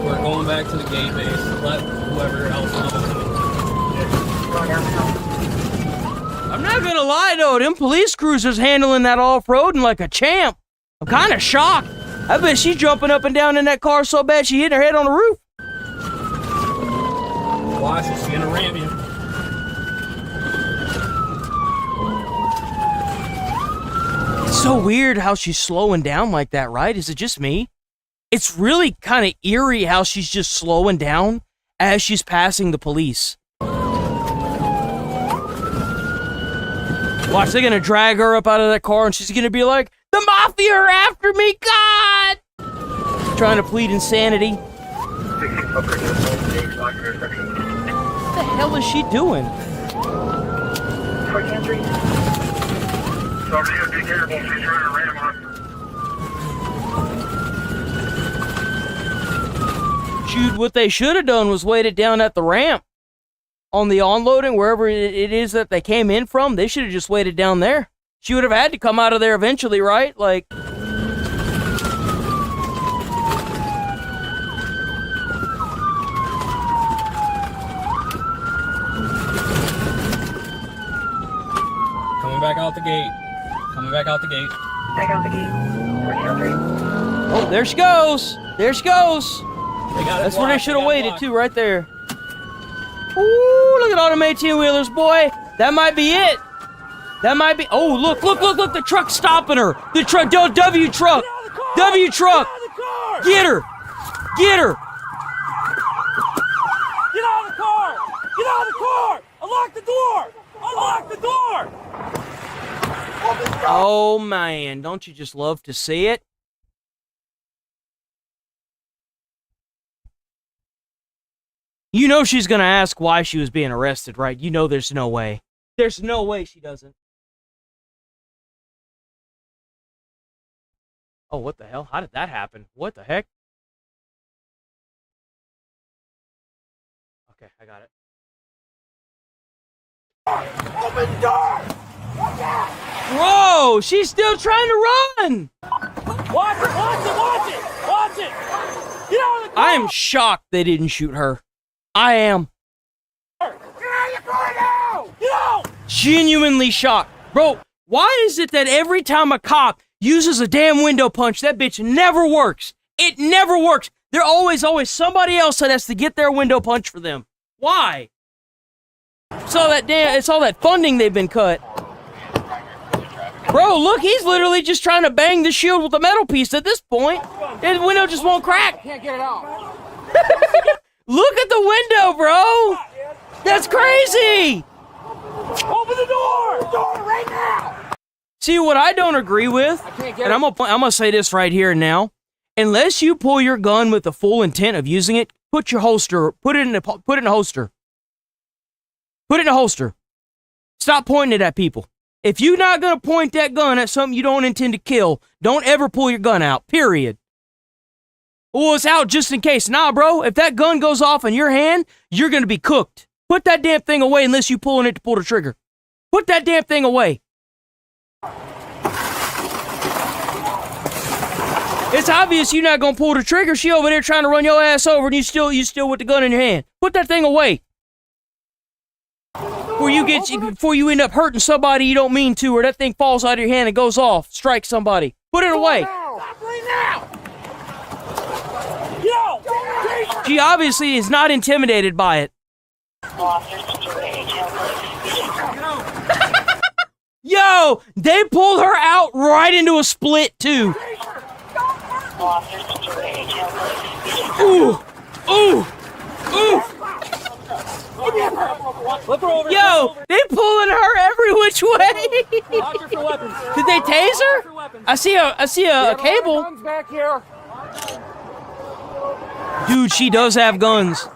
We're going back to the gate base. Let whoever else know. I'm not gonna lie though, them police cruisers handling that off-roading like a champ. I'm kind of shocked. I bet she's jumping up and down in that car so bad she hit her head on the roof. Watch it, she's gonna ram you. It's so weird how she's slowing down like that, right? Is it just me? It's really kind of eerie how she's just slowing down as she's passing the police. Watch, they're gonna drag her up out of that car and she's gonna be like, "The mafia are after me, God!" Trying to plead insanity. What the hell is she doing? Shoot, what they should have done was waited down at the ramp. On the onloading, wherever it is that they came in from, they should have just waited down there. She would have had to come out of there eventually, right? Like... Coming back out the gate. Coming back out the gate. Back out the gate. Oh, there she goes. There she goes. That's where they should have waited, too, right there. Ooh, look at all them 18-wheelers, boy. That might be it. That might be... Oh, look. The truck's stopping her. The truck. W truck. W truck. Get her. Get her. Get out of the car! Get out of the car! Unlock the door! Unlock the door! Oh, man. Don't you just love to see it? You know she's gonna ask why she was being arrested, right? You know there's no way. There's no way she doesn't. Oh, what the hell? How did that happen? What the heck? Okay, I got it. Open door! Bro, she's still trying to run! Watch it! Watch it! Watch it! Watch it! Get out of the car! I am shocked they didn't shoot her. I am. Get out of the car now! Get out! Genuinely shocked. Bro, why is it that every time a cop uses a damn window punch, that bitch never works? It never works. There's always somebody else that has to get their window punch for them. Why? It's all that funding they've been cut. Bro, look, he's literally just trying to bang the shield with a metal piece at this point. The window just won't crack. Can't get it out. Look at the window, bro. That's crazy. Open the door! Door right now! See, what I don't agree with, and I'm gonna say this right here and now, unless you pull your gun with the full intent of using it, put it in a holster. Put it in a holster. Put it in a holster. Stop pointing it at people. If you're not gonna point that gun at something you don't intend to kill, don't ever pull your gun out, period. Well, it's out just in case. Nah, bro, if that gun goes off in your hand, you're gonna be cooked. Put that damn thing away unless you're pulling it to pull the trigger. Put that damn thing away. It's obvious you're not gonna pull the trigger. She over there trying to run your ass over and you still with the gun in your hand. Put that thing away. Before you end up hurting somebody you don't mean to, or that thing falls out of your hand and goes off, strikes somebody. Put it away. Stop right now! Yo! She obviously is not intimidated by it. Yo, they pulled her out right into a split too. Ooh, ooh, ooh. Yo, they pulling her every which way. Did they tase her? I see a cable. Dude, she does have guns.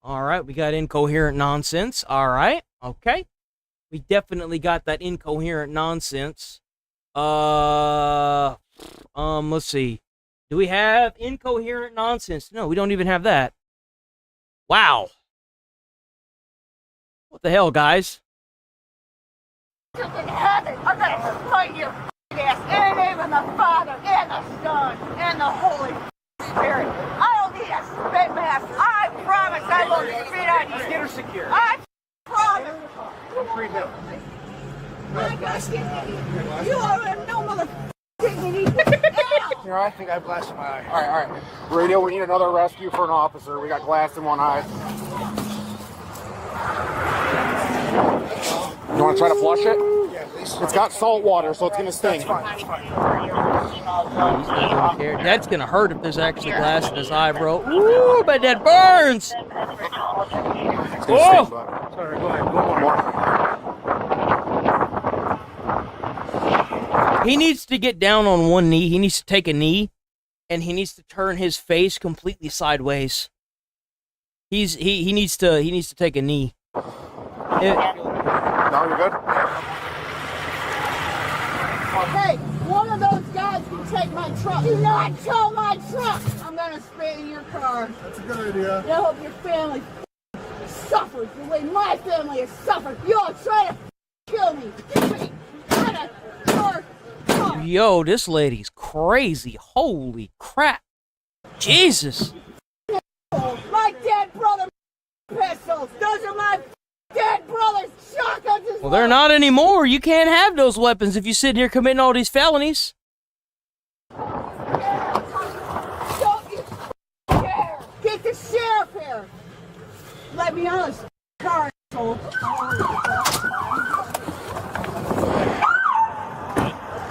All right, we got incoherent nonsense. All right, okay. We definitely got that incoherent nonsense. Let's see. Do we have incoherent nonsense? No, we don't even have that. Wow. What the hell, guys? In heaven, I'm gonna fight your ass in the name of the Father and the Son and the Holy Spirit. I don't need a spit mask. I promise I won't spit on you. Get her secure. I promise. My gosh, you have no motherfucking dignity. Here, I think I blasted my eye. All right. Radio, we need another rescue for an officer. We got glass in one eye. You want to try to flush it? Yeah, please. It's got salt water, so it's going to sting. That's going to hurt if there's actually glass in his eye, bro. Ooh, but that burns! Oh! Sorry, go ahead. One more. He needs to get down on one knee. He needs to take a knee, and he needs to turn his face completely sideways. He needs to take a knee. No, you're good? Hey, one of those guys can take my truck. Do not tow my truck. I'm gonna spit in your car. That's a good idea. I hope your family suffers the way my family has suffered. You all try to kill me. Get me out of your car. Yo, this lady's crazy. Holy crap. Jesus. My dead brother pistols. Those are my dead brother's shotguns as Well, they're not anymore. You can't have those weapons if you sit here committing all these felonies. Don't you dare. Get the sheriff here. Let me out of this car, asshole.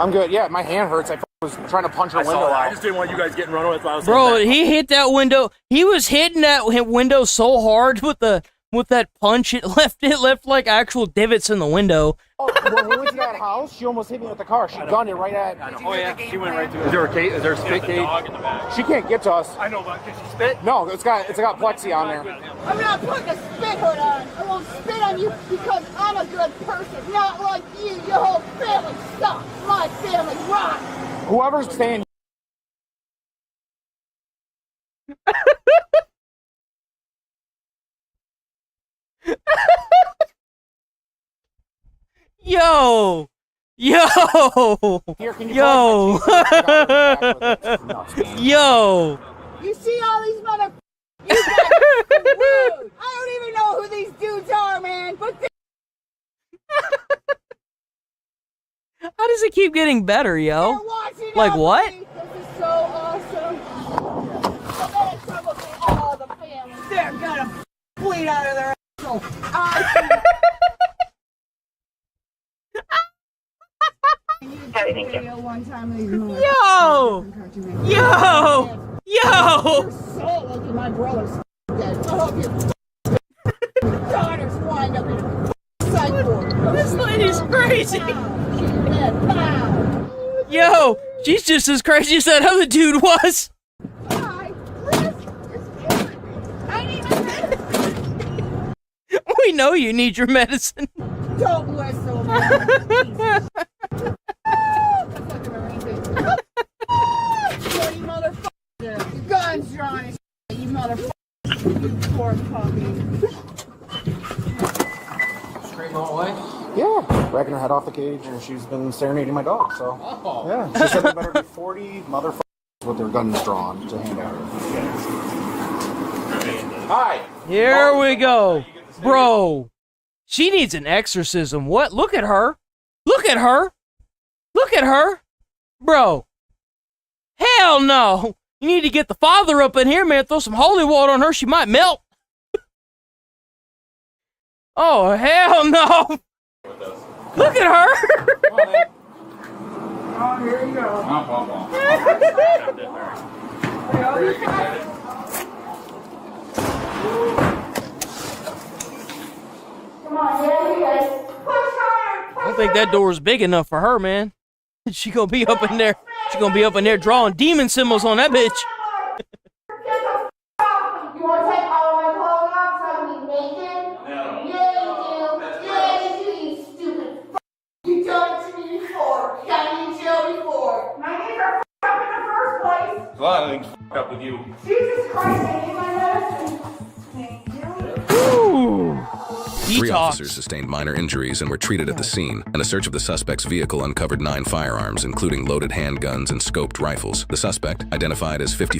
I'm good. Yeah, my hand hurts. I was trying to punch a window out. I just didn't want you guys getting run over. Bro, he hit that window. He was hitting that window so hard with the with that punch, it left like actual divots in the window. Oh, when we went to that house, she almost hit me with the car. She gunned it right at. Oh yeah, she went right through. Is there a cage? Is there a spit cage? She can't get to us. I know, but can she spit? No, it's got plexi on there. I'm not putting a spit hood on. I won't spit on you because I'm a good person. Not like you. Your whole family sucks. My family rocks. Whoever's staying. Yo! Yo! Here, can you Yo! Yo! You see all these mother. You guys are rude. I don't even know who these dudes are, man. But How does it keep getting better, yo? Like what? this is so awesome. I'm gonna trouble through all the family. They're gonna bleed out of their asshole. One time Yo! Yo! Yo! So lucky my brother's dead. I hope your daughters wind up in a psych ward. This lady's crazy! Yo! She's just as crazy as that other dude was! We know you need your medicine. Don't whistle, man. You motherfucker. Your gun's drawn as shit, you motherfucker. You poor puppy. Straight the whole way? Yeah. Dragging her head off the cage, and she's been serenading my dog, so. Oh. Yeah. She said there better be 40 motherfuckers with their guns drawn to hand out. Hi. Here we go. Bro. She needs an exorcism. What? Look at her. Look at her. Look at her. Bro. Hell no. You need to get the father up in here, man. Throw some holy water on her. She might melt. Oh, hell no. Look at her. Oh, here you go. Come on, yeah, you guys. Push harder. I don't think that door is big enough for her, man. She gonna be up in there. She gonna be up in there drawing demon symbols on that bitch. You want to take all my clothes off so I can be naked? No. Yeah, you do. Yeah, you do, you stupid f***. You've done it to me before. Got me in jail before. My names are up in the first place. There's a lot of things up with you. Jesus Christ, I need my medicine. Thank you. Ooh. Three officers sustained minor injuries and were treated at the scene, and a search of the suspect's vehicle uncovered 9 firearms, including loaded handguns and scoped rifles. The suspect, identified as 50...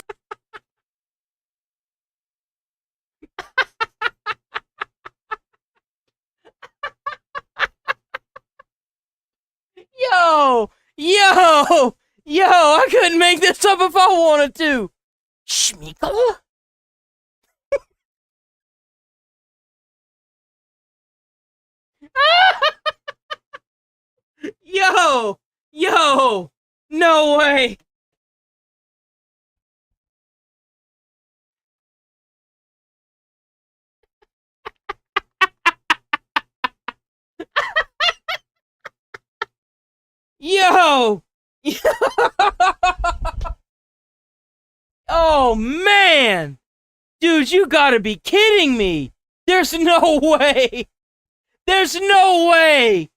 Yo! Yo! Yo! I couldn't make this up if I wanted to. Schmeekle? Yo! Yo! No way! Yo! Oh, man! Dude, you gotta be kidding me! There's no way! There's no way!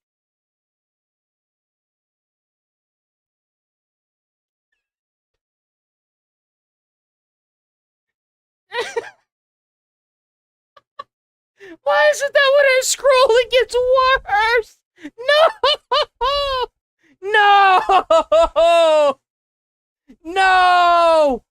Why is it that when I scroll it gets worse? No! No! No!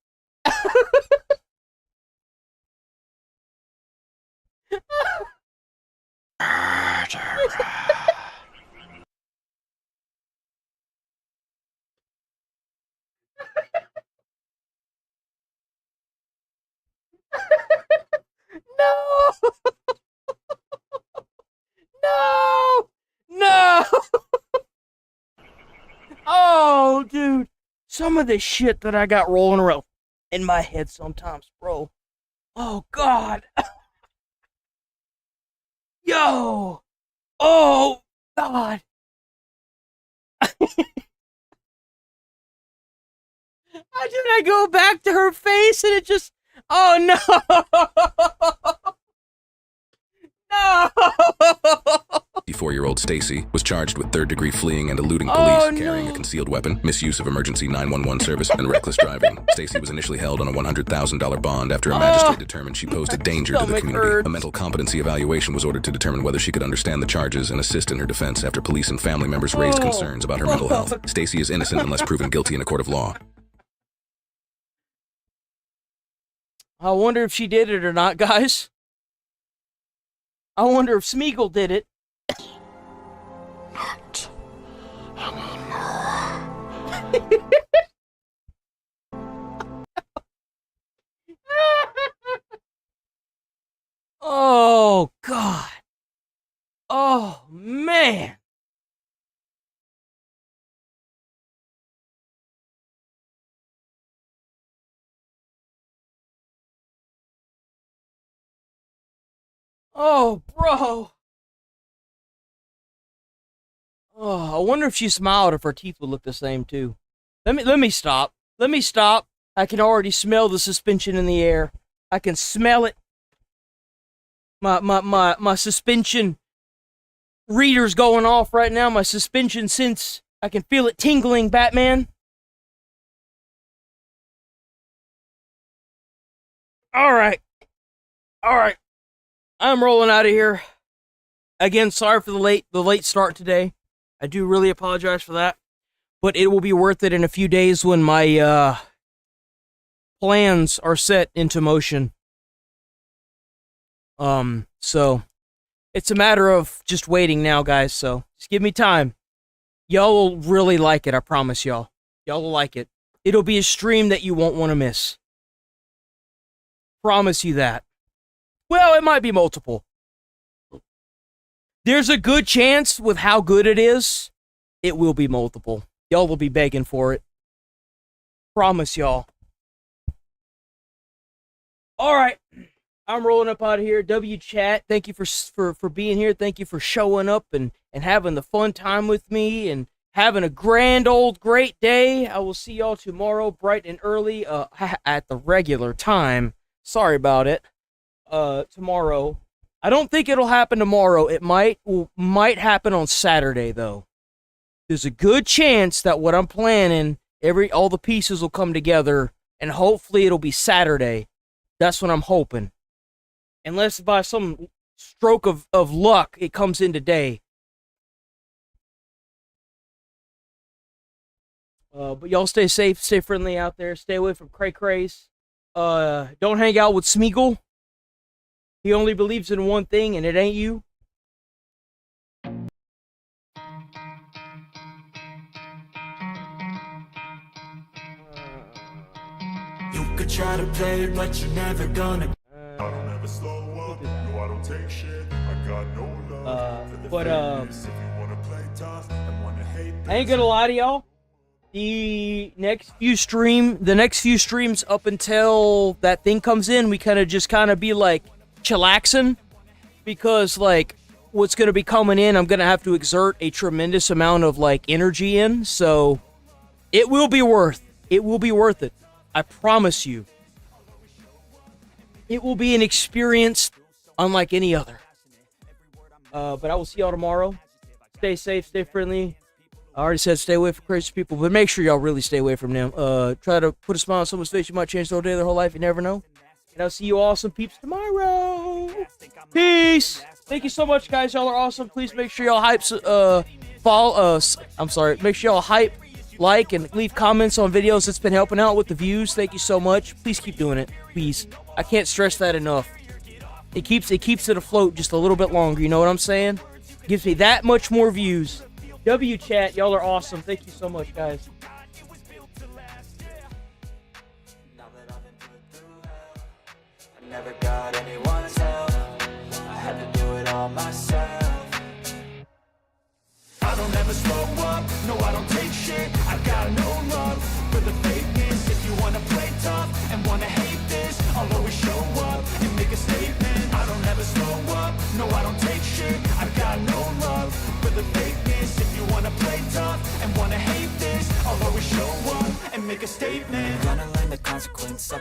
No! No! No! Oh, dude. Some of the shit that I got rolling around in my head sometimes, bro. Oh, God. Yo! Oh, God. I go back to her face and it just... Oh, no! No! 54-year-old Stacy was charged with third-degree fleeing and eluding police, carrying a concealed weapon, misuse of emergency 911 service, and reckless driving. Stacy was initially held on a $100,000 bond after a magistrate determined she posed a danger to the community. A mental competency evaluation was ordered to determine whether she could understand the charges and assist in her defense after police and family members raised concerns about her mental health. Stacy is innocent unless proven guilty in a court of law. I wonder if she did it or not, guys. I wonder if Smeagol did it. Oh, God. Oh, man. Oh, bro. Oh, I wonder if she smiled, if her teeth would look the same too. Let me stop. Let me stop. I can already smell the suspension in the air. I can smell it. My suspension reader's going off right now. My suspension sense. I can feel it tingling, Batman. All right. All right. I'm rolling out of here. Again, sorry for the late start today. I do really apologize for that. But it will be worth it in a few days when my plans are set into motion. So it's a matter of just waiting now, guys. So just give me time. Y'all will really like it, I promise y'all. Y'all will like it. It'll be a stream that you won't want to miss. Promise you that. Well, it might be multiple. There's a good chance with how good it is, it will be multiple. Y'all will be begging for it. Promise y'all. All right. I'm rolling up out of here. Chat, thank you for being here. Thank you for showing up and having the fun time with me and having a grand old great day. I will see y'all tomorrow bright and early at the regular time. Sorry about it. Tomorrow. I don't think it'll happen tomorrow. It might happen on Saturday though. There's a good chance that what I'm planning, all the pieces will come together and hopefully it'll be Saturday. That's what I'm hoping. Unless by some stroke of luck it comes in today. But y'all stay safe, stay friendly out there, stay away from cray-crays. Don't hang out with Smeagol. He only believes in one thing, and it ain't you. You could try to play it, but you're never gonna. I don't ever slow up. No, I don't take shit. I got no love for the famous. If you wanna play tough and wanna hate this. I ain't gonna lie to y'all. The next few streams up until that thing comes in, we kind of be like chillaxing, because like what's gonna be coming in, I'm gonna have to exert a tremendous amount of like energy in. So it will be worth it. I promise you. It will be an experience unlike any other. But I will see y'all tomorrow. Stay safe, stay friendly. I already said stay away from crazy people, but make sure y'all really stay away from them. Try to put a smile on someone's face. You might change the whole day, their whole life. You never know. And I'll see you awesome peeps tomorrow. Peace. Thank you so much, guys. Y'all are awesome. Please make sure y'all make sure y'all hype, like, and leave comments on videos. It's been helping out with the views. Thank you so much. Please keep doing it. Please. I can't stress that enough. It keeps it afloat just a little bit longer. You know what I'm saying? Gives me that much more views. Chat, y'all are awesome. Thank you so much, guys. I never got anyone's help. I had to do it all myself. I don't ever slow up. No, I don't take shit. I got no love for the fakeness. If you wanna play tough and wanna hate this, I'll always show up and make a statement. I don't ever slow up, no I don't take shit. I've got no love for the fakeness. If you wanna play tough and wanna hate this, I'll always show up and make a statement. Gonna learn the consequence of